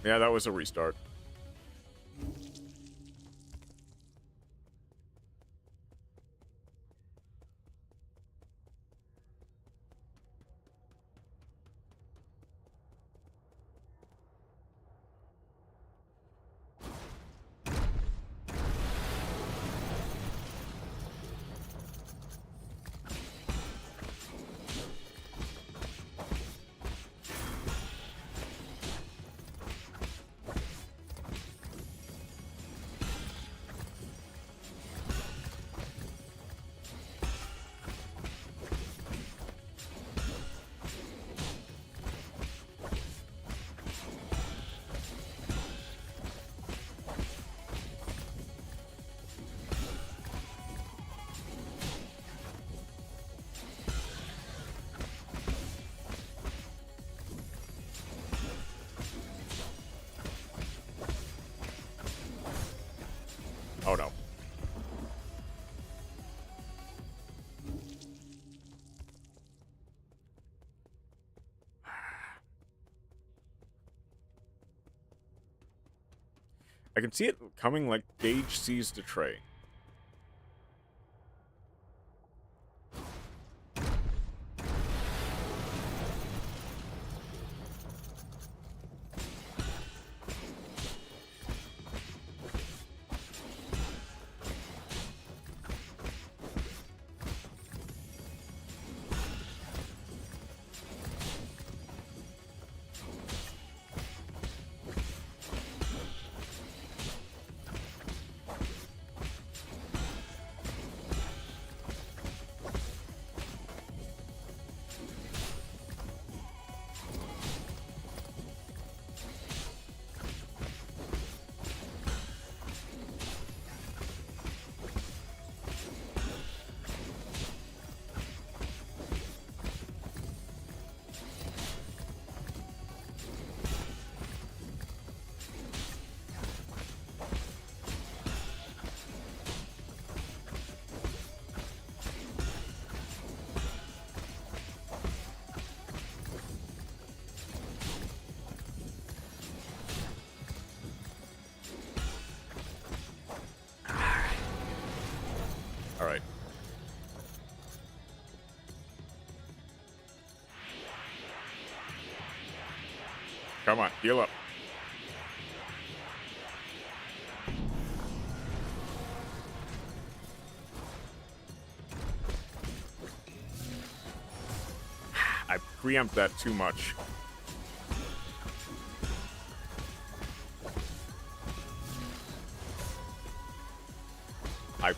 Yeah, that was a restart. Oh no. I can see it coming like Gage sees the tray. All right. Come on, heal up. I preempt that too much. I...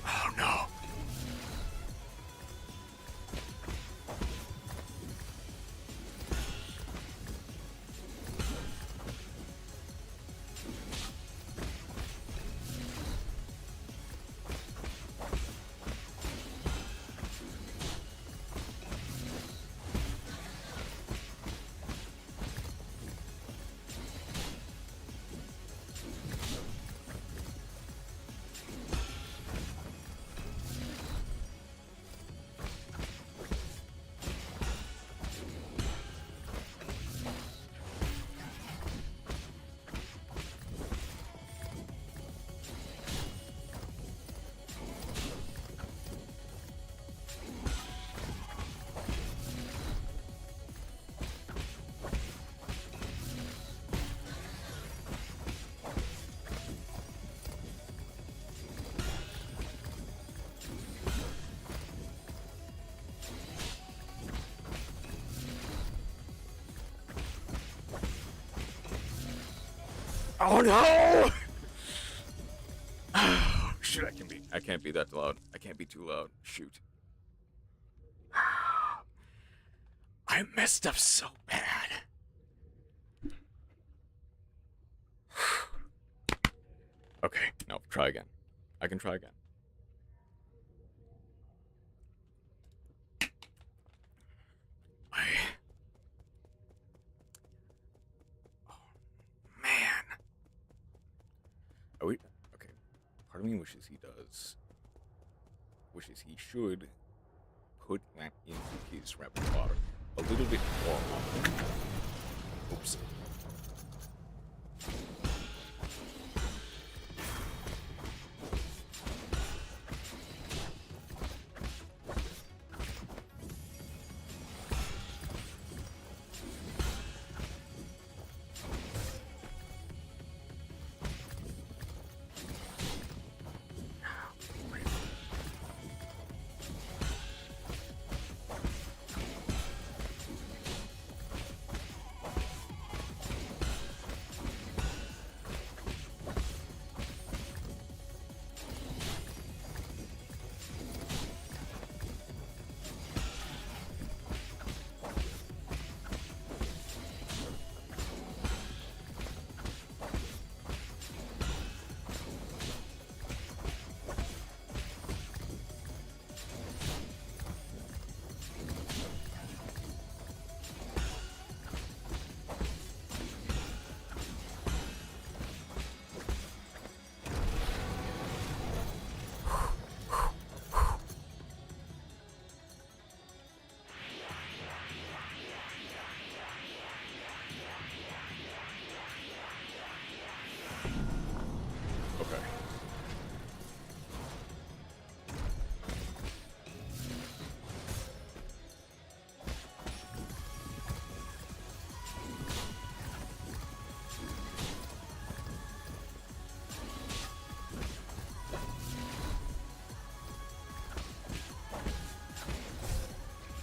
Oh no. Oh no! Oh, shit, I can't be that loud. I can't be too loud. Shoot. I messed up so bad. Okay, no, try again. I can try again. Oh, man. Okay. Part of me wishes he does. Wishes he should put that into his repertoire a little bit more often. Oops.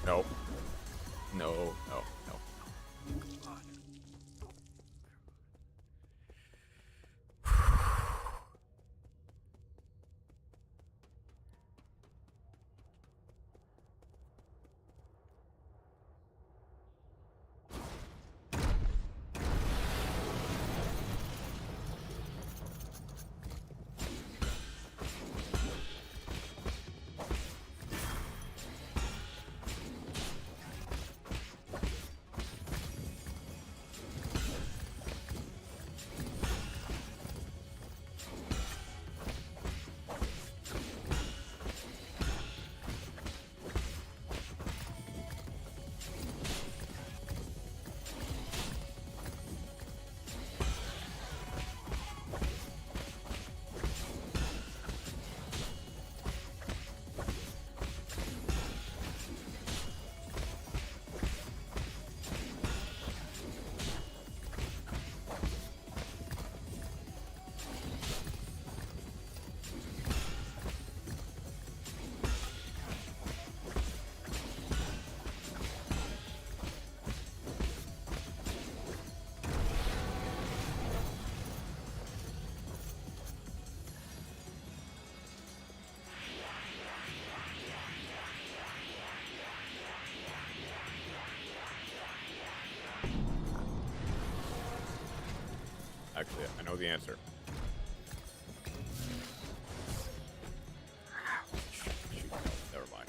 No. No, no, no. God. Actually, I know the answer. Shoot, no, never mind.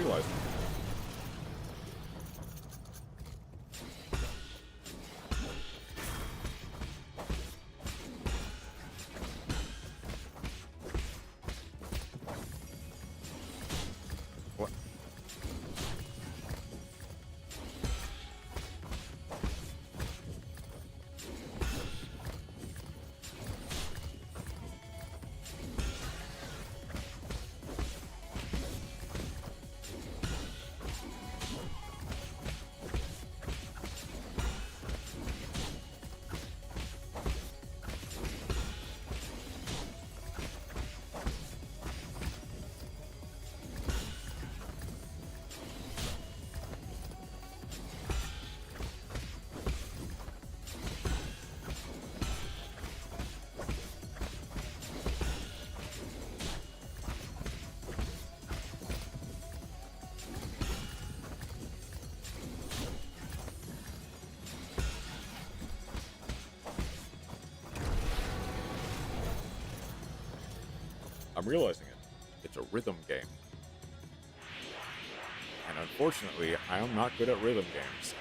realizing. What? I'm realizing it. It's a rhythm game. And unfortunately, I am not good at rhythm games.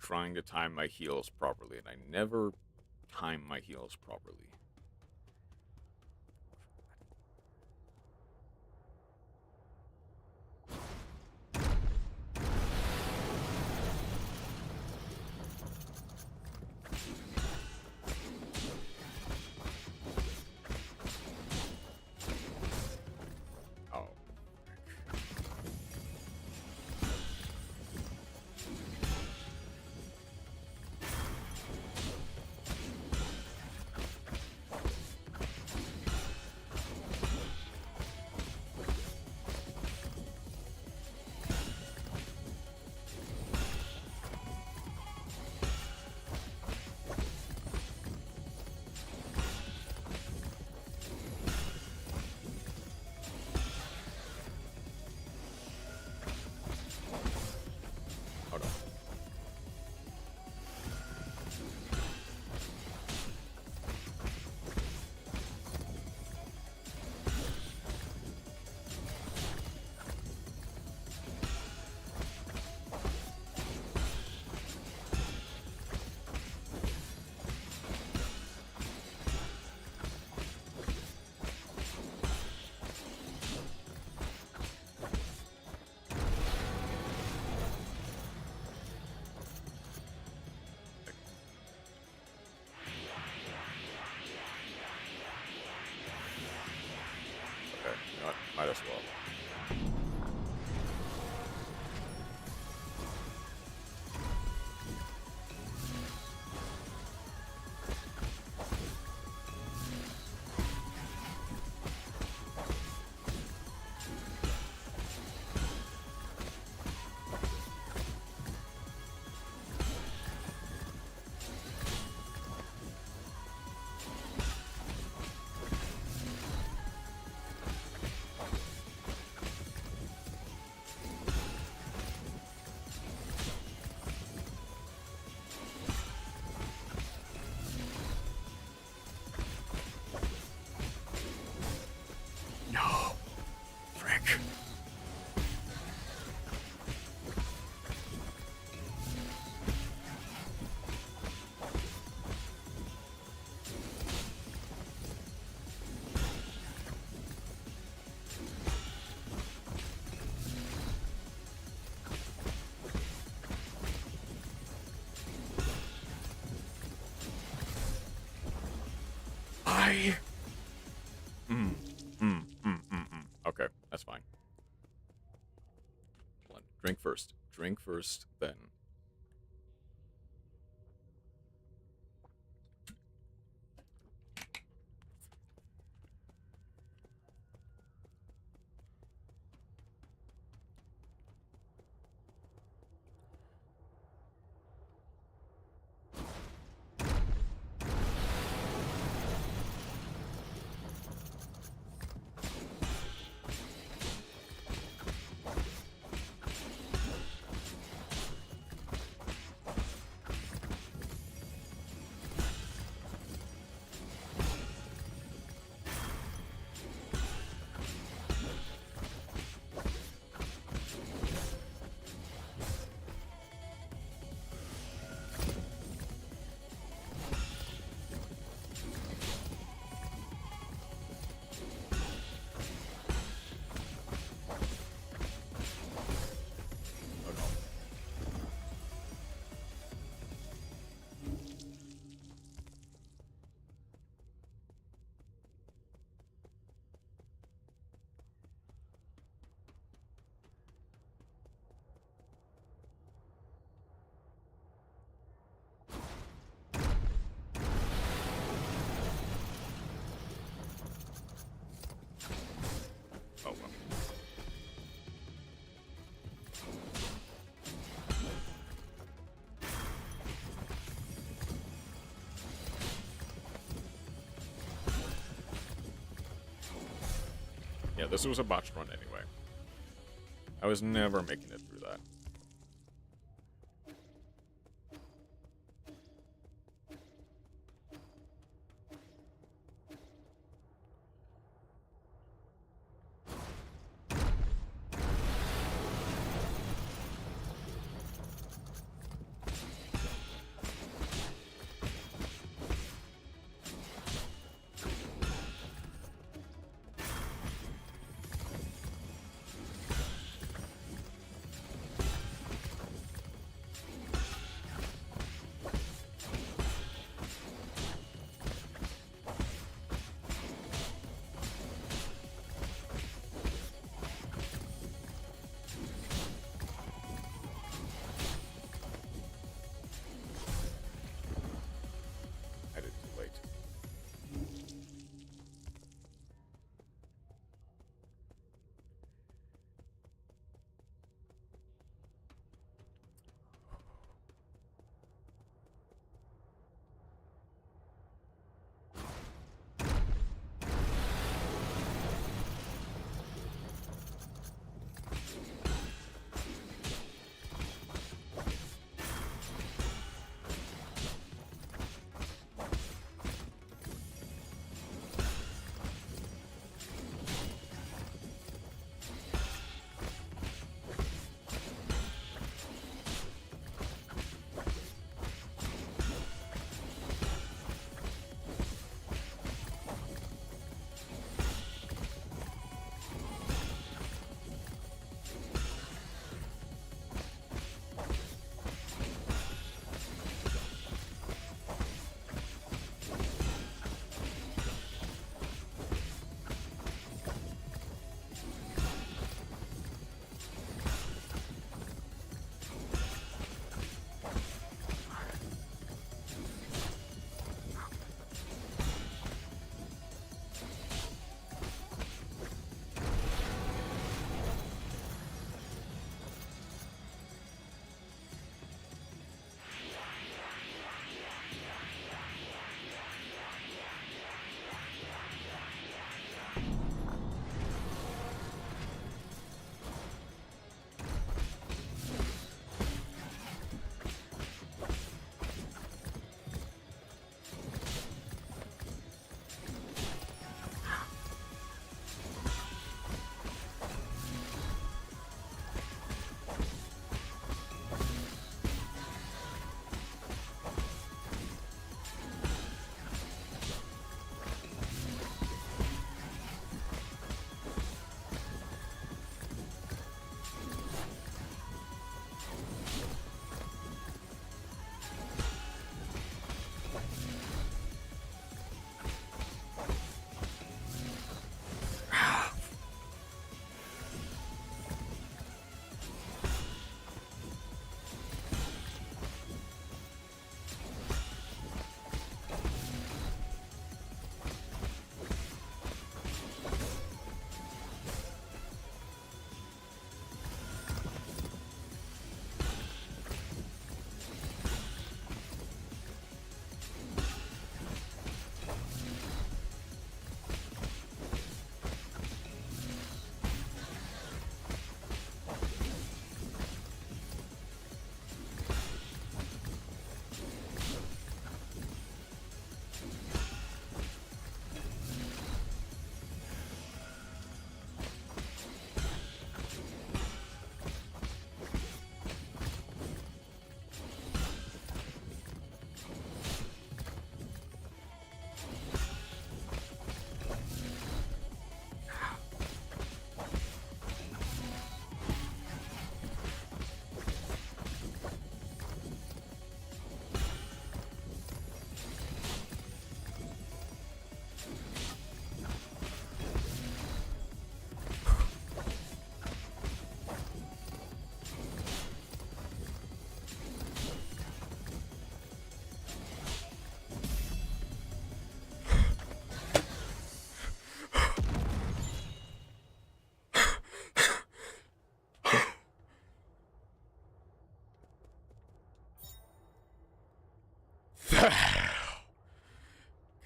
trying to time my heals properly, and I never time my heals properly. Oh. Hold on. Okay, you know what? Might as well. No, frick. I. Okay, that's fine. Hold on. Drink first. Drink first, then. Oh no. Oh well. Yeah, this was a botched run anyway. I was never making it through that.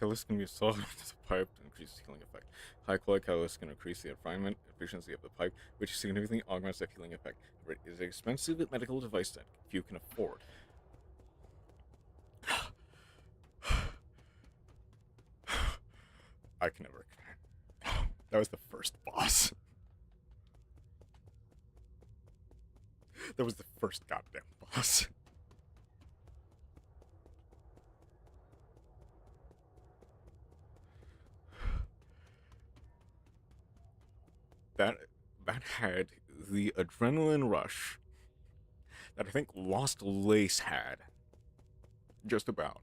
catalyst can be installed into the pipe to increase the healing effect. High quality catalyst can increase the refinement efficiency of the pipe, which significantly augments the healing effect. It is an expensive medical device that few can afford. I can never. That was the first boss. That was the first goddamn boss. That had the adrenaline rush that I think Lost Lace had. Just about.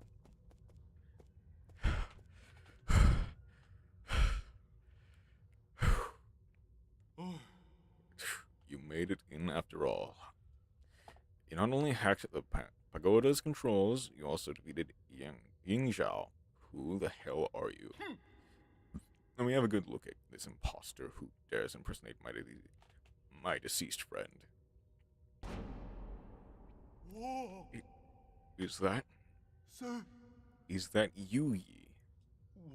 You made it in after all. You not only hacked the pagoda's controls, you also defeated Yugioh. Who the hell are you? And we have a good look at this imposter who dares impersonate my deceased friend. Whoa. Is that you, Yi?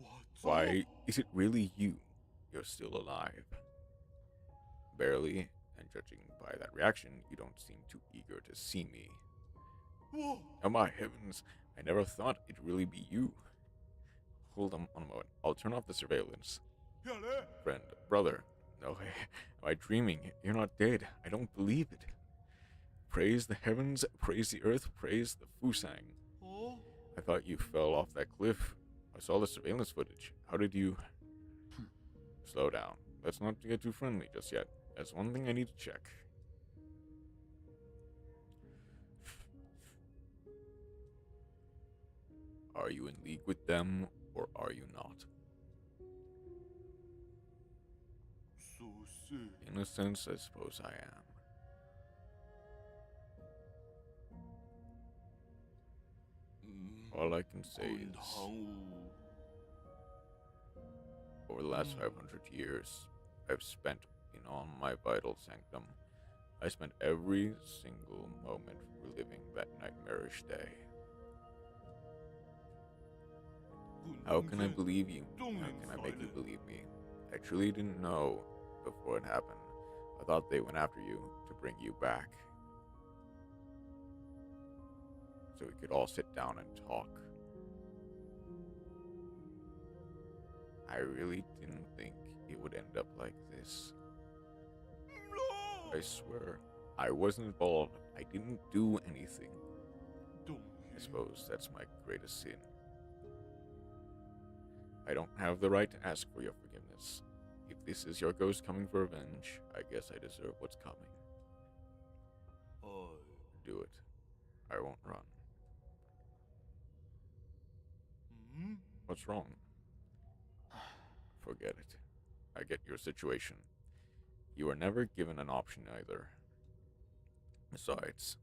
What's Why is it really you? You're still alive. Barely, and judging by that reaction, you don't seem too eager to see me. Whoa. Oh my heavens, I never thought it'd really be you. Hold on a moment, I'll turn off the surveillance. Friend, brother, no, am I dreaming? You're not dead, I don't believe it. Praise the heavens, praise the earth, praise the Fusang. Oh. I thought you fell off that cliff. I saw the surveillance footage. How did you... Slow down. Let's not get too friendly just yet. There's one thing I need to check. Are you in league with them, or are you not? So sick. In a sense, I suppose I am. All I can say is, over the last 500 years, I've spent in on my vital sanctum. I spent every single moment reliving that nightmarish day. How can I believe you? How can I make you believe me? I truly didn't know before it happened. I thought they went after you to bring you back, so we could all sit down and talk. I really didn't think it would end up like this. I swear, I wasn't involved. I didn't do anything. I suppose that's my greatest sin. I don't have the right to ask for your forgiveness. If this is your ghost coming for revenge, I guess I deserve what's coming. Do it. I won't run. What's wrong? Forget it. I get your situation. You were never given an option either. Besides,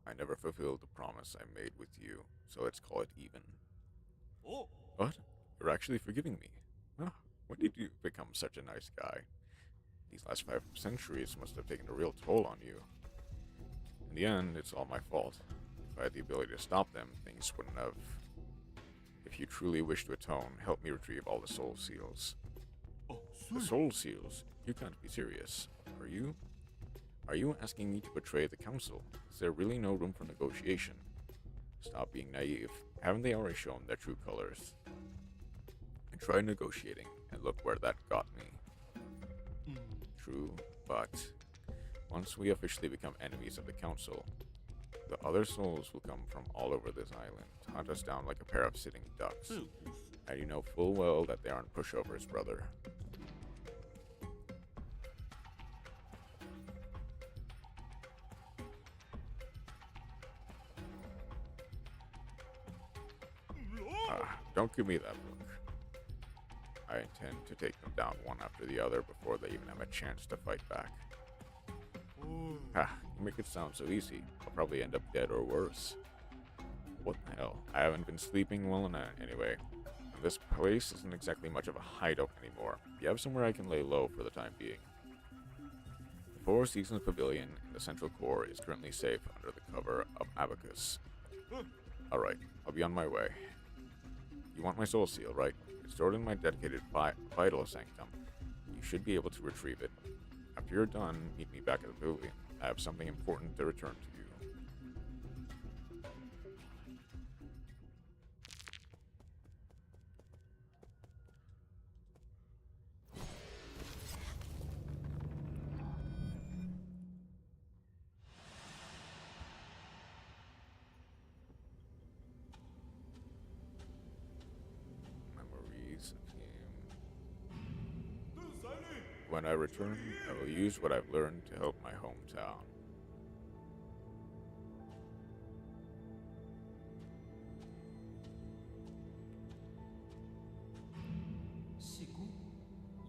I never fulfilled the promise I made with you, so let's call it even. Oh. What? You're actually forgiving me? Oh, when did you become such a nice guy? These last 5 centuries must have taken a real toll on you. In the end, it's all my fault. If I had the ability to stop them, things wouldn't have. If you truly wish to atone, help me retrieve all the soul seals. Oh, The soul seals? You can't be serious. Are you? Are you asking me to betray the council? Is there really no room for negotiation? Stop being naive. Haven't they already shown their true colors? I tried negotiating, and look where that got me. True, but once we officially become enemies of the council, the other souls will come from all over this island to hunt us down like a pair of sitting ducks. And you know full well that they aren't pushovers, brother. Don't give me that look. I intend to take them down one after the other before they even have a chance to fight back. You make it sound so easy. I'll probably end up dead or worse. What the hell? I haven't been sleeping well enough anyway. And this place isn't exactly much of a hideout anymore. You have somewhere I can lay low for the time being. The Four Seasons Pavilion in the central core is currently safe under the cover of Abacus. Alright, I'll be on my way. You want my soul seal, right? It's stored in my dedicated vital sanctum. You should be able to retrieve it. After you're done, meet me back at the pavilion. I have something important to return to you. Memories of him. When I return, I will use what I've learned to help my hometown.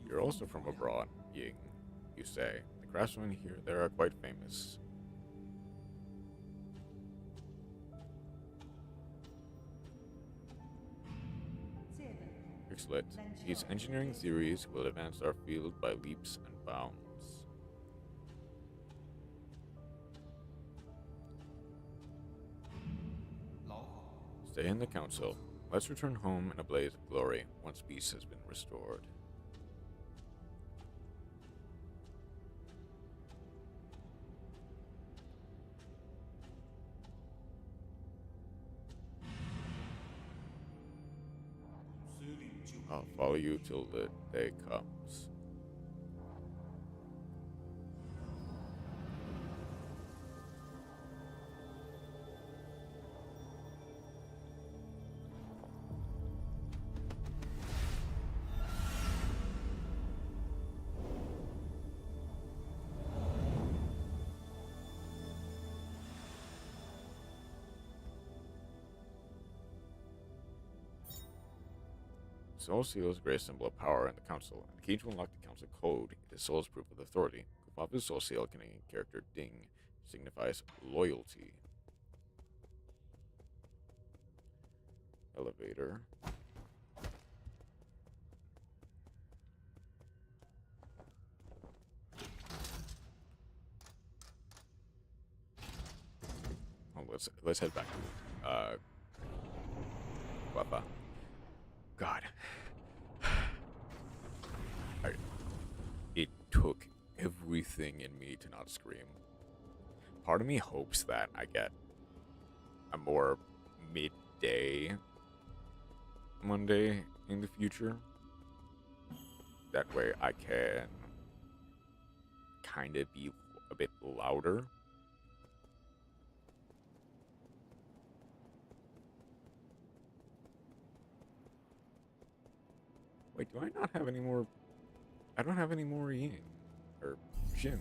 You're also from abroad, Ying, you say. The craftsmen here there are quite famous. Ixlet, his engineering theories will advance our field by leaps and bounds. Stay in the council. Let's return home in a blaze of glory once peace has been restored. I'll follow you till the day comes. Soul Seal is a great symbol of power in the council, and the key to unlock the council code is Soul's proof of authority. Kufafu's Soul Seal, Canadian character Ding, signifies loyalty. Elevator. Oh, let's head back to Kufafu. God. It took everything in me to not scream. Part of me hopes that I get a more midday Monday in the future. That way I can kind of be a bit louder. Wait, do I not have any more? I don't have any more yin or Jin.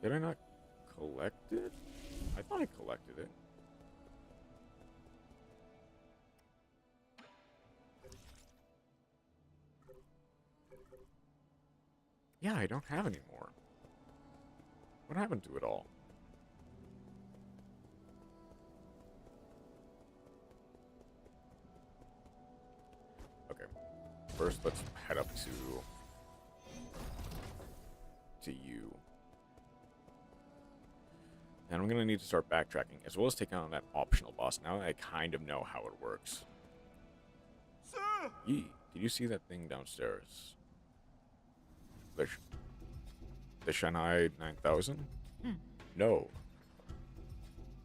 Did I not collect it? I thought I collected it. Yeah, I don't have any more. What happened to it all? Okay. First, let's head up to you. And I'm gonna need to start backtracking, as well as taking on that optional boss. Now that I kind of know how it works. Sir! Yee, did you see that thing downstairs? The Shanghai 9000? No.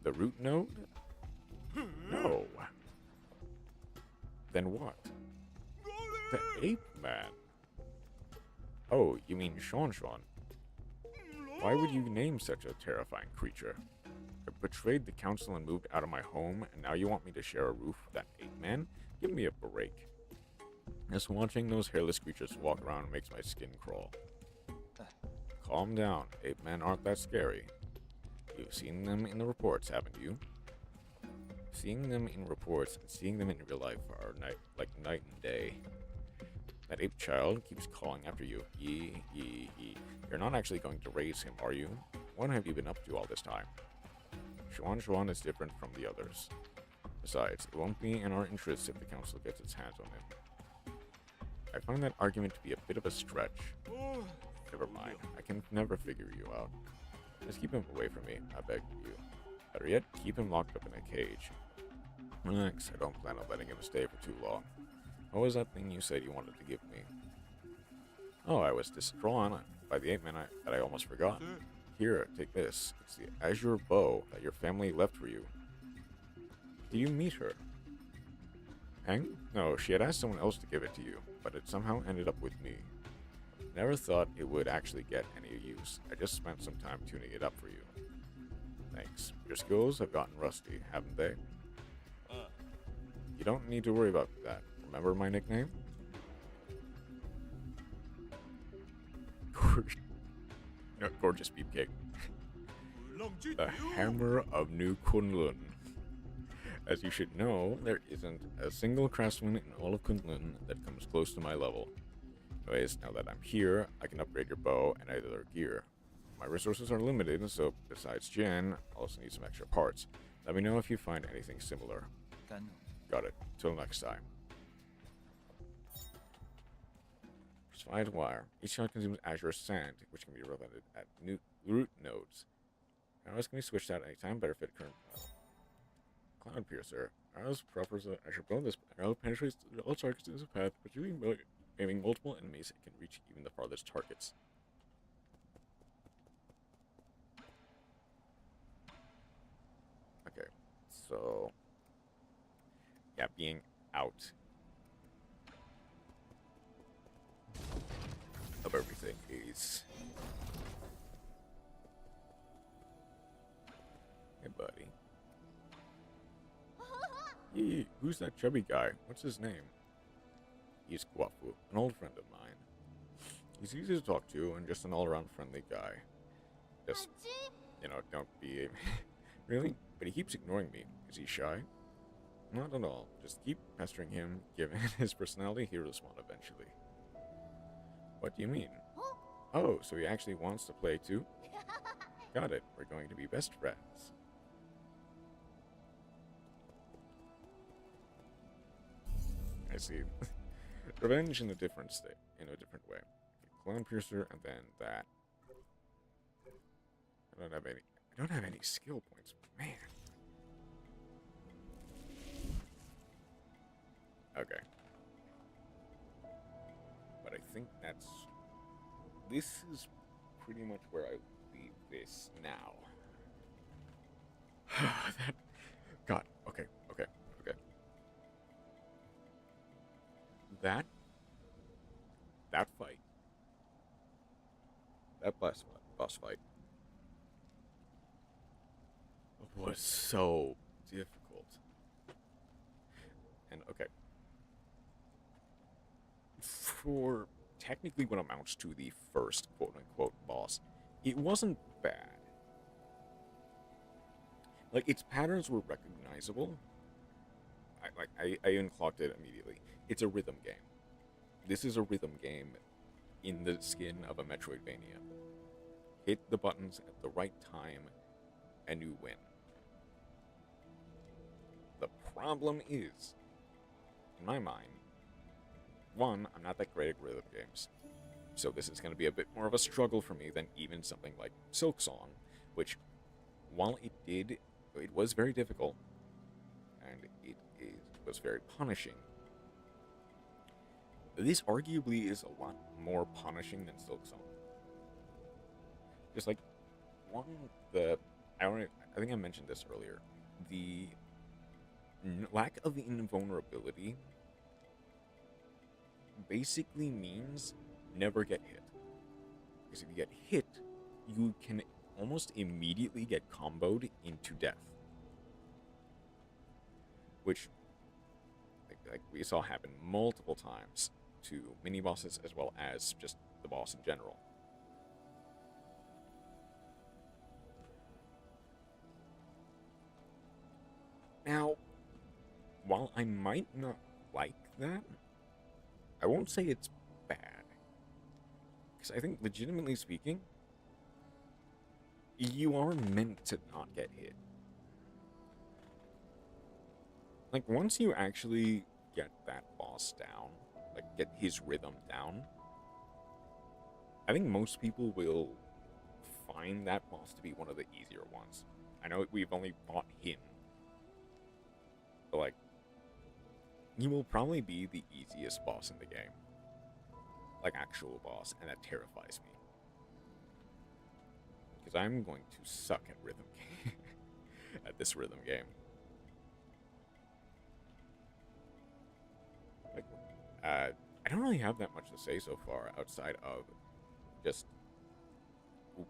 The root node? No. Then what? The ape man. Oh, you mean Sean? Why would you name such a terrifying creature? I betrayed the council and moved out of my home, and now you want me to share a roof with that ape man? Give me a break. Just watching those hairless creatures walk around makes my skin crawl. Calm down. Ape men aren't that scary. You've seen them in the reports, haven't you? Seeing them in reports and seeing them in real life are like night and day. That ape child keeps calling after you. Yee. You're not actually going to raise him, are you? What have you been up to all this time? Xuan is different from the others. Besides, it won't be in our interests if the council gets its hands on him. I find that argument to be a bit of a stretch. Never mind, I can never figure you out. Just keep him away from me, I beg you. Better yet, keep him locked up in a cage. Relax, I don't plan on letting him stay for too long. What was that thing you said you wanted to give me? Oh, I was distraught by the 8-man that I almost forgot. Sir, Here, take this. It's the azure bow that your family left for you. Did you meet her? Hang? No, she had asked someone else to give it to you, but it somehow ended up with me. Never thought it would actually get any use. I just spent some time tuning it up for you. Thanks. Your skills have gotten rusty, haven't they? You don't need to worry about that. Remember my nickname? Gorgeous beefcake. The Hammer of New Kunlun. As you should know, there isn't a single craftsman in all of Kunlun that comes close to my level. Anyways, now that I'm here, I can upgrade your bow and other gear. My resources are limited, so besides Jen, I also need some extra parts. Let me know if you find anything similar. Got it. Till next time. Slide wire. Each shot consumes azure sand, which can be represented at new root nodes. Arrows can be switched out anytime, better fit current. Cloud piercer. Arrows proffers the azure bow. This arrow penetrates all targets in the path, but aiming multiple enemies, it can reach even the farthest targets. Okay, so yeah, being out of everything is. Hey, buddy. Hey, who's that chubby guy? What's his name? He's Guafu, an old friend of mine. He's easy to talk to and just an all-around friendly guy. Just, don't be... Really? But he keeps ignoring me. Is he shy? Not at all. Just keep pestering him. Given his personality, he'll respond eventually. What do you mean? Oh, so he actually wants to play too? Got it. We're going to be best friends. I see. Revenge in a different state, in a different way. Clown piercer and then that. I don't have any skill points, man. Okay. But I think this is pretty much where I leave this now. God, okay. That fight, that boss fight was so difficult. And okay, for technically what amounts to the first quote-unquote boss, it wasn't bad. Like, its patterns were recognizable. I even clocked it immediately. It's a rhythm game. This is a rhythm game in the skin of a Metroidvania. Hit the buttons at the right time, and you win. The problem is, in my mind, one, I'm not that great at rhythm games. So this is going to be a bit more of a struggle for me than even something like Silksong, which, while it was very difficult, and it was very punishing. This arguably is a lot more punishing than Silksong. Just like, I think I mentioned this earlier, the lack of invulnerability basically means never get hit. Because if you get hit, you can almost immediately get comboed into death. Which, like we saw happen multiple times to mini-bosses as well as just the boss in general. Now, while I might not like that, I won't say it's bad. Because I think, legitimately speaking, you are meant to not get hit. Like, once you actually get that boss down, like, get his rhythm down, I think most people will find that boss to be one of the easier ones. I know we've only fought him, but, like, he will probably be the easiest boss in the game. Like, actual boss, and that terrifies me. Because I'm going to suck at rhythm game. At this rhythm game. Like, I don't really have that much to say so far outside of just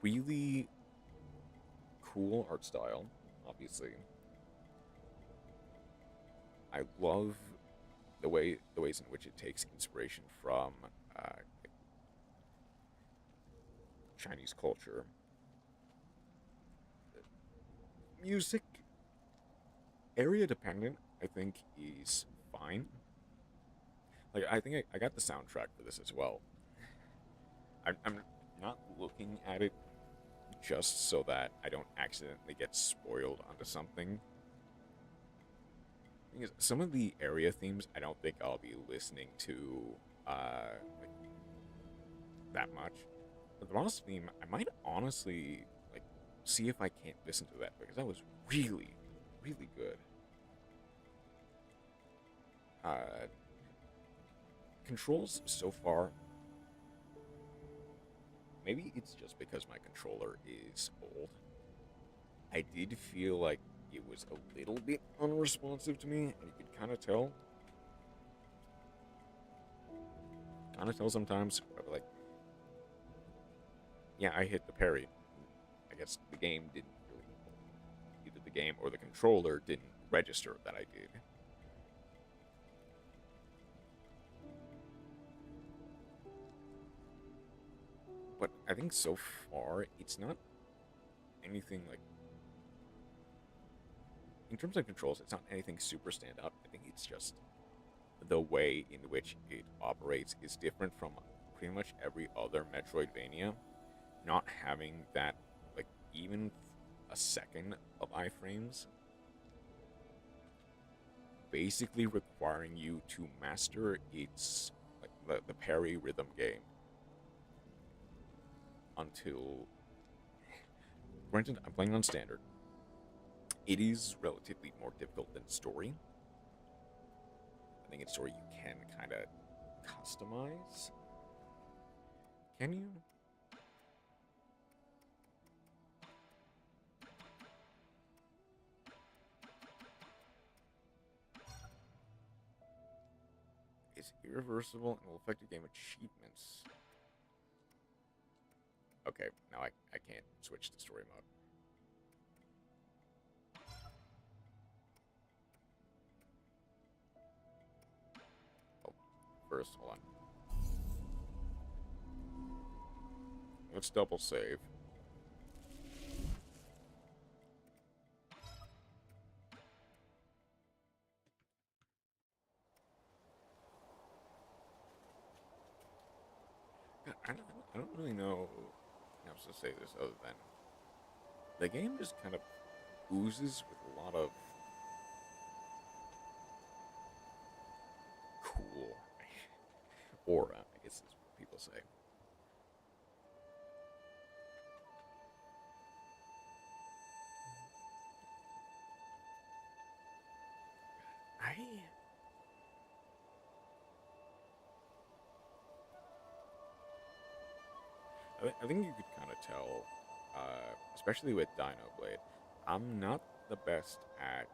really cool art style, obviously. I love the ways in which it takes inspiration from Chinese culture. Music, area dependent, I think is fine. Like, I think I got the soundtrack for this as well. I'm not looking at it just so that I don't accidentally get spoiled onto something. Because some of the area themes, I don't think I'll be listening to like, that much. But the boss theme, I might honestly like see if I can't listen to that because that was really, really good. Controls so far. Maybe it's just because my controller is old. I did feel like it was a little bit unresponsive to me, and you could kind of tell. Sometimes, like, yeah, I hit the parry. I guess the game didn't really, either the game or the controller didn't register that I did. But I think so far, it's not anything like, in terms of controls, it's not anything super standout. I think it's just the way in which it operates is different from pretty much every other Metroidvania. Not having that, like, even a second of iframes, basically requiring you to master its, like, the parry rhythm game until, granted, I'm playing on standard. It is relatively more difficult than story. I think in story you can kind of customize. Can you? It's irreversible and will affect your game achievements. Okay, now I can't switch to story mode. Oh, first, hold on. Let's double save. God, I don't really know how to say this other than the game just kind of oozes with a lot of cool aura, I guess is what people say. I think you could kind of tell, especially with Dino Blade, I'm not the best at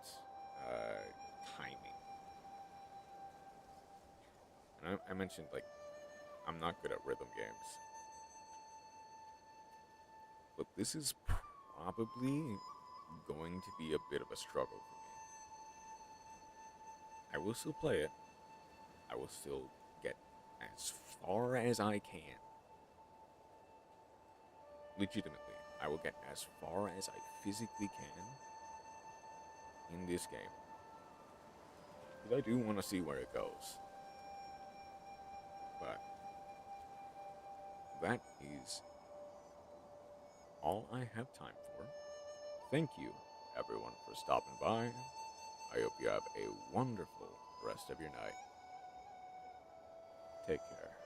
timing. And I mentioned, like, I'm not good at rhythm games. But this is probably going to be a bit of a struggle for me. I will still play it. I will still get as far as I can. Legitimately, I will get as far as I physically can in this game. Because I do want to see where it goes. But that is all I have time for. Thank you, everyone, for stopping by. I hope you have a wonderful rest of your night. Take care.